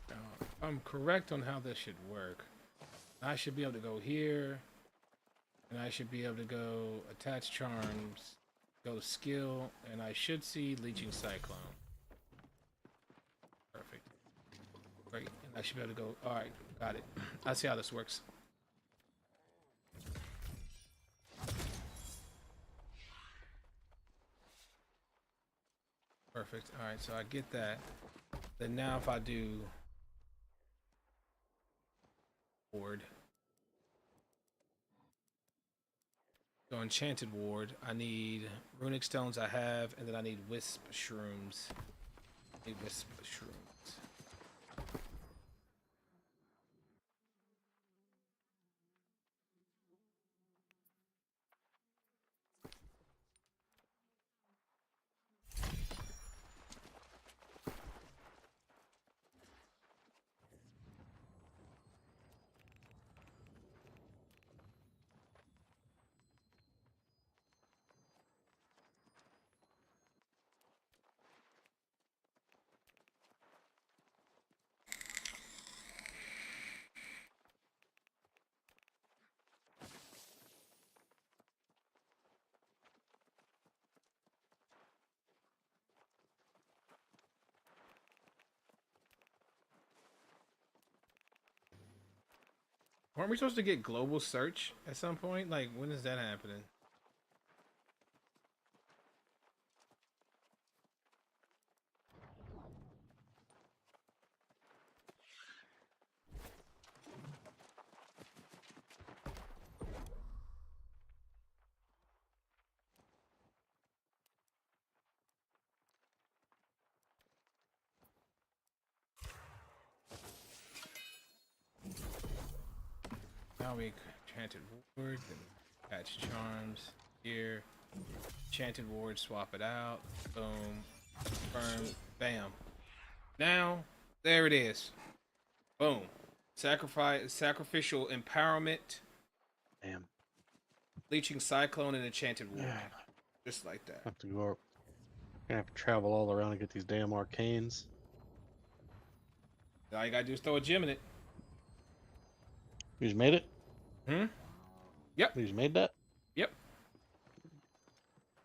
S1: Yeah. I'm correct on how this should work, I should be able to go here, and I should be able to go attach charms, go skill, and I should see leeching cyclone. Perfect. Great. And I should be able to go. All right, got it. I see how this works. Perfect. All right, so I get that. Then now if I do ward, so enchanted ward, I need runic stones I have, and then I need wisp shrooms. I need wisp shrooms. Weren't we supposed to get global search at some point? Like, when is that happening? Now we enchanted ward, then patch charms here. Enchanted ward, swap it out. Boom. Confirm. Bam. Now, there it is. Boom. Sacrificial empowerment.
S6: Damn.
S1: Leeching cyclone and enchanted ward. Just like that.
S6: Have to go up. Gonna have to travel all around and get these damn arcanes.
S1: All you gotta do is throw a gem in it.
S6: You just made it?
S1: Hmm? Yep.
S6: You just made that?
S1: Yep.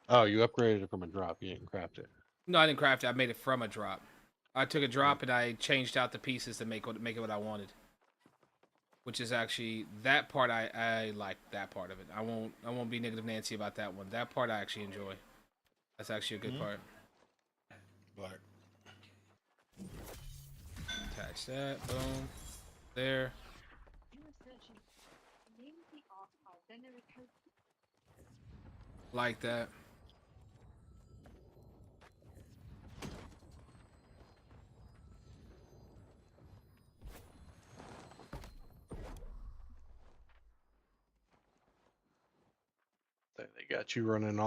S6: Oh, you upgraded it from a drop. You didn't craft it.
S1: No, I didn't craft it. I made it from a drop. I took a drop and I changed out the pieces to make it what I wanted. Which is actually that part I like that part of it. I won't be negative Nancy about that one. That part I actually enjoy. That's actually a good part.
S3: Black.
S1: Attach that. Boom. There. Like that.
S6: They got you running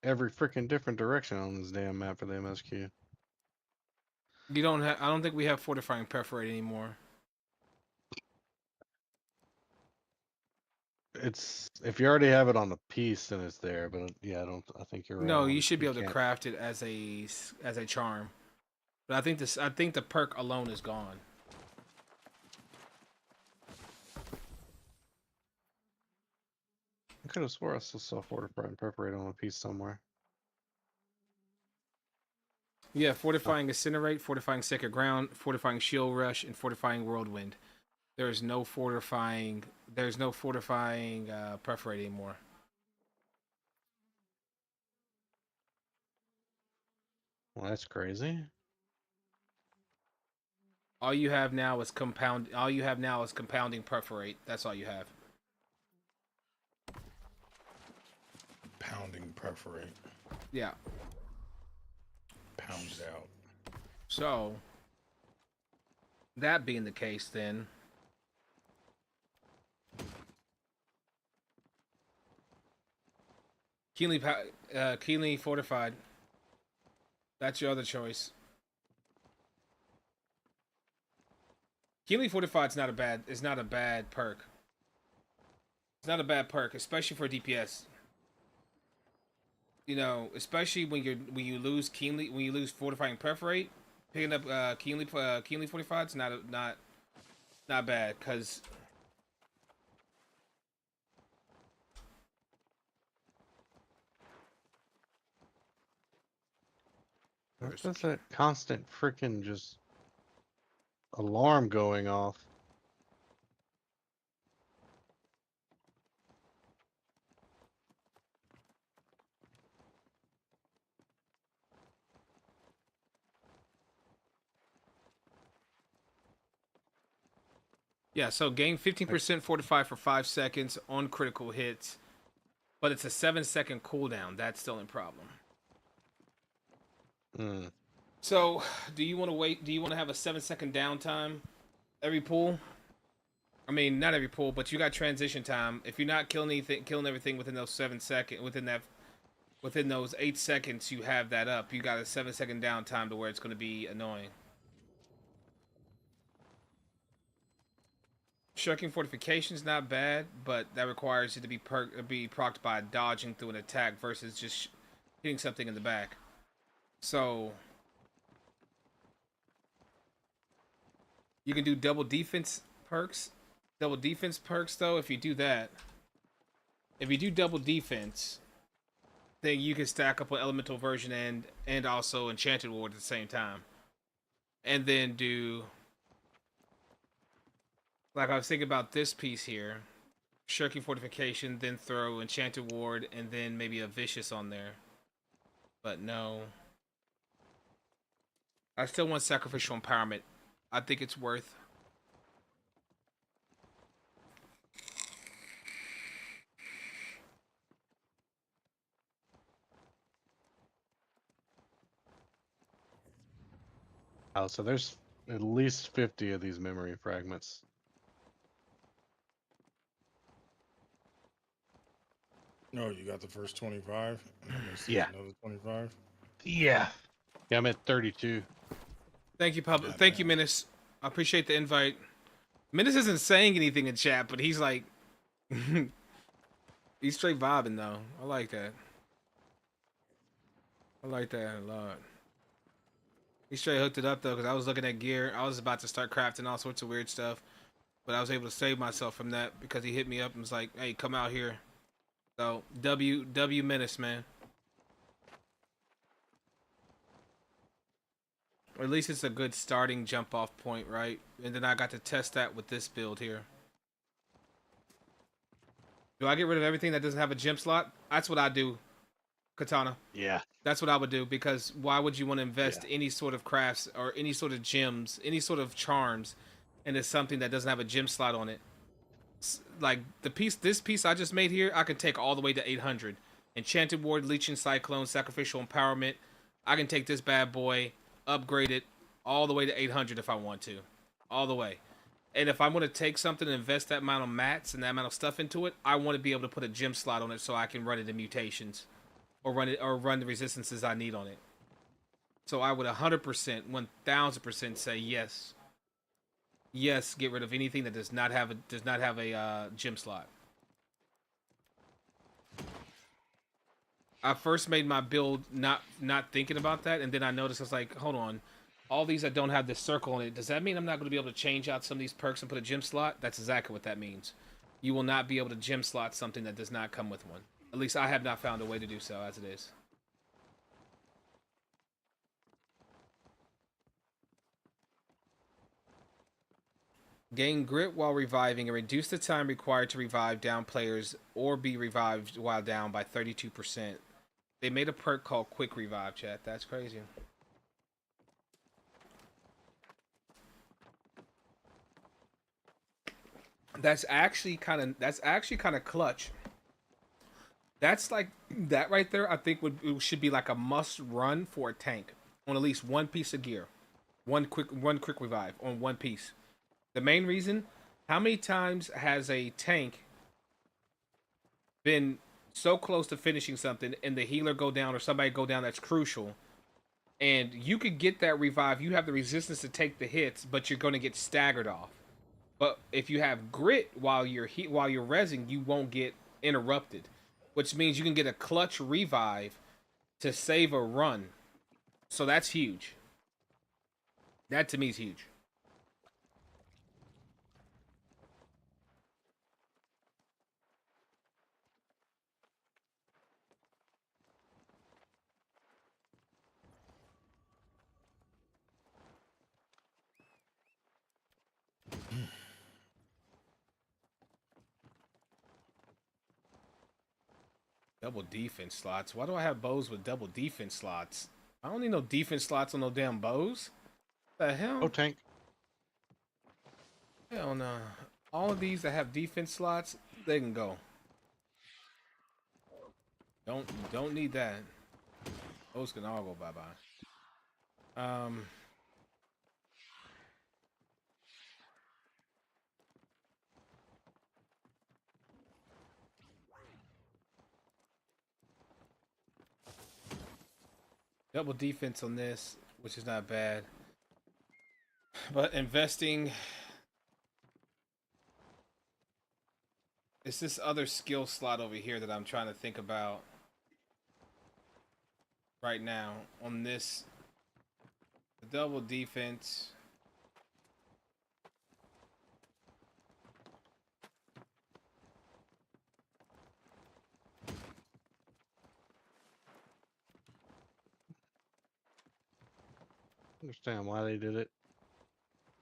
S6: every freaking different direction on this damn map for the MSQ.
S1: You don't have. I don't think we have fortifying perforate anymore.
S6: It's if you already have it on the piece, then it's there. But yeah, I think you're right.
S1: No, you should be able to
S6: can't-
S1: craft it as a charm. But I think the perk alone is gone.
S6: I could have swore I still saw fortify and perforate on a piece somewhere.
S1: Yeah, fortifying incinerate, fortifying sacred ground, fortifying shield rush, and fortifying whirlwind. There's no fortifying. There's no fortifying perforate anymore.
S6: Well, that's crazy.
S1: All you have now is compound. All you have now is compounding perforate. That's all you have.
S3: Pounding perforate.
S1: Yeah.
S3: Pounds out.
S1: So, that being the case, then keenly fortified. That's your other choice. Keenly fortified is not a bad. Is not a bad perk. It's not a bad perk, especially for DPS. You know, especially when you lose keenly, when you lose fortifying perforate, picking up keenly fortified is not Not bad, because
S6: What's that constant freaking just alarm going off?
S1: yeah, so gain 15% fortify for 5 seconds on critical hits, but it's a 7-second cooldown. That's the only problem.
S6: Hmm.
S1: So, do you want to wait? Do you want to have a 7-second downtime every pull? I mean, not every pull, but you got transition time. If you're not killing anything, killing everything within those 7 seconds, within those 8 seconds, you have that up. You got a 7-second downtime to where it's going to be annoying. Shirking fortification is not bad, but that requires it to be procced by dodging through an attack versus just hitting something in the back. So you can do double defense perks. Double defense perks, though, if you do that, if you do double defense, then you can stack up an elemental version and also enchanted ward at the same time, and then do, like I was thinking about this piece here, shirking fortification, then throw enchanted ward, and then maybe a vicious on there. But no, I still want sacrificial empowerment. I think it's worth.
S6: Oh, so there's at least 50 of these memory fragments.
S3: No, you got the first 25. And I'm gonna see
S6: Yeah.
S3: another 25.
S6: Yeah, I'm at 32.
S1: Thank you, public. Thank you, Menace. I appreciate the invite. Menace isn't saying anything in chat, but he's like, he's straight vibing though. I like that. I like that a lot. He straight hooked it up though, because I was looking at gear. I was about to start crafting all sorts of weird stuff, but I was able to save myself from that because he hit me up and was like, "Hey, come out here." So W Menace, man. Or at least it's a good starting jump off point, right? And then I got to test that with this build here. Do I get rid of everything that doesn't have a gem slot? That's what I do, Katana.
S6: Yeah.
S1: That's what I would do, because why would you want to invest any sort of crafts or any sort of gems, any sort of charms into something that doesn't have a gem slot on it? Like this piece I just made here, I can take all the way to 800. Enchanted Ward, Leeching Cyclone, Sacrificial Empowerment. I can take this bad boy, upgrade it all the way to 800 if I want to. All the way. And if I want to take something and invest that amount of mats and that amount of stuff into it, I want to be able to put a gem slot on it so I can run it in mutations. Or run the resistances I need on it. So I would 100%, 1000% say yes. Yes, get rid of anything that does not have a gem slot. I first made my build not thinking about that, and then I noticed I was like, hold on, all these that don't have this circle on it, does that mean I'm not going to be able to change out some of these perks and put a gem slot? That's exactly what that means. You will not be able to gem slot something that does not come with one. At least I have not found a way to do so as it is. Gain grit while reviving and reduce the time required to revive down players or be revived while down by 32%. They made a perk called Quick Revive, chat. That's crazy. That's actually kind of clutch. That's like that right there. I think should be like a must run for a tank on at least one piece of gear, one quick revive on one piece. The main reason: how many times has a tank been so close to finishing something and the healer go down or somebody go down that's crucial, and you could get that revive. You have the resistance to take the hits, but you're going to get staggered off. But if you have grit while you're rezzing, you won't get interrupted. Which means you can get a clutch revive to save a run. So that's huge. That to me is huge. Double defense slots. Why do I have bows with double defense slots? I don't need no defense slots on no damn bows. The hell?
S6: Oh, tank.
S1: Hell no. All of these that have defense slots, they can go. Don't need that. Those can all go bye-bye. Double defense on this, which is not bad. But investing, it's this other skill slot over here that I'm trying to think about right now on this. The double defense.
S6: Understand why they did it,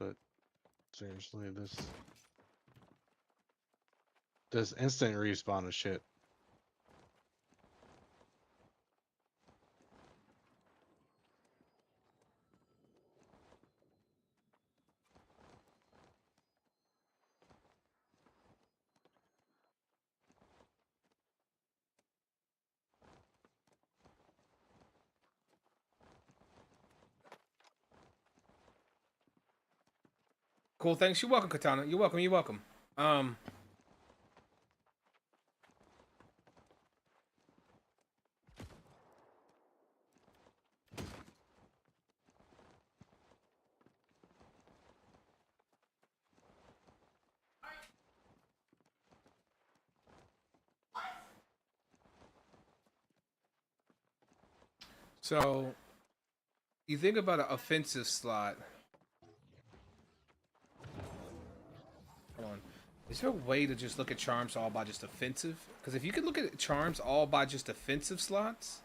S6: but seriously, this instant respawn is shit.
S1: Cool, thanks. You're welcome, Katana. You're welcome. You're welcome. So, you think about an offensive slot. Hold on. Is there a way to just look at charms all by just offensive? Because if you could look at charms all by just offensive slots,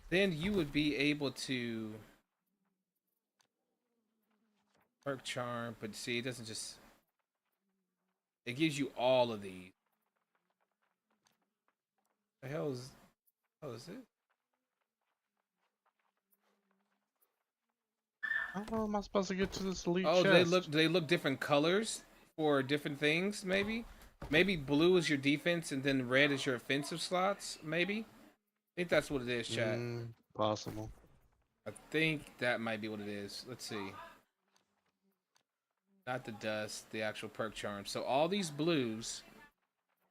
S1: then you would be able to perk charm. But see, it doesn't just. It gives you all of these. The hell is? Oh, is it?
S6: How am I supposed to get to this elite
S1: Oh,
S6: chest?
S1: do they look different colors for different things? Maybe blue is your defense and then red is your offensive slots. Maybe. I think that's what it is, chat.
S6: Possible.
S1: I think that might be what it is. Let's see. Not the dust, the actual perk charm. So all these blues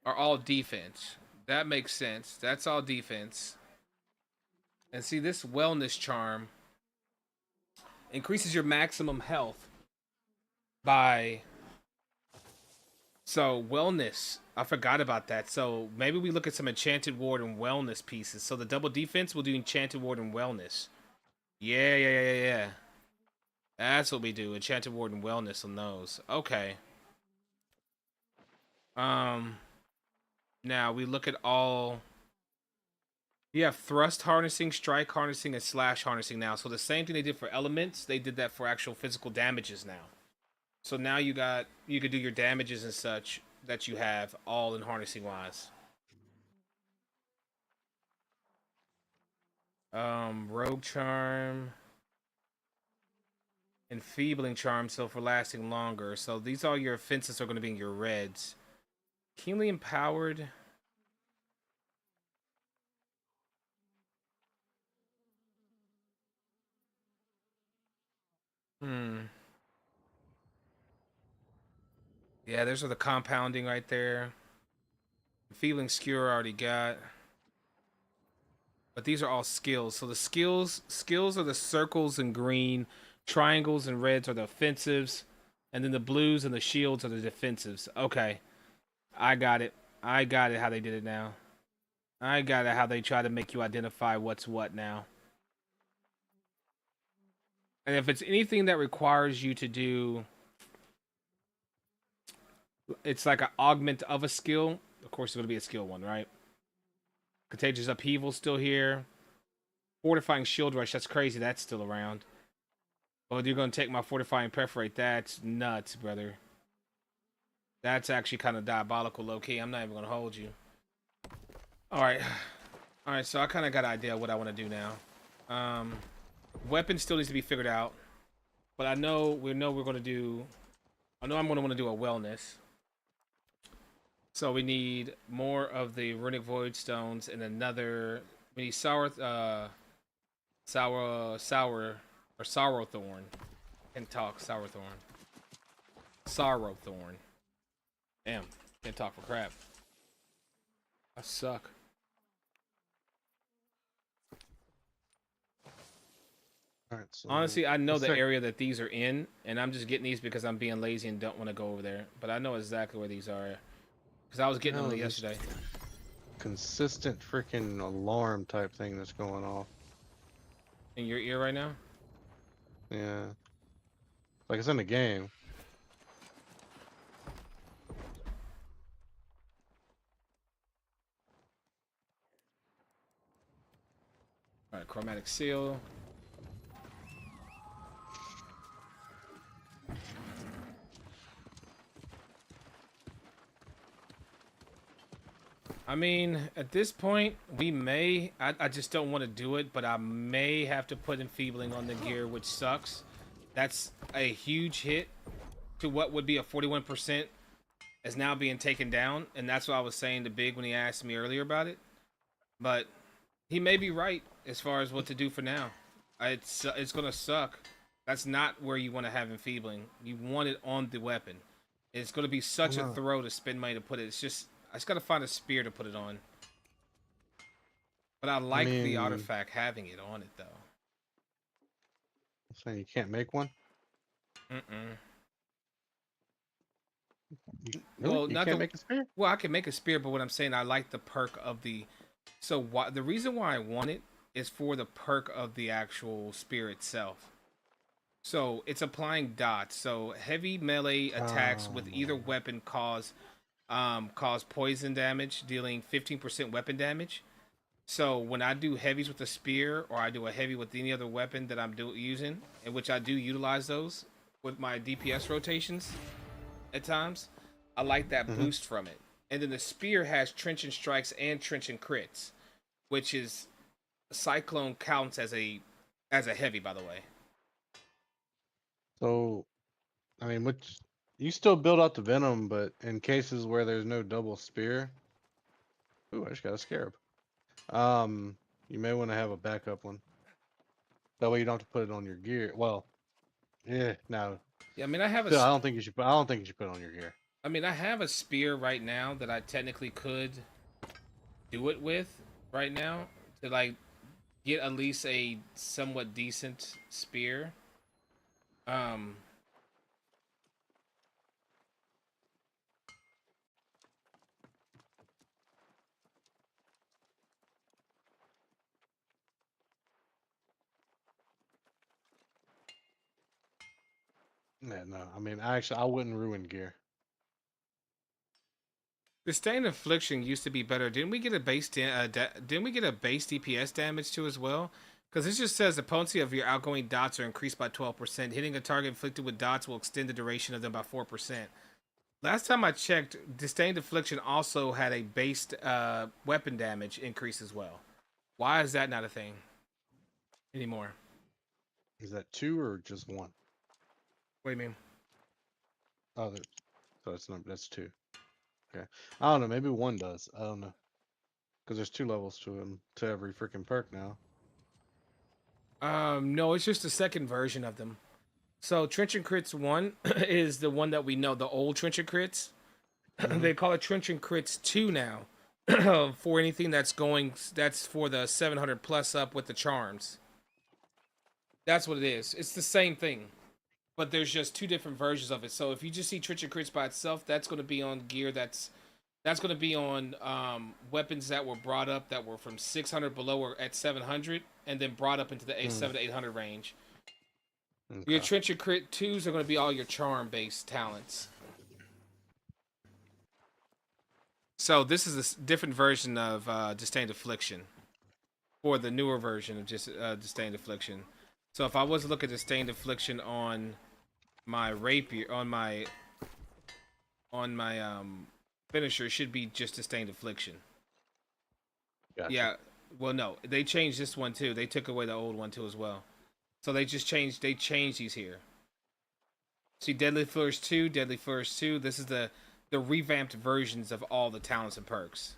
S1: are all defense. That makes sense. That's all defense. And see, this wellness charm increases your maximum health by. So wellness, I forgot about that. So maybe we look at some enchanted ward and wellness pieces. So the double defense will do enchanted ward and wellness. Yeah. That's what we do. Enchanted ward and wellness on those. Okay. Now we look at all. You have thrust harnessing, strike harnessing, and slash harnessing now. So the same thing they did for elements, they did that for actual physical damages now. So now you could do your damages and such that you have all in harnessing wise. Rogue charm. Enfeebling charm, so for lasting longer. So these all your offenses are going to be in your reds. Keenly empowered. Yeah, those are the compounding right there. Feeling skewer already got. But these are all skills. So the skills are the circles in green, triangles and reds are the offensives, and then the blues and the shields are the defensives. Okay. I got it how they did it now. I got it how they try to make you identify what's what now. And if it's anything that requires you to do, it's like an augment of a skill. Of course, it's going to be a skill one, right? Contagious Upheaval still here. Fortifying Shield Rush, that's crazy. That's still around. Oh, you're going to take my Fortifying Perforate. That's nuts, brother. That's actually kind of diabolical, low-key. I'm not even going to hold you. All right. All right, so I kind of got an idea of what I want to do now. Weapon still needs to be figured out, but I know we're going to do. I know I'm going to want to do a wellness. So we need more of the runic void stones and another. We need sour thorn. Can't talk sour thorn. Sorrow thorn. Damn, can't talk for crap. I suck.
S6: All right. So
S1: Honestly, I know
S6: let's
S1: the
S6: check-
S1: area that these are in, and I'm just getting these because I'm being lazy and don't want to go over there. But I know exactly where these are because I was getting
S6: No,
S1: them
S6: this-
S1: yesterday.
S6: consistent freaking alarm type thing that's going off.
S1: In your ear right now?
S6: Yeah. Like it's in the game.
S1: All right, chromatic seal. I mean, at this point, we may. I just don't want to do it, but I may have to put enfeebling on the gear, which sucks. That's a huge hit to what would be a 41% is now being taken down, and that's what I was saying to Big when he asked me earlier about it. But he may be right as far as what to do for now. It's gonna suck. That's not where you want to have enfeebling. You want it on the weapon. It's gonna be such a
S6: No.
S1: throw to spend money to put it. It's just I just gotta find a spear to put it on. But I like the
S6: mean-
S1: artifact having it on it though.
S6: Saying you can't make one.
S1: Mm-mm.
S6: Really?
S1: Well,
S6: you
S1: not
S6: can't
S1: the-
S6: make a spear.
S1: Well, I can make a spear, but what I'm saying, I like the perk of the. So the reason why I want it is for the perk of the actual spear itself. So it's applying dots. So heavy melee attacks with either weapon cause poison damage, dealing 15% weapon damage. So when I do heavies with a spear, or I do a heavy with any other weapon that I'm using, in which I do utilize those with my DPS rotations at times, I like that boost from it. And then the spear has trenchant strikes and trenchant crits, which is cyclone counts as a heavy, by the way.
S6: So, I mean, which you still build out the venom, but in cases where there's no double spear, ooh, I just got a scarab. You may want to have a backup one. That way you don't have to put it on your gear. Well, yeah, no.
S1: Yeah, I mean I have
S6: Still, I don't think you should. I don't think you should put it on your gear.
S1: I have a spear right now that I technically could do it with right now to like get at least a somewhat decent spear. Um
S6: Yeah, no. I mean, I wouldn't ruin gear.
S1: Sustained Affliction used to be better. Didn't we get a didn't we get a base DPS damage too as well? Because this just says the potency of your outgoing dots are increased by 12%. Hitting a target inflicted with dots will extend the duration of them by 4%. Last time I checked, Sustained Affliction also had a base weapon damage increase as well. Why is that not a thing anymore?
S6: Is that 2 or just 1?
S1: What do you mean?
S6: Oh, so it's not. That's 2. Okay. I don't know. Maybe 1 does. I don't know. Because there's 2 levels to every freaking perk now.
S1: No, it's just the second version of them. So Trenchant Crits 1 is the one that we know, the old Trenchant Crits. They call it Trenchant Crits 2 now. For anything that's for the 700 plus up with the charms. That's what it is. It's the same thing. But there's just 2 different versions of it. So if you just see Trenchant Crits by itself, that's going to be on gear that's going to be on weapons that were brought up that were from 600 below or at 700 and then brought up into the 7 to 800 range.
S6: Okay.
S1: Your Trenchant Crit 2s are going to be all your charm based talents. So this is a different version of Disdained Affliction, or the newer version of just Disdained Affliction. So if I was to look at Disdained Affliction on my rapier, on my finisher, it should be just Disdained Affliction.
S6: Gotcha.
S1: Yeah, Well, no, they changed this one too. They took away the old one too as well. So they just changed. They changed these here. See, Deadly Flourish 2, Deadly Flourish 2. This is the revamped versions of all the talents and perks.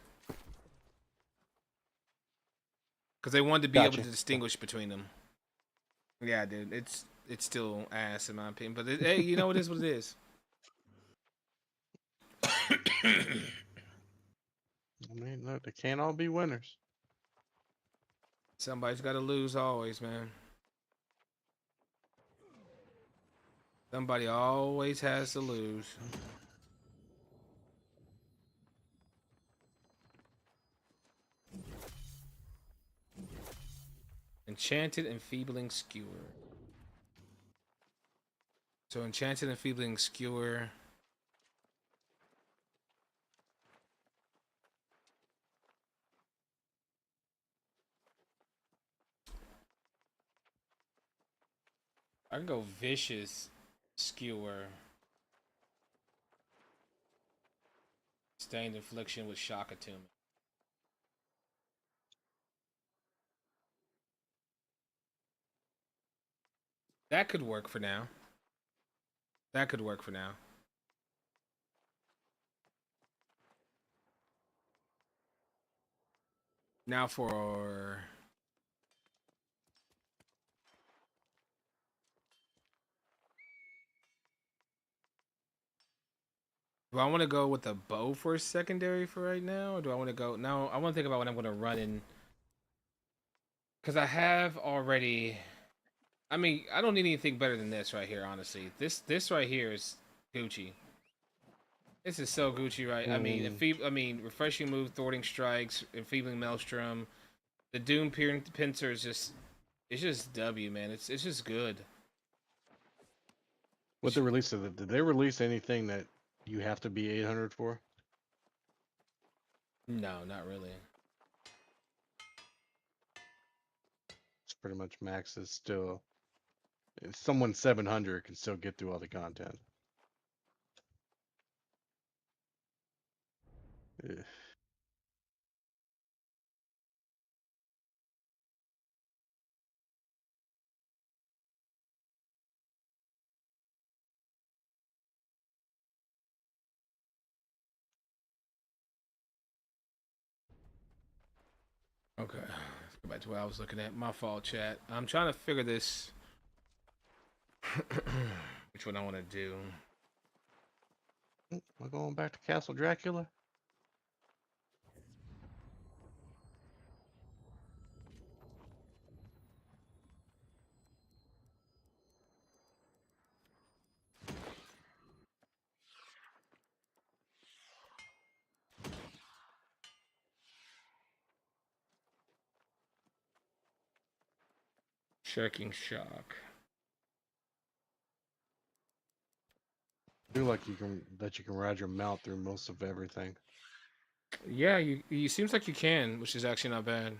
S1: Because they wanted to be able
S6: Gotcha.
S1: to distinguish between them. Yeah, dude, it's still ass in my opinion. But hey, you know it is what it is.
S6: I mean, look, they can't all be winners.
S1: Somebody's got to lose always, man. Somebody always has to lose. Enchanted Enfeebling Skewer. So Enchanted Enfeebling Skewer. I can go Vicious Skewer. Stained Affliction with Shock Attunement. That could work for now. That could work for now. Now for... Do I want to go with a bow for a secondary for right now? Or do I want to go... No, I want to think about what I'm going to run in. Because I have already... I mean, I don't need anything better than this right here, honestly. This right here is Gucci. This is so Gucci, right? I mean, Refreshing Move, Thwarting Strikes, Enfeebling Maelstrom. The Doom Pincer is just... It's just W, man. It's just good.
S6: With the release of it, did they release anything that you have to be 800 for?
S1: No, not really.
S6: It's pretty much max is still. If someone 700 can still get through all the content. Ugh.
S1: Okay, let's go back to what I was looking at. My fault, chat. I'm trying to figure this. Which one I want to do.
S6: We're going back to Castle Dracula.
S1: Checking shock.
S6: I feel like you can ride your mount through most of everything.
S1: Yeah, you seems like you can, which is actually not bad.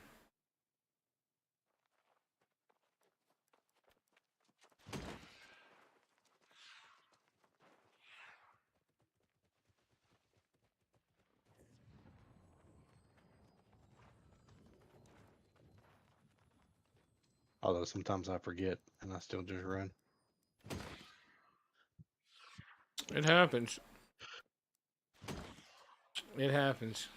S6: Although sometimes I forget and I still just run.
S1: It happens. It happens.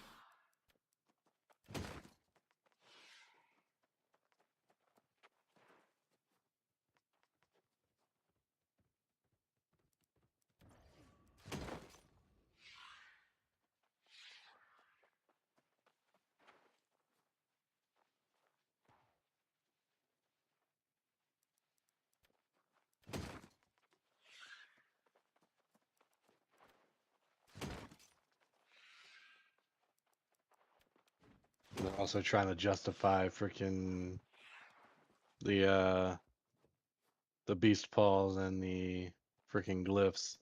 S6: They're also trying to justify freaking the beast paws and the freaking glyphs.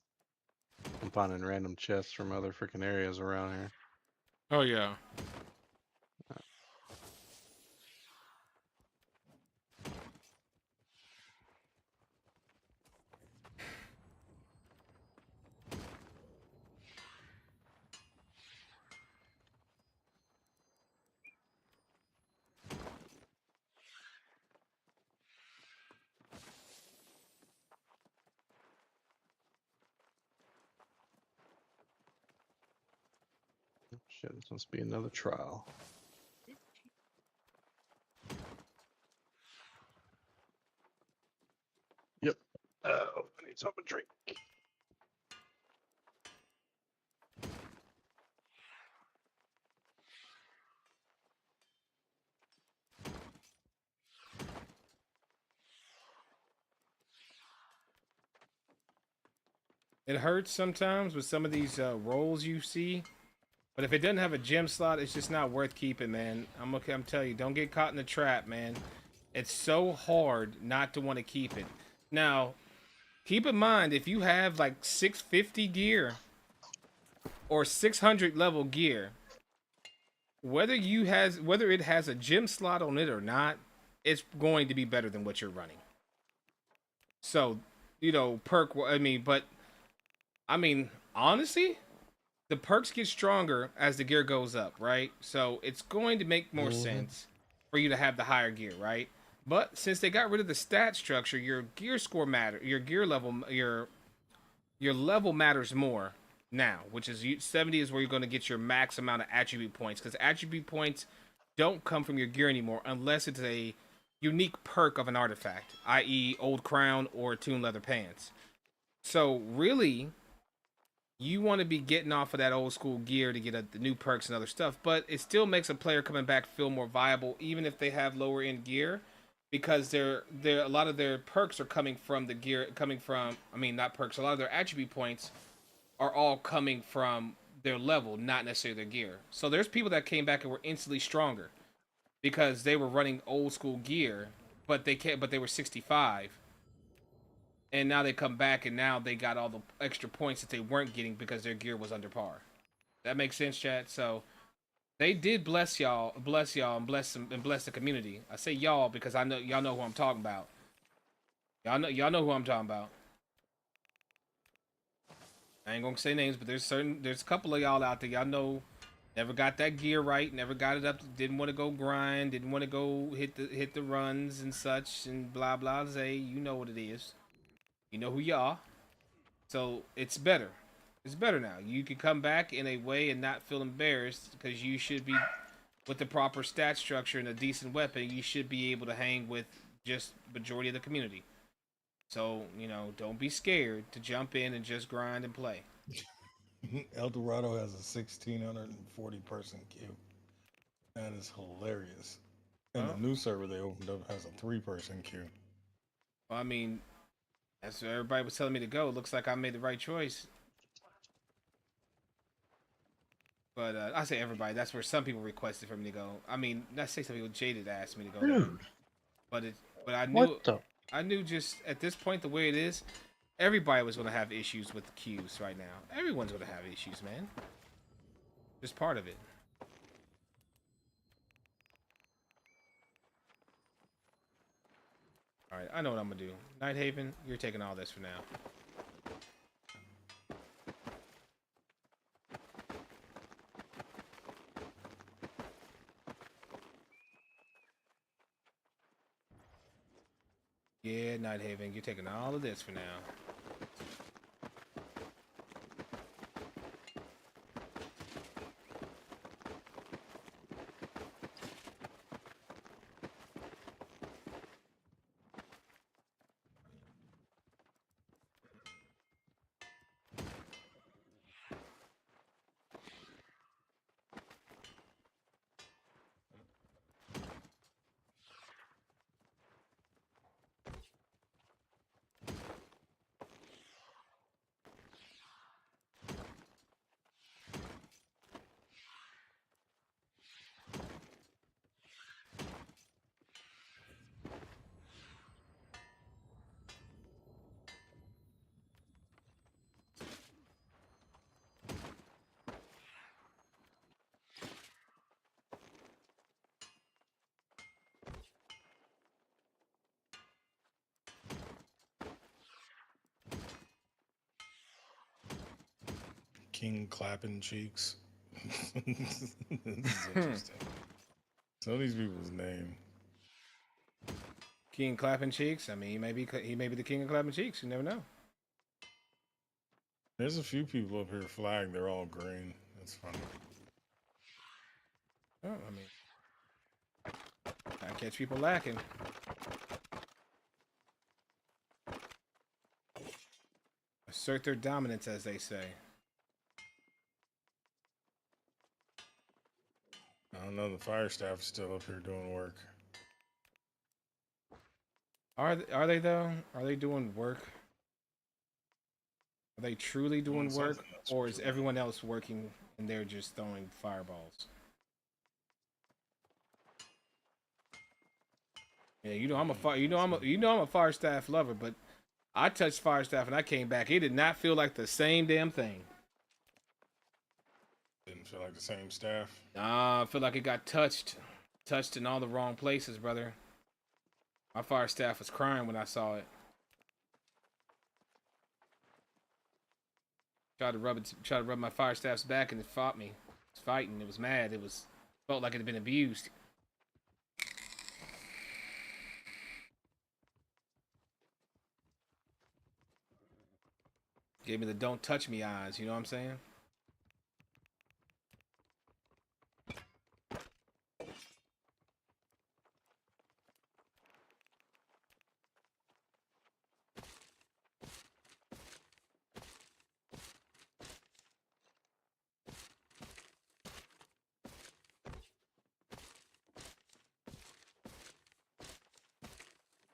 S6: I'm finding random chests from other freaking areas around here.
S1: Oh yeah.
S6: Shit, this must be another trial. Yep. Oh, I need something to drink.
S1: It hurts sometimes with some of these rolls you see, but if it doesn't have a gem slot, it's just not worth keeping, man. I'm telling you, don't get caught in the trap, man. It's so hard not to want to keep it. Now, keep in mind if you have like 650 gear or 600 level gear, whether it has a gem slot on it or not, it's going to be better than what you're running. So, I mean, honestly, the perks get stronger as the gear goes up, right? So it's going to make more sense for you to have the higher gear, right? But since they got rid of the stat structure, your gear score your gear level, your level matters more now, which is 70 is where you're going to get your max amount of attribute points, because attribute points don't come from your gear anymore unless it's a unique perk of an artifact, i.e. old crown or tuned leather pants. So really, you want to be getting off of that old school gear to get the new perks and other stuff, but it still makes a player coming back feel more viable, even if they have lower end gear, because a lot of their perks are coming from the gear, not perks, a lot of their attribute points are all coming from their level, not necessarily their gear. So there's people that came back and were instantly stronger because they were running old school gear, but they were 65. And now they come back, and now they got all the extra points that they weren't getting because their gear was under par. That makes sense, chat. So they did bless y'all, and bless the community. I say y'all because I know y'all know who I'm talking about. Y'all know who I'm talking about. I ain't gonna say names, but there's a couple of y'all out there. Y'all know, never got that gear right, never got it up, didn't want to go grind, didn't want to go hit the runs and such, and blah blah zay. You know what it is. You know who you are. So it's better. It's better now. You can come back in a way and not feel embarrassed, because you should be, with the proper stat structure and a decent weapon, you should be able to hang with just majority of the community. So, don't be scared to jump in and just grind and play.
S3: El Dorado has a 1,640 person queue. That is hilarious. And the new server they opened up has a 3-person queue.
S1: Well, I mean, that's where everybody was telling me to go. Looks like I made the right choice. But I say everybody. That's where some people requested for me to go. I mean, not say some people. Jaded asked me to go there. But I knew just at this point, the way it is, everybody was going to have issues with the queues right now. Everyone's going to have issues, man. Just part of it. All right, I know what I'm going to do. Nighthaven, you're taking all this for now. Yeah, Nighthaven, you're taking all of this for now.
S3: King clapping cheeks. This is interesting. Some of these people's name.
S1: King clapping cheeks. I mean, he may be the king of clapping cheeks. You never know.
S3: There's a few people up here flagged. They're all green. That's funny.
S1: Oh, I mean, I catch people lacking. Assert their dominance, as they say.
S3: I don't know. The fire staff is still up here doing work.
S1: Are they though? Are they doing work? Are they truly doing work,
S3: something that's
S1: or is
S3: true.
S1: everyone else working and they're just throwing fireballs? Yeah, I'm a fire staff lover, but I touched fire staff and I came back. It did not feel like the same damn thing.
S3: Didn't feel like the same staff.
S1: Nah, I feel like it got touched in all the wrong places, brother. My fire staff was crying when I saw it. Tried to rub my fire staff's back, and it fought me. It was fighting. It was mad. Felt like it had been abused. Gave me the "don't touch me" eyes. You know what I'm saying?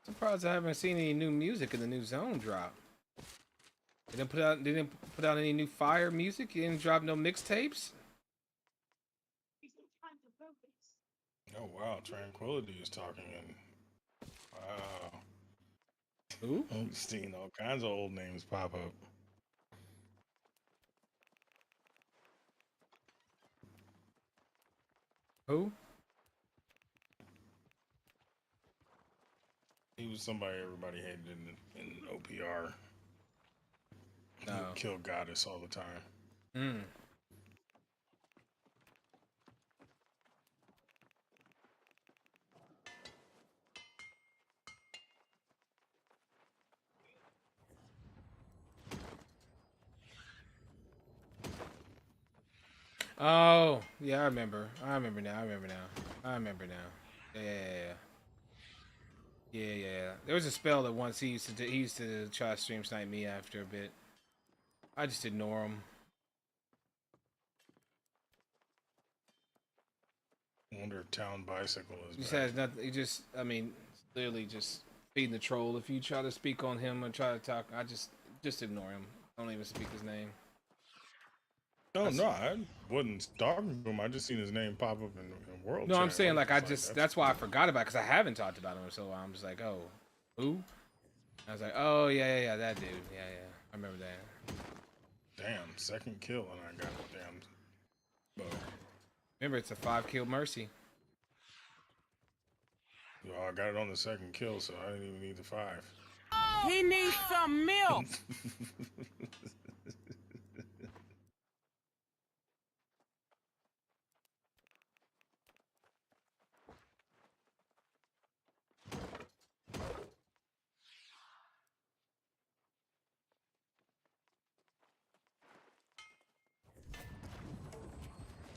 S1: Surprised I haven't seen any new music in the new zone drop. They didn't put out any new fire music. You didn't drop no mixtapes.
S3: Oh wow, Tranquility is talking and wow.
S1: Who?
S3: I'm seeing all kinds of old names pop up.
S1: Who?
S3: He was somebody everybody hated in OPR. He
S1: No.
S3: would kill Goddess all the time.
S1: Hmm. Oh, yeah, I remember. I remember now. Yeah. Yeah. There was a spell that once he used to try to stream snipe me after a bit. I just ignore him.
S3: I wonder if Town Bicycle is
S1: He just
S3: back.
S1: has nothing. I mean, literally just feeding the troll. If you try to speak on him or try to talk, I just ignore him. Don't even speak his name.
S3: No, I wasn't talking to him. I just seen his name pop up in World
S1: No,
S3: Chat.
S1: I'm saying like
S3: That's
S1: that's why I forgot about it, because I haven't talked about him. So I'm just like, oh, who? I was like, oh yeah, that dude. Yeah. I remember that.
S3: damn second kill and I got a damn bow.
S1: Remember, it's a 5-kill mercy.
S3: Yo, I got it on the second kill, so I didn't even need the 5.
S7: He needs some milk.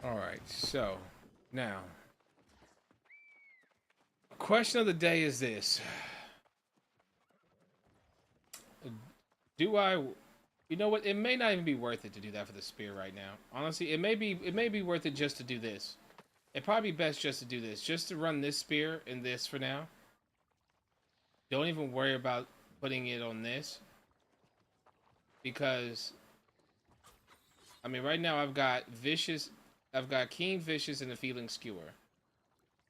S1: All right, so now, question of the day is this: Do I? You know what? It may not even be worth it to do that for the spear right now. Honestly, it may be worth it just to do this. It'd probably be best just to do this, just to run this spear and this for now. Don't even worry about putting it on this, because I mean, right now I've got Keen Vicious and the Feeling Skewer.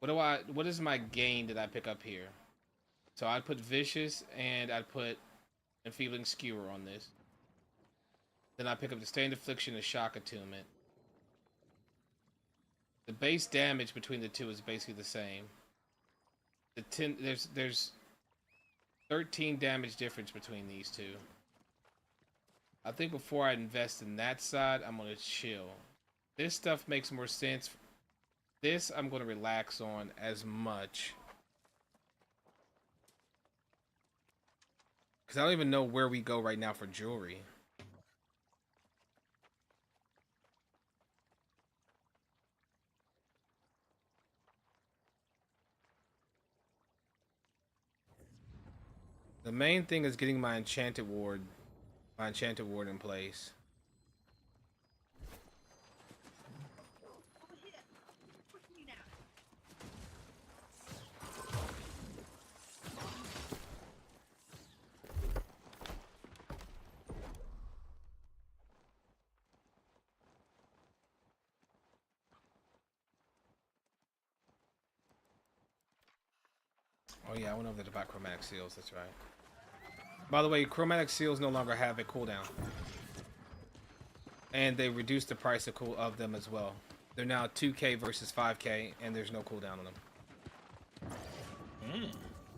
S1: What is my gain that I pick up here? So I'd put Vicious and I'd put a Feeling Skewer on this. Then I pick up the Stained Affliction and Shock Attunement. The base damage between the two is basically the same. There's 13 damage difference between these two. I think before I invest in that side, I'm gonna chill. This stuff makes more sense. This I'm gonna relax on as much, because I don't even know where we go right now for jewelry. The main thing is getting my enchanted ward in place. Oh yeah, I went over there to buy chromatic seals. That's right. By the way, chromatic seals no longer have a cooldown, and they reduced the price of them as well. They're now 2K versus 5K, and there's no cooldown on them.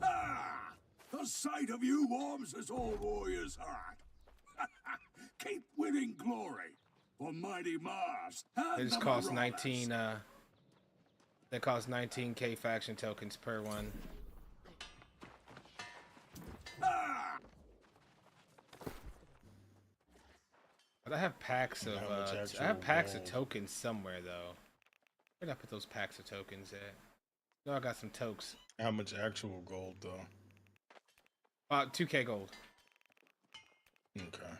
S8: Ah! The sight of you warms this old warrior's heart. Keep winning glory for mighty Mars.
S1: They just cost 19. They cost 19K faction tokens per one.
S8: Ah!
S1: But I have packs of I have packs of tokens somewhere though. Where did I put those packs of tokens at? No, I got some tokes.
S3: How much actual gold though?
S1: 2K gold.
S3: Okay.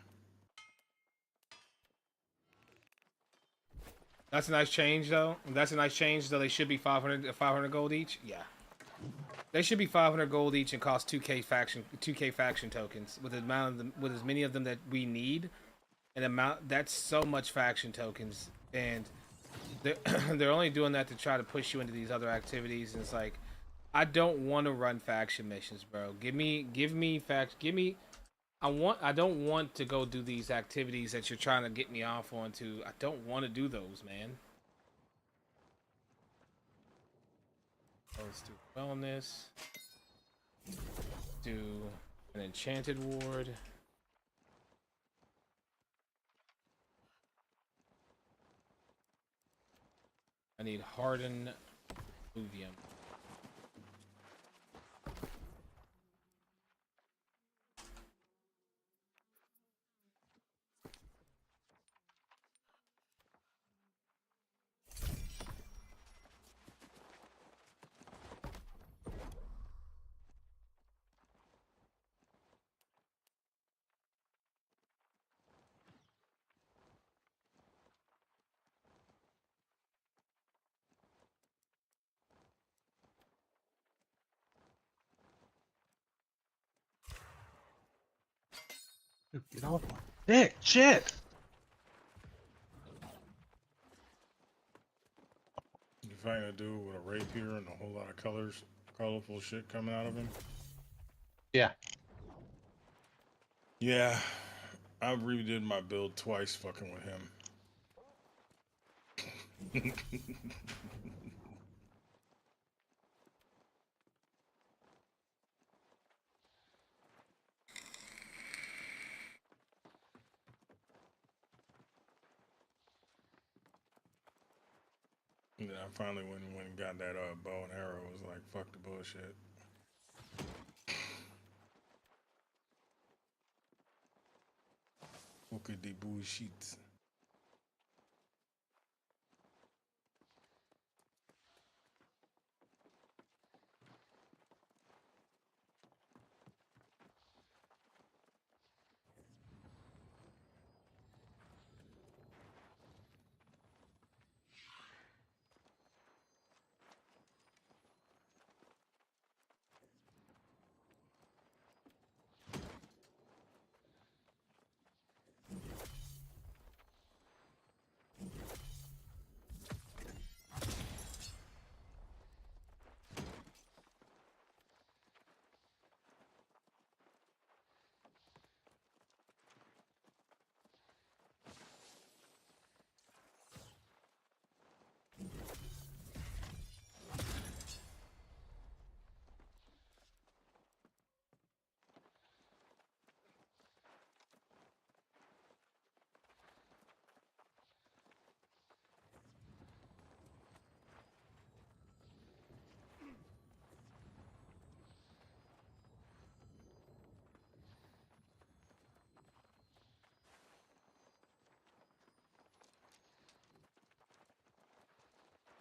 S1: That's a nice change though. That's a nice change though. They should be 500 gold each. Yeah. They should be 500 gold each and cost 2K faction tokens with the amount of them, with as many of them that we need. An amount that's so much faction tokens, and they're only doing that to try to push you into these other activities. And it's like, I don't want to run faction missions, bro. I don't want to go do these activities that you're trying to get me off onto. I don't want to do those, man. Let's do wellness. Do an enchanted ward. I need harden Luvium.
S6: Dude, get off my dick! Shit!
S3: You find a dude with a rapier and a whole lot of colorful shit coming out of him.
S6: Yeah.
S3: Yeah, I redid my build twice fucking with him. And then I finally went and got that bow and arrow. It was like, fuck the bullshit. Fuck the bullshit.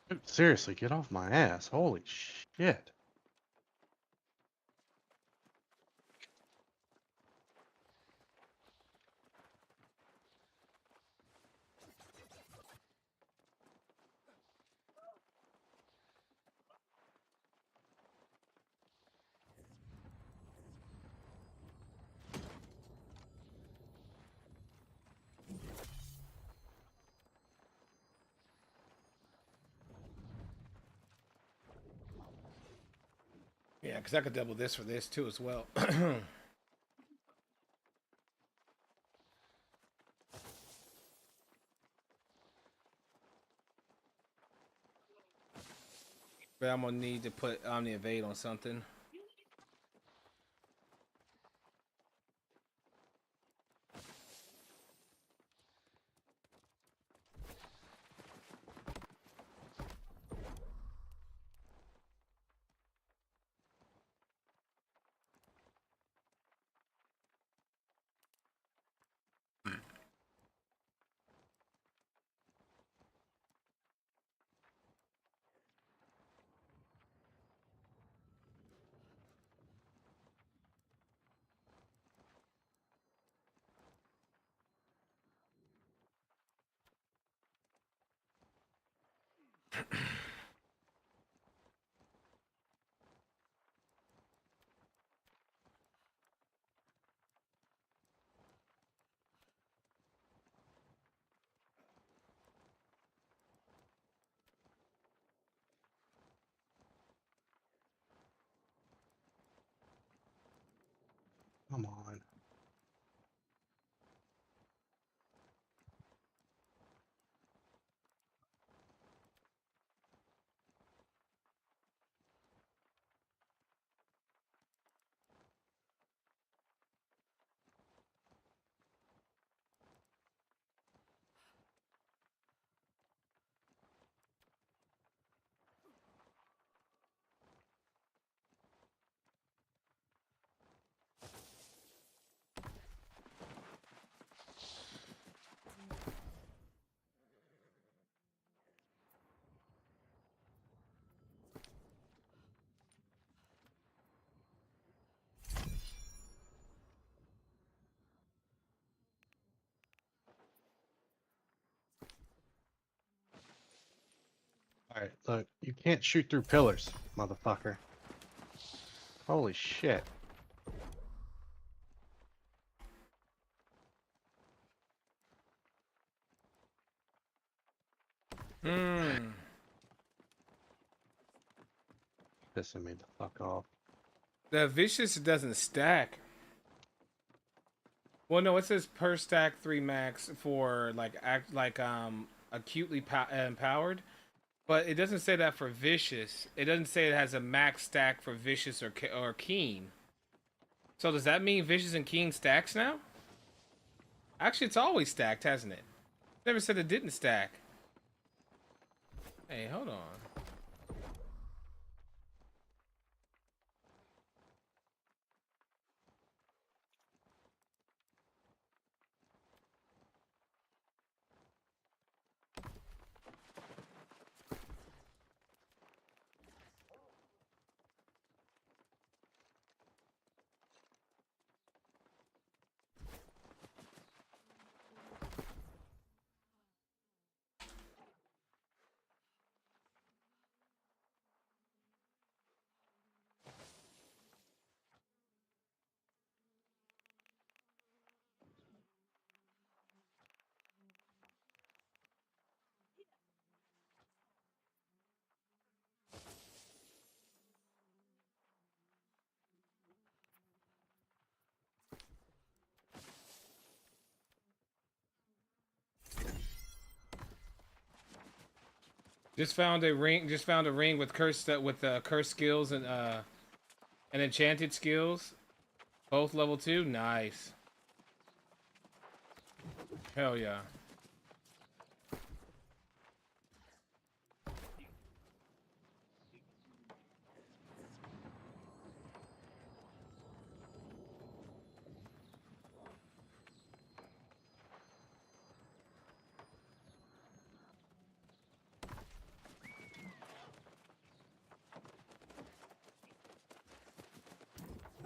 S6: Dude, seriously, get off my ass! Holy shit!
S1: Yeah, because I could double this for this too as well. But I'm gonna need to put Omni Evade on something.
S6: Come on. All right, look, you can't shoot through pillars, motherfucker. Holy shit.
S1: Hmm.
S6: Pissing me the fuck off.
S1: The vicious doesn't stack. Well, no, it says per stack 3 max for acutely empowered, but it doesn't say that for vicious. It doesn't say it has a max stack for vicious or keen. So does that mean vicious and keen stacks now? Actually, it's always stacked, hasn't it? Never said it didn't stack. Hey, hold on. Just found a ring. Just found a ring with curse skills and enchanted skills, both level 2. Nice. Hell yeah.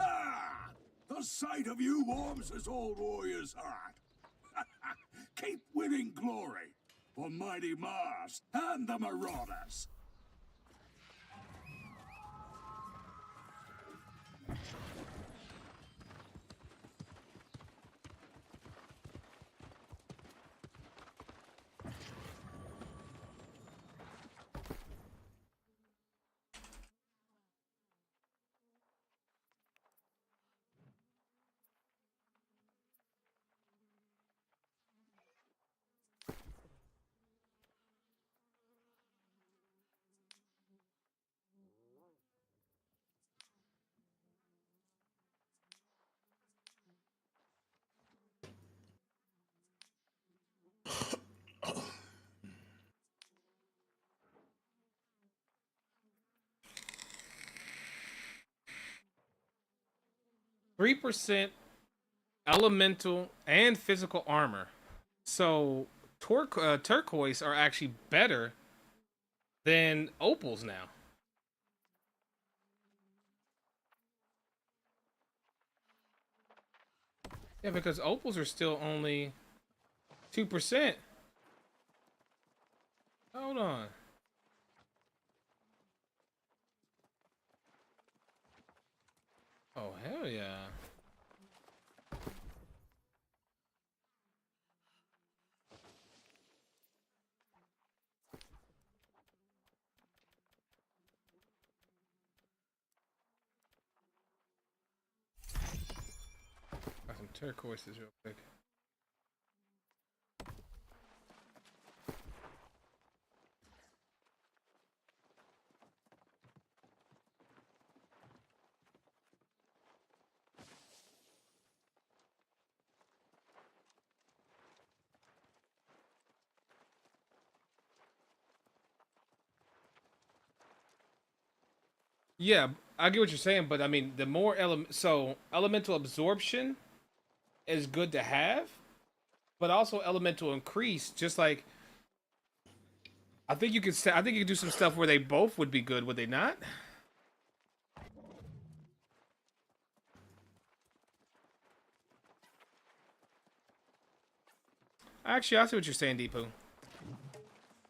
S8: Ah! The sight of you warms this old warrior's heart. Keep winning glory for mighty Mars and the Marauders.
S1: 3% elemental and physical armor. So turquoise are actually better than opals now. Yeah, because opals are still only 2%. Hold on. Oh, hell yeah. Got some turquoises real quick. Yeah, I get what you're saying, but I mean, the more elemental absorption is good to have, but also elemental increase. Just like I think you could say, I think you could do some stuff where they both would be good, would they not? Actually, I see what you're saying, Deepu. I get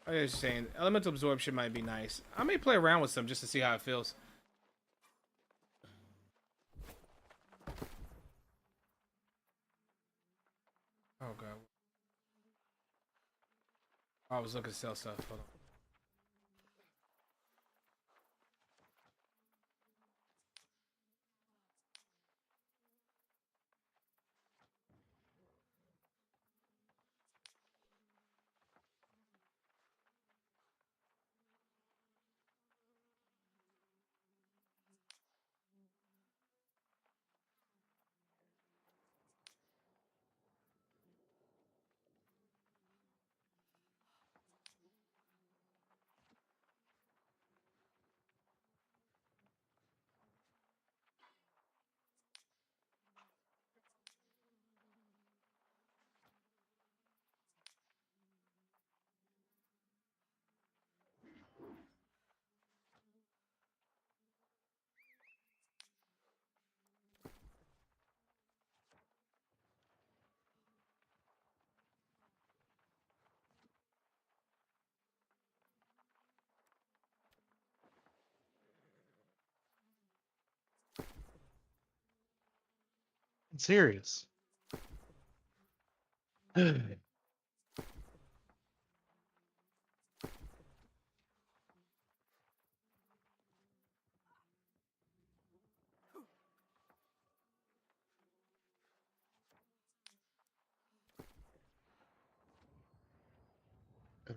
S1: what you're saying. Elemental absorption might be nice. I may play around with some just to see how it feels. Oh god. I was looking to sell stuff. Hold on.
S6: I'm serious. Gotta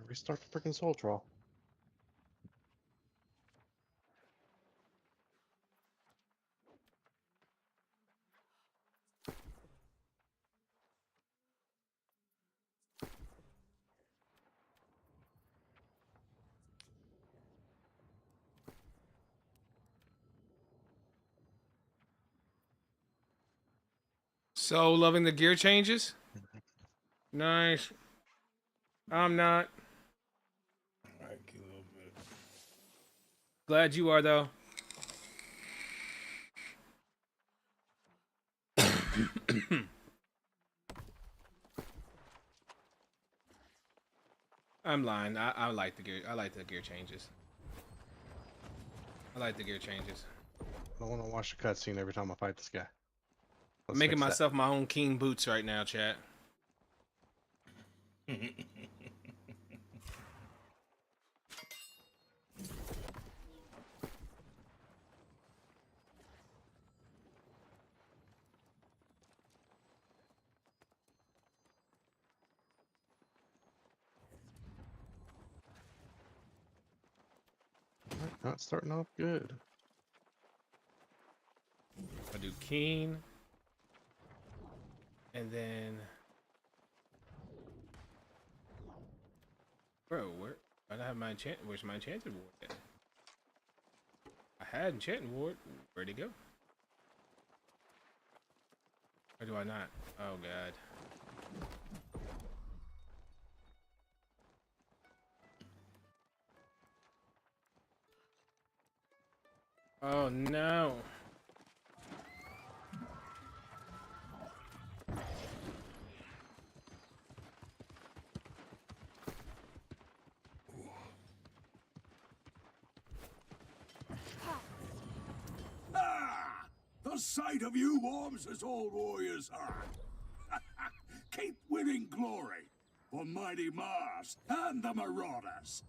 S6: restart the freaking soul troll.
S1: So loving the gear changes. Nice. I'm not.
S3: Like a little bit.
S1: Glad you are though. I'm lying. I like the gear. I like the gear changes. I like the gear changes.
S6: I don't want to watch the cutscene every time I fight this guy.
S1: I'm
S6: Let's
S1: making
S6: fix that.
S1: myself my own king boots right now, chat.
S6: Alright, not starting off good.
S1: I do keen, and then, bro, where? I don't have my enchant. Where's my enchanted ward at? I had enchanted ward. Where'd it go? Or do I not? Oh god. Oh no.
S8: Ah! The sight of you warms this old warrior's heart. Keep winning glory for mighty Mars and the Marauders.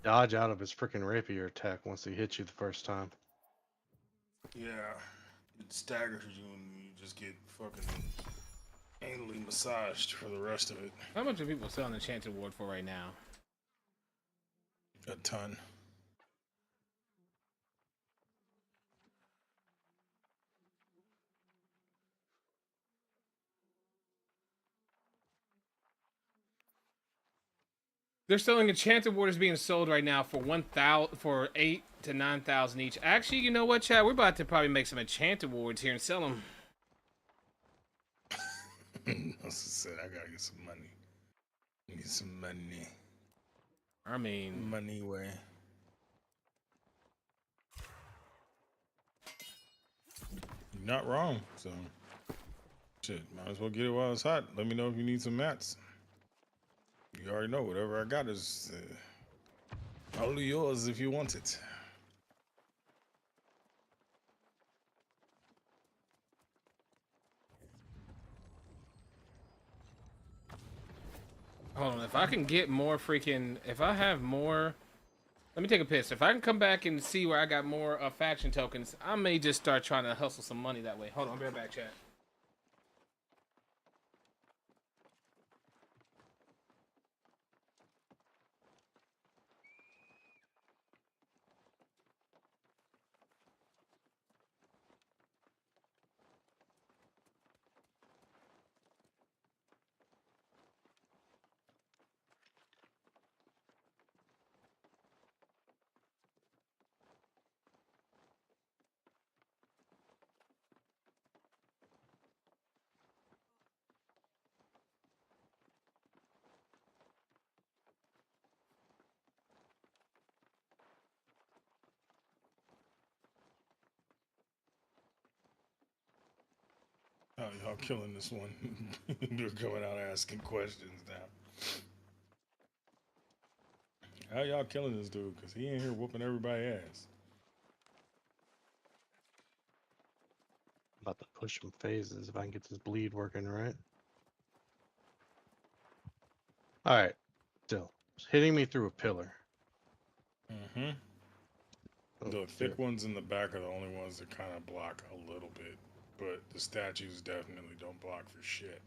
S6: Dodge out of his freaking rapier attack once he hits you the first time.
S3: Yeah, it staggers you and you just get fucking anally massaged for the rest of it.
S1: How much are people selling the Enchanted Ward for right now?
S3: A ton.
S1: They're selling Enchanted Warders being sold right now for 1,000 for 8 to 9,000 each. Actually, you know what, Chad? We're about to probably make some Enchanted Wards here and sell them.
S3: I said I gotta get some money. Need some money.
S1: I mean,
S3: Money way. You're not wrong. So shit, might as well get it while it's hot. Let me know if you need some mats. You already know whatever I got is only yours if you want it.
S1: hold on. If I can get more freaking, if I have more, let me take a piss. If I can come back and see where I got more faction tokens, I may just start trying to hustle some money that way. Hold on, I'll be right back, chat.
S3: Oh, y'all killing this one. They're coming out asking questions now. How y'all killing this dude? Because he ain't here whooping everybody's ass.
S6: About to push some phases if I can get this bleed working right. Alright, still. It's hitting me through a pillar.
S3: Mm-hmm.
S6: Oh,
S3: The
S6: there.
S3: thick ones in the back are the only ones that kind of block a little bit. But the statues definitely don't block for shit.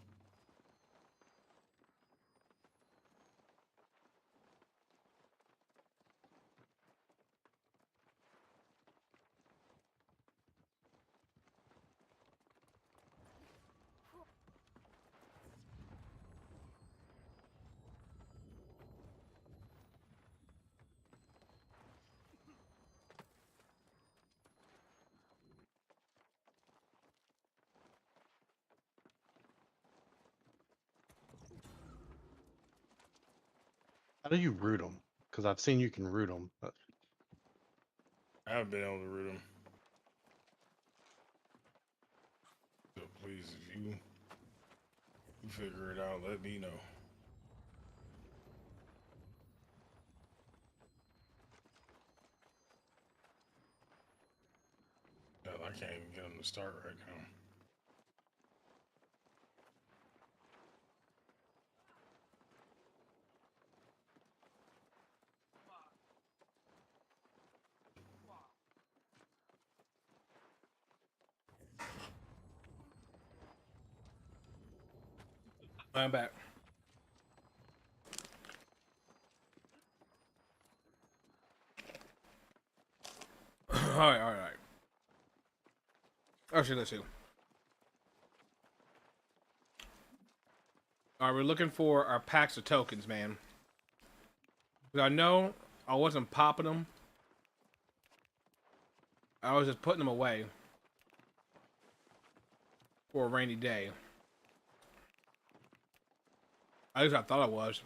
S6: How do you root them? Because I've seen you can root them. But
S3: I haven't been able to root them. So please, if you figure it out, let me know. Hell, I can't even get them to start right now.
S1: I'm back. Alright, alright. Actually, let's see. Alright, we're looking for our packs of tokens, man. I know I wasn't popping them. I was just putting them away for a rainy day. At least I thought I was.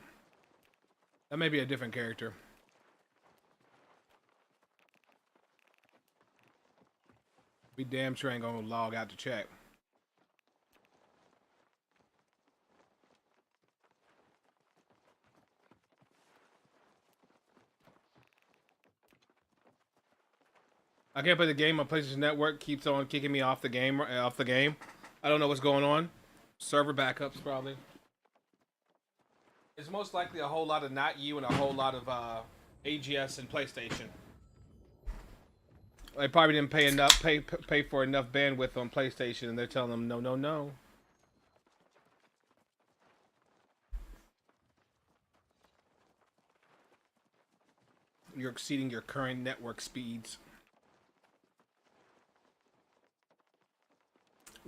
S1: That may be a different character. We damn sure ain't gonna log out to check. I can't play the game. My PlayStation Network keeps on kicking me off the game. I don't know what's going on. Server backups, probably. It's most likely a whole lot of not you and a whole lot of AGS and PlayStation. They probably didn't pay for enough bandwidth on PlayStation, and they're telling them no, no, no. You're exceeding your current network speeds.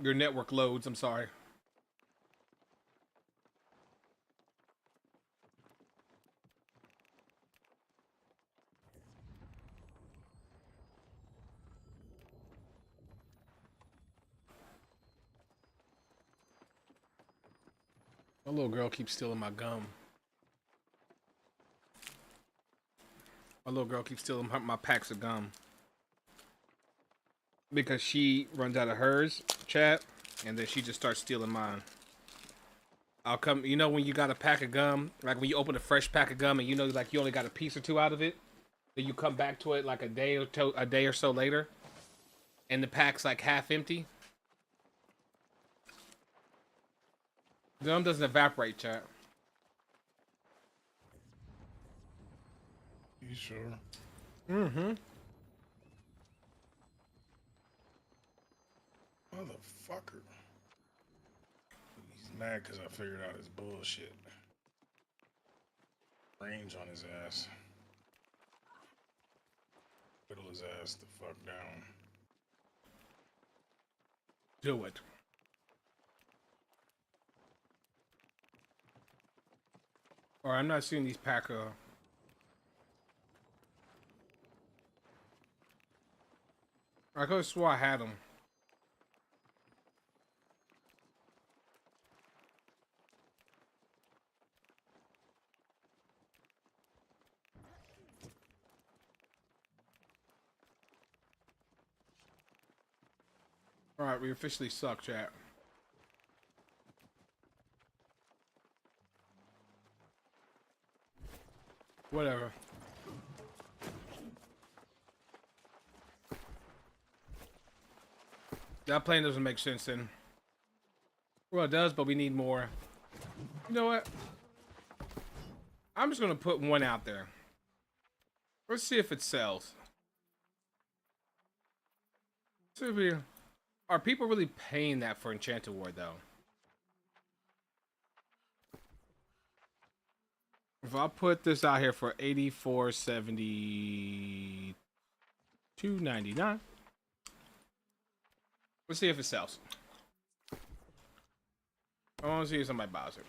S1: Your network loads, I'm sorry. My little girl keeps stealing my gum. My little girl keeps stealing my packs of gum. Because she runs out of hers, chat, and then she just starts stealing mine. I'll come, you know when you got a pack of gum, like when you open a fresh pack of gum and you know like you only got a piece or two out of it, then you come back to it like a day or so later, and the pack's like half empty. Gum doesn't evaporate, chat.
S3: You sure?
S1: Mm-hmm.
S3: Motherfucker. He's mad because I figured out his bullshit. Range on his ass. Whittle his ass the fuck down.
S1: Do it. Or I'm not seeing these pack of... I could have swore I had them. Alright, we officially suck, chat. Whatever. That plane doesn't make sense then. Well, it does, but we need more. You know what? I'm just gonna put one out there. Let's see if it sells. See if we... Are people really paying that for Enchanted Ward, though? If I put this out here for $84.70, $2.99. Let's see if it sells. I want to see if somebody buys it.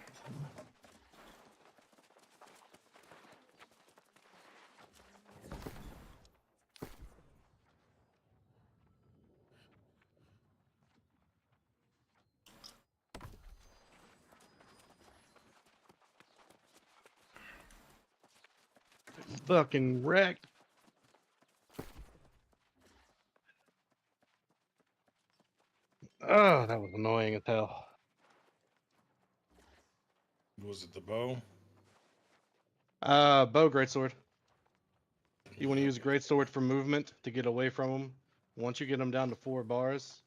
S6: Fucking wrecked. Oh, that was annoying as hell.
S3: Was it the bow?
S6: Bow greatsword. You want to use a greatsword for movement to get away from them. Once you get them down to 4 bars,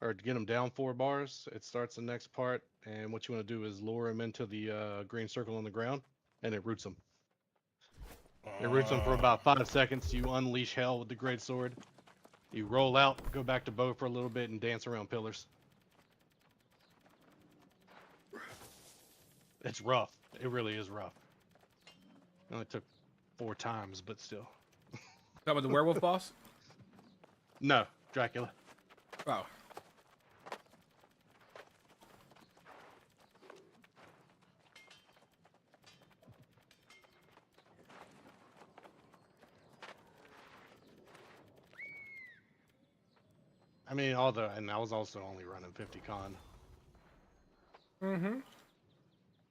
S6: or to get them down 4 bars, it starts the next part. And what you want to do is lure them into the green circle on the ground, and it roots them. It roots them for about 5 seconds. You unleash hell with the greatsword. You roll out, go back to bow for a little bit, and dance around pillars. It's rough. It really is rough. It only took 4 times, but still.
S1: Talk about the werewolf boss?
S6: No, Dracula.
S1: Oh.
S6: I mean, and I was also only running 50 con.
S1: Mm-hmm.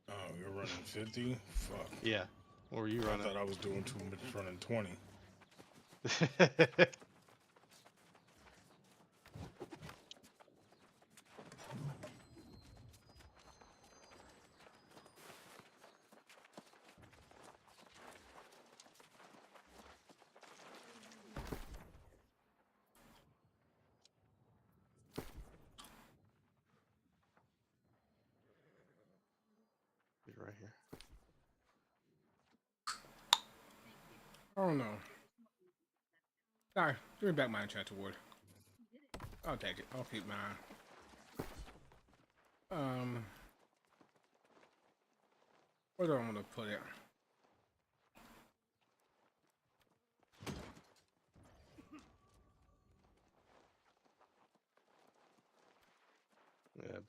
S3: Oh, you're running 50? Fuck.
S6: Yeah. What were you
S3: I
S6: running?
S3: thought I was doing too much running 20.
S6: He's right here.
S1: I don't know. Alright, give me back my enchanted ward. I'll take it. I'll keep mine. Where do I want to put it?
S6: Yeah.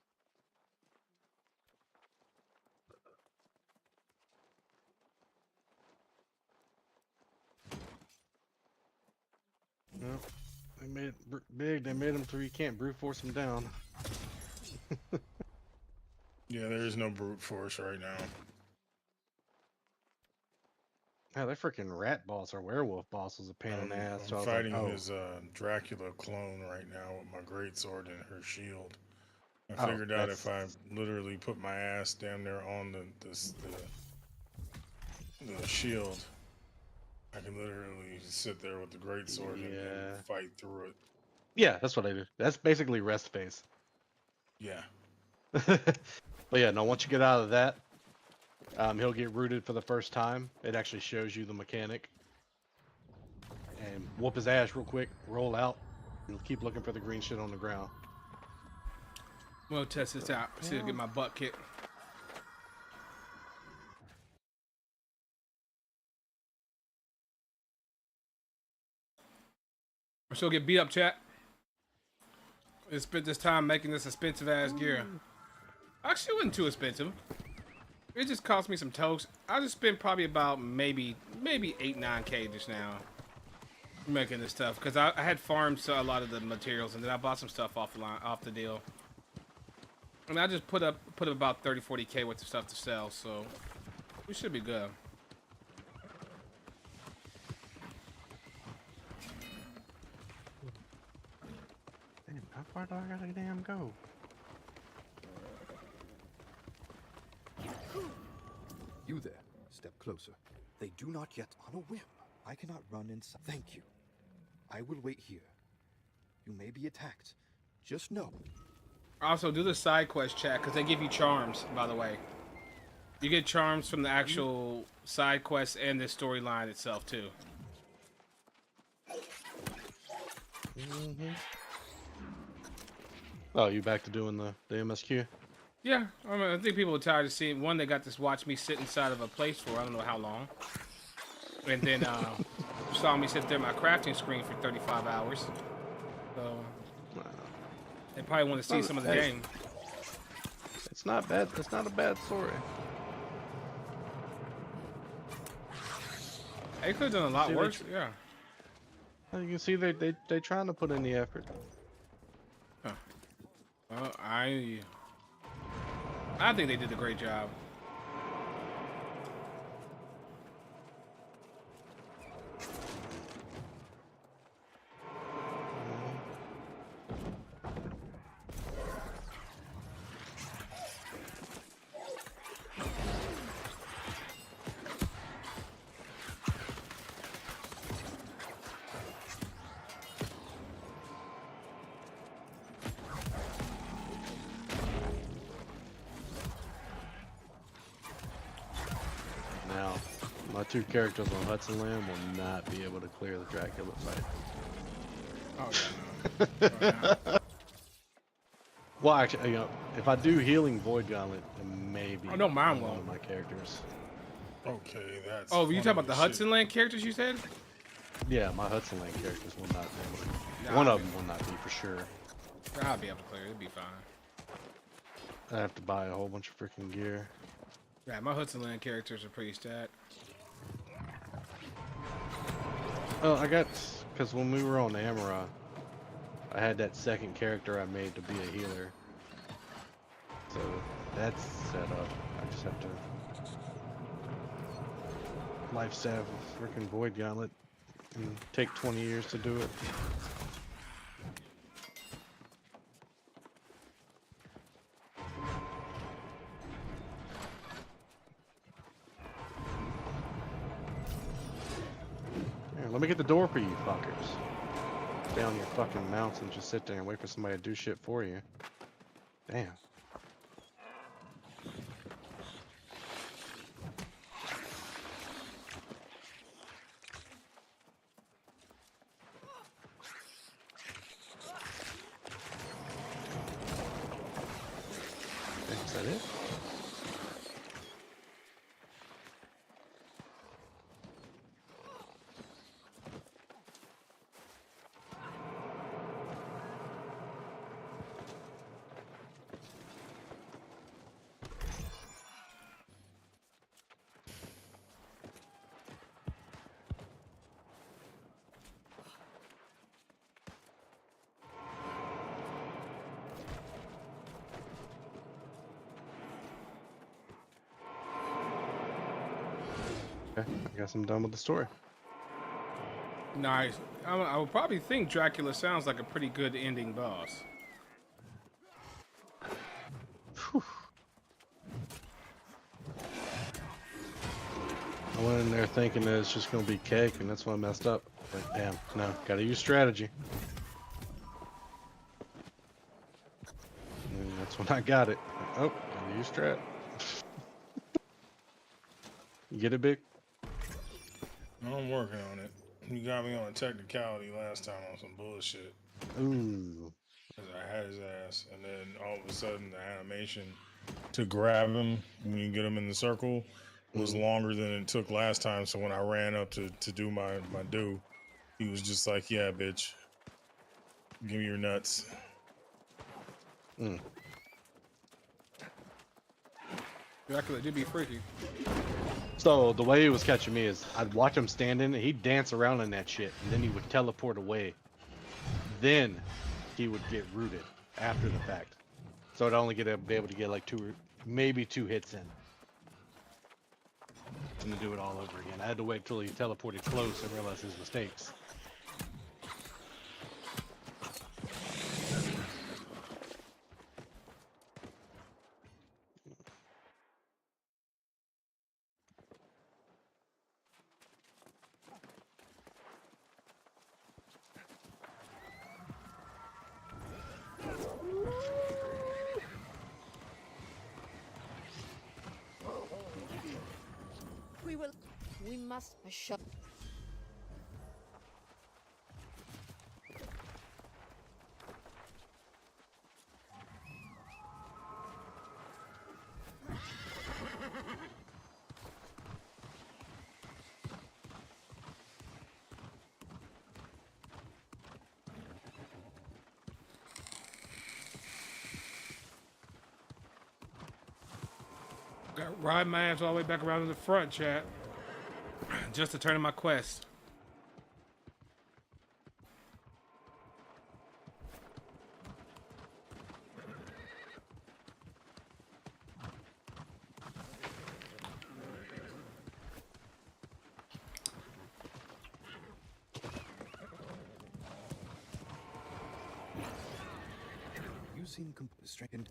S6: Well, they made it big. They made him so you can't brute force him down.
S3: Yeah, there is no brute force right now.
S6: Yeah, that freaking rat boss or werewolf boss was a pain in the ass.
S3: I'm
S6: So I was
S3: fighting
S6: like, oh,
S3: his Dracula clone right now with my greatsword and her shield. I
S6: Oh,
S3: figured out if I
S6: that's-
S3: literally put my ass down there on the shield, I can literally sit there with the greatsword and
S6: Yeah.
S3: fight through it.
S6: yeah, that's what I do. That's basically rest phase.
S3: Yeah.
S6: But yeah, no, once you get out of that, he'll get rooted for the first time. It actually shows you the mechanic. And whoop his ass real quick, roll out, and keep looking for the green shit on the ground.
S1: We'll test this out. See if I get my butt kicked. I still get beat up, chat. I spent this time making this expensive ass gear. Actually, it wasn't too expensive. It just cost me some toast. I just spent probably about maybe 8-9K just now making this stuff because I had farmed a lot of the materials and then I bought some stuff off the deal. And I just put up about 30-40K worth of stuff to sell, so we should be good.
S6: Damn, how far do I gotta damn go?
S9: You there. Step closer. They do not yet on a whim. I cannot run inside. Thank you. I will wait here. You may be attacked. Just know.
S1: Also, do the side quest chat because they give you charms, by the way. You get charms from the actual side quest and the storyline itself, too.
S6: Oh, you back to doing the MSQ?
S1: Yeah, I think people are tired of seeing one. They got to watch me sit inside of a place for I don't know how long, and then saw me sit there at my crafting screen for 35 hours. So they probably want to see some of the game.
S6: It's not bad. It's not a bad story.
S1: They could have done a lot
S6: See,
S1: worse. Yeah.
S6: You can see they trying to put in the effort.
S1: Huh. Well, I think they did a great job.
S6: Now, my 2 characters on Hudson Land will not be able to clear the Dracula fight.
S1: Oh yeah. No.
S6: Well, actually, if I do healing Void Gauntlet, then maybe
S1: Oh, no, mine
S6: on one
S1: won't.
S6: of my characters.
S3: Okay, that's.
S1: Oh, you talking
S3: funny
S1: about the
S3: as
S1: Hudson
S3: shit.
S1: Land characters you said?
S6: Yeah, my Hudson Lane characters will not be.
S1: Nah,
S6: One of them will not be for sure.
S1: I'll be able to clear. It'll be fine.
S6: I have to buy a whole bunch of freaking gear.
S1: Yeah, my Hudson Land characters are pretty stacked.
S6: Well, I got, because when we were on Amara, I had that second character I made to be a healer. So that's set up. I just have to life salve a freaking Void Gauntlet and take 20 years to do it. Here, let me get the door for you fuckers. Stay on your fucking mounts and just sit there and wait for somebody to do shit for you. Damn. Is that it? Okay, I guess I'm done with the story.
S1: Nice. I would probably think Dracula sounds like a pretty good ending boss.
S6: Whew. I went in there thinking that it's just gonna be cake, and that's why I messed up. But damn, no, gotta use strategy. And that's when I got it. Oh, gotta use strat. You get it, Big?
S3: I'm working on it. You got me on a technicality last time on some bullshit.
S6: Ooh.
S3: 'Cause I had his ass, and then all of a sudden the animation to grab him when you get him in the circle was longer than it took last time. So when I ran up to do my do, he was just like, "Yeah, bitch, give me your nuts."
S6: Mm.
S1: Dracula did be freaky.
S6: So the way he was catching me is I'd watch him standing, he'd dance around in that shit, and then he would teleport away. Then he would get rooted after the fact. So I'd only be able to get like maybe two hits in. And to do it all over again. I had to wait till he teleported close and realize his mistakes.
S10: We must shut.
S1: Got ride my ass all the way back around to the front, chat. Just to turn in my quest.
S9: You seem straightened.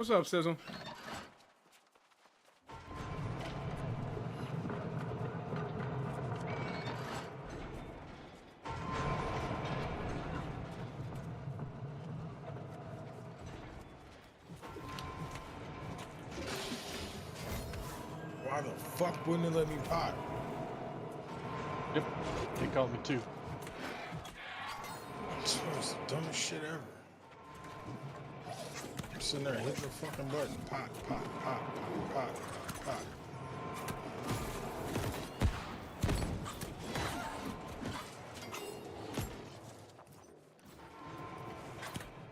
S1: What's up, Sizzle?
S3: Why the fuck wouldn't it let me pot?
S6: Yep. They called me too.
S3: It's the dumbest shit ever. I'm sitting there hitting the fucking button. Pot, pot, pot, pot, pot, pot.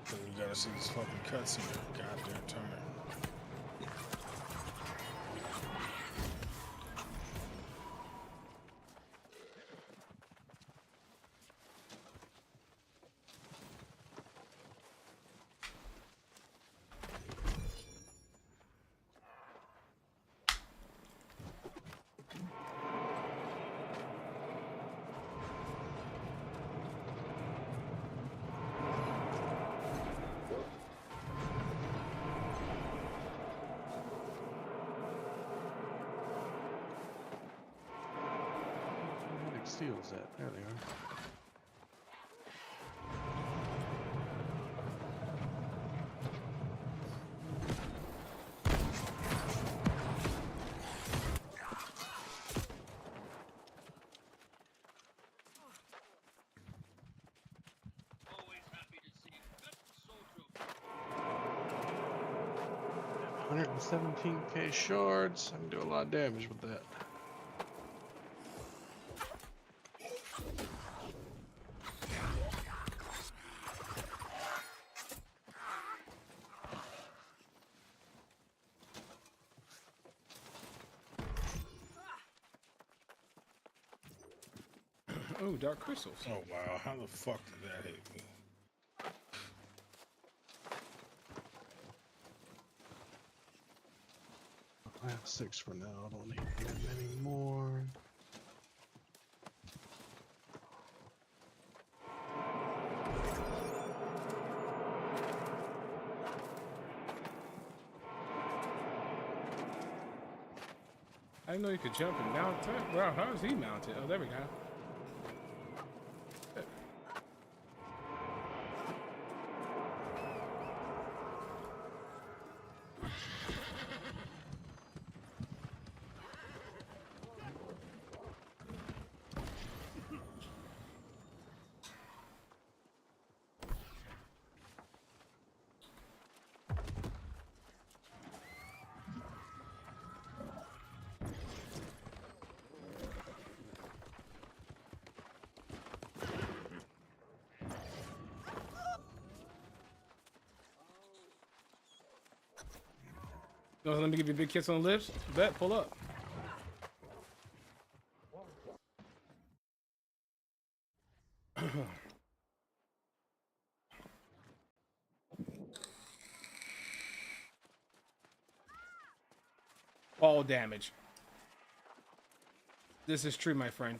S3: Then you gotta see this fucking cutscene every goddamn time.
S6: Where the steel's at? There they are.
S4: Always happy to see good soldier.
S6: 117k shards. I can do a lot of damage with that.
S1: Oh, dark crystals.
S3: Oh wow, how the fuck did that hit me?
S6: I have 6 for now. I don't need that many more.
S1: I didn't know you could jump and mount it. Wow, how is he mounted? Oh, there we go. Oh, let me give you a big kiss on the lips. Bet, pull up. All damage. This is true, my friend.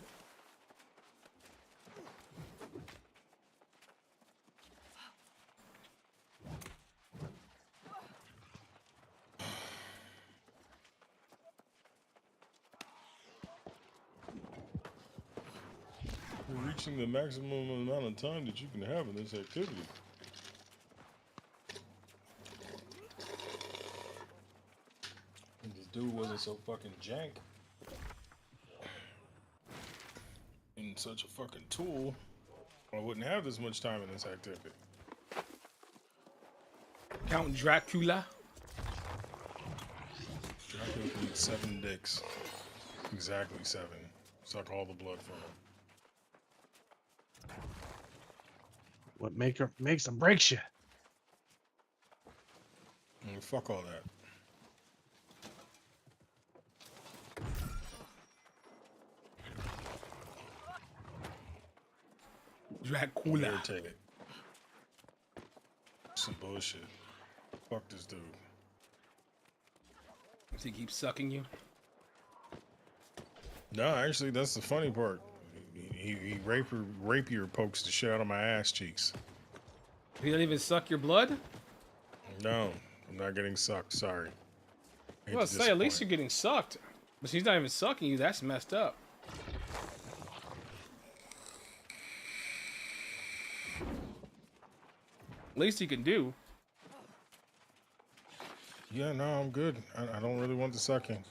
S3: You're reaching the maximum amount of time that you can have in this activity. And this dude wasn't so fucking jank and such a fucking tool, I wouldn't have this much time in this activity.
S1: Count Dracula.
S3: Dracula can eat 7 dicks. Exactly 7. Suck all the blood from him.
S6: What makes or breaks you?
S3: Fuck all that.
S1: Dracula.
S3: Irritated. Some bullshit. Fuck this dude.
S1: Does he keep sucking you?
S3: No, actually, that's the funny part. He rapier pokes the shit out of my ass cheeks.
S1: He doesn't even suck your blood?
S3: No, I'm not getting sucked. Sorry. Hate
S1: Well,
S3: to
S1: say at least
S3: disappoint.
S1: you're getting sucked, but she's not even sucking you. That's messed up. Least you can do.
S3: Yeah, no, I'm good. I don't really want the sucking.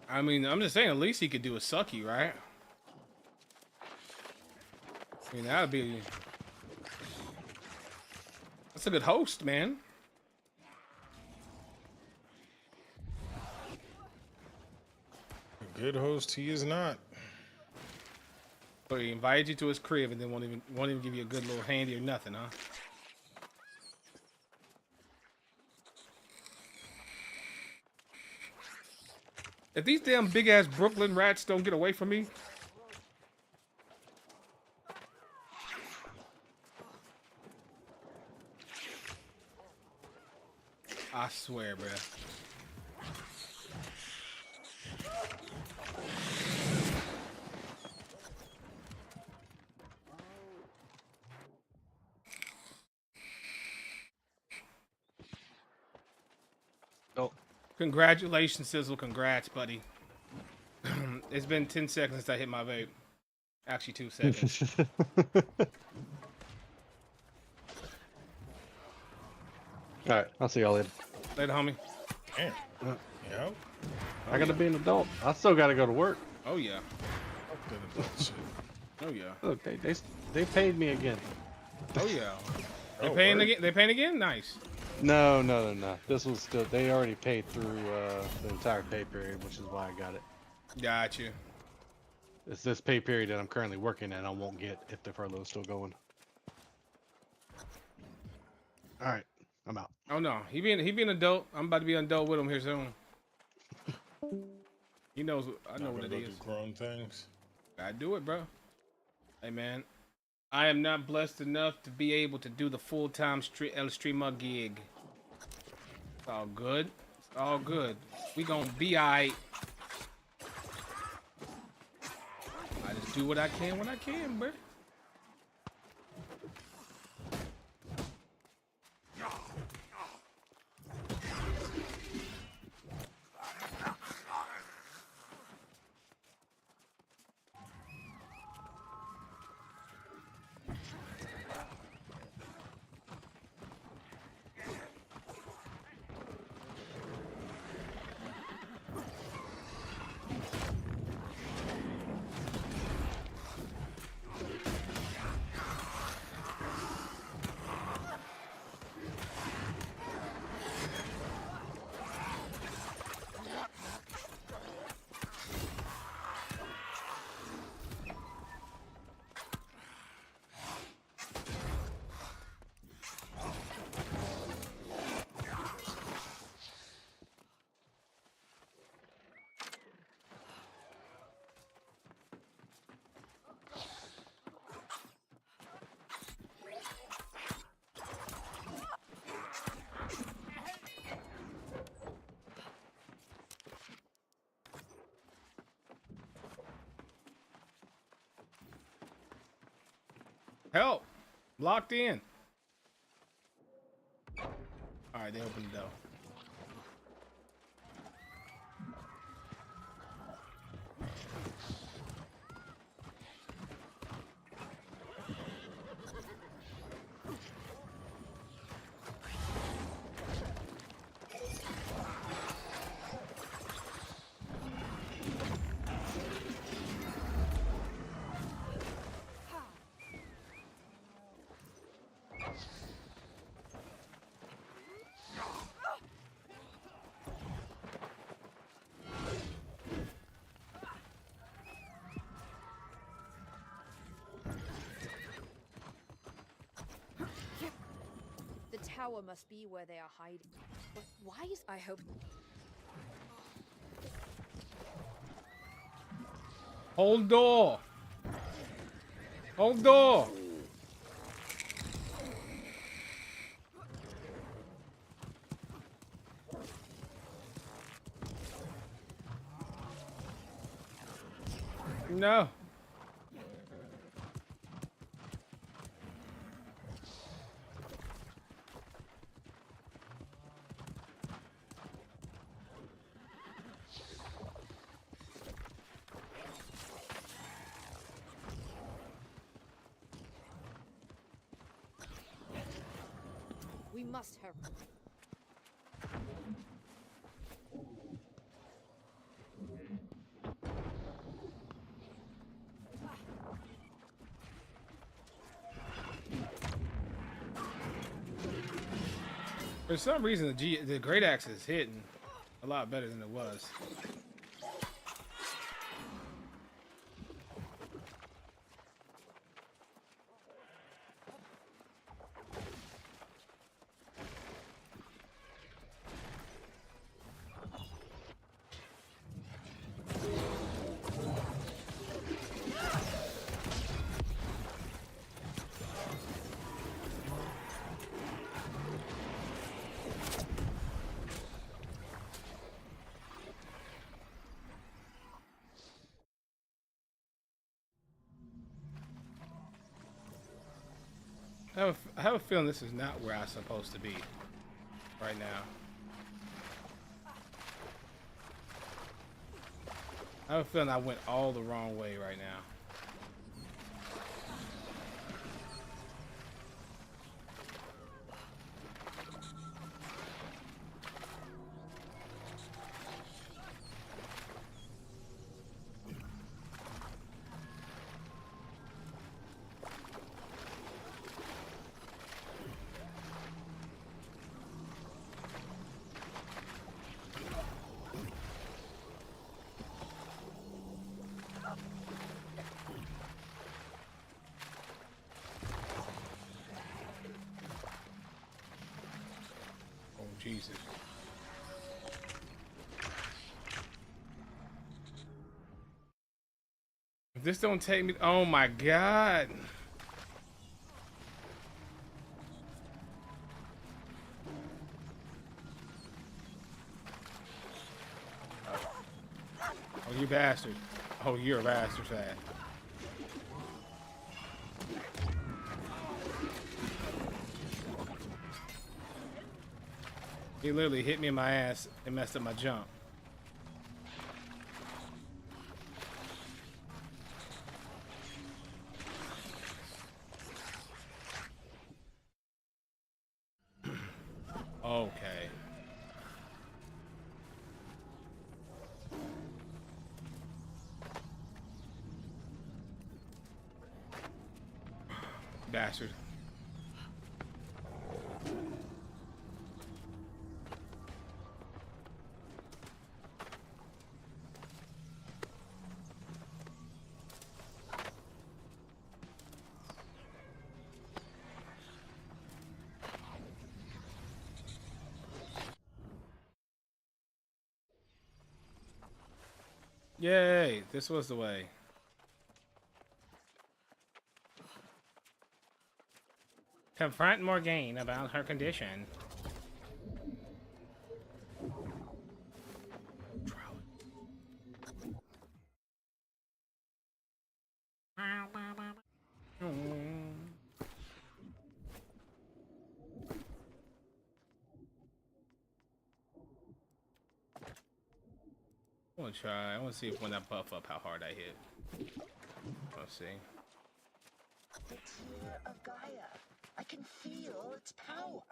S1: I mean, I'm just saying, at least he could do a sucky, right? I mean, that'd be. That's a good host, man.
S3: A good host, he is not.
S1: So he invited you to his crib and then won't even give you a good little handy or nothing, huh? If these damn big ass Brooklyn rats don't get away from me. I swear, bruh.
S6: Oh,
S1: Congratulations, Sizzle. Congrats, buddy. It's been 10 seconds since I hit my vape. Actually, 2 seconds.
S6: all right. I'll see y'all later.
S1: Later, homie.
S3: Damn. Yeah.
S6: I gotta be an adult. I still gotta go to work.
S1: Oh, yeah.
S3: Fuck that adult shit.
S1: Oh, yeah.
S6: Look, they paid me again.
S1: Oh, yeah. They
S3: Oh,
S1: paying
S3: word.
S1: again? They paying again? Nice.
S6: No. This was still. They already paid through the entire pay period, which is why I got it.
S1: Got you.
S6: It's this pay period that I'm currently working at. I won't get if the furlough is still going. All right, I'm out.
S1: Oh, no. He being adult. I'm about to be an adult with him here soon. He knows. I know
S3: Not
S1: what
S3: gonna
S1: it
S3: go
S1: is.
S3: do grown things.
S1: I do it, bro. Hey, man. I am not blessed enough to be able to do the full-time El Streamer gig. It's all good. It's all good. We gonna be alright. I just do what I can when I can, bro. Help! Locked in. Alright, they opened the door.
S10: The tower must be where they are hiding. But why is I hope
S1: Hold door! Hold door! No.
S10: We must hurry.
S1: For some reason, the great axe is hitting a lot better than it was. I have a feeling this is not where I'm supposed to be right now. I have a feeling I went all the wrong way right now. Oh, Jesus. If this don't take me, oh my God. Oh, you bastard. Oh, you're a bastard, fat. He literally hit me in my ass and messed up my jump. Okay. Bastard. Yay, this was the way. Confront Morgaine about her condition. I want to try. I want to see if when I buff up how hard I hit. Let's see.
S11: The tear of Gaia. I can feel its power.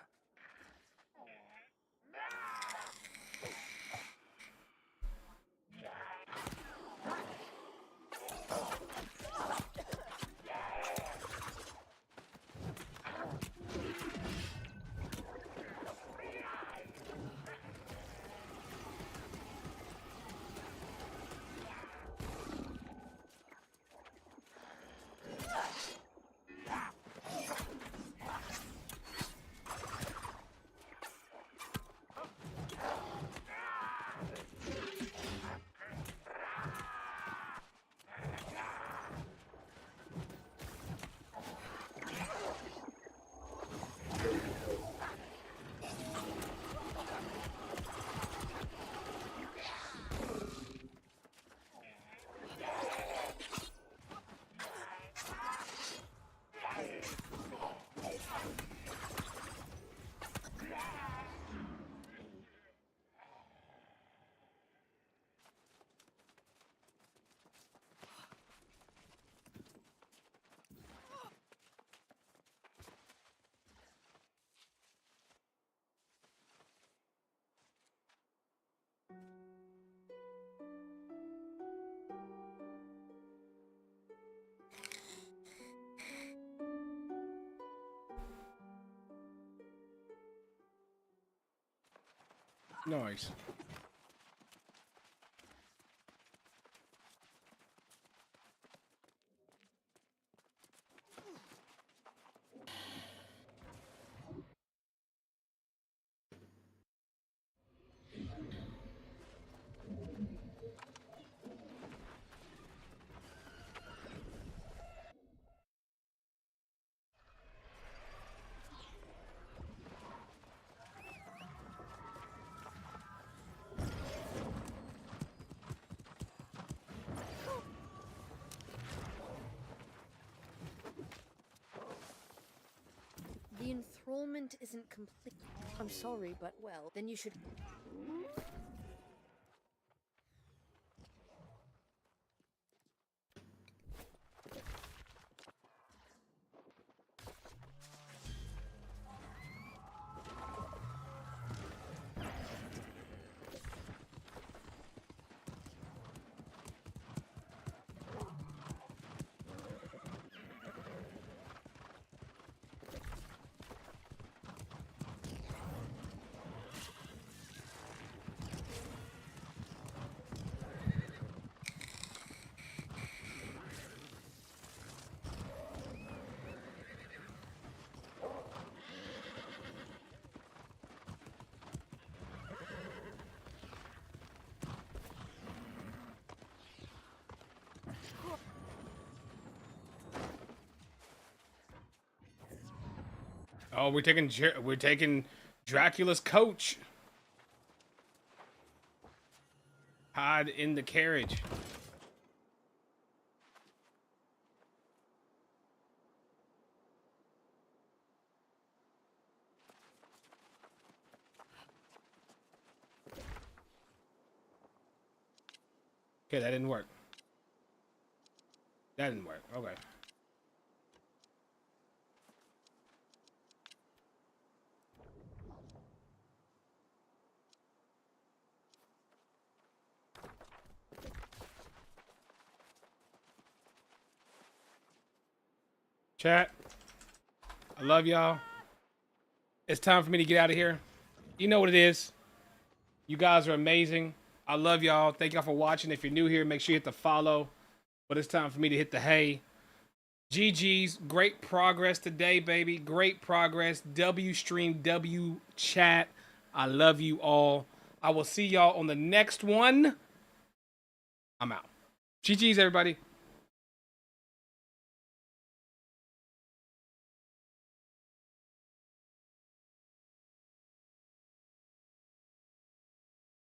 S1: Nice.
S10: The enthrallment isn't complete. I'm sorry, but well, then you should.
S1: Oh, we're taking Dracula's coach. Hide in the carriage. Okay, that didn't work. That didn't work. Okay. Chat, I love y'all. It's time for me to get out of here. You know what it is. You guys are amazing. I love y'all. Thank y'all for watching. If you're new here, make sure you hit the follow. But it's time for me to hit the hay. GG's. Great progress today, baby. Great progress. W stream, W chat. I love you all. I will see y'all on the next one. I'm out. GG's, everybody.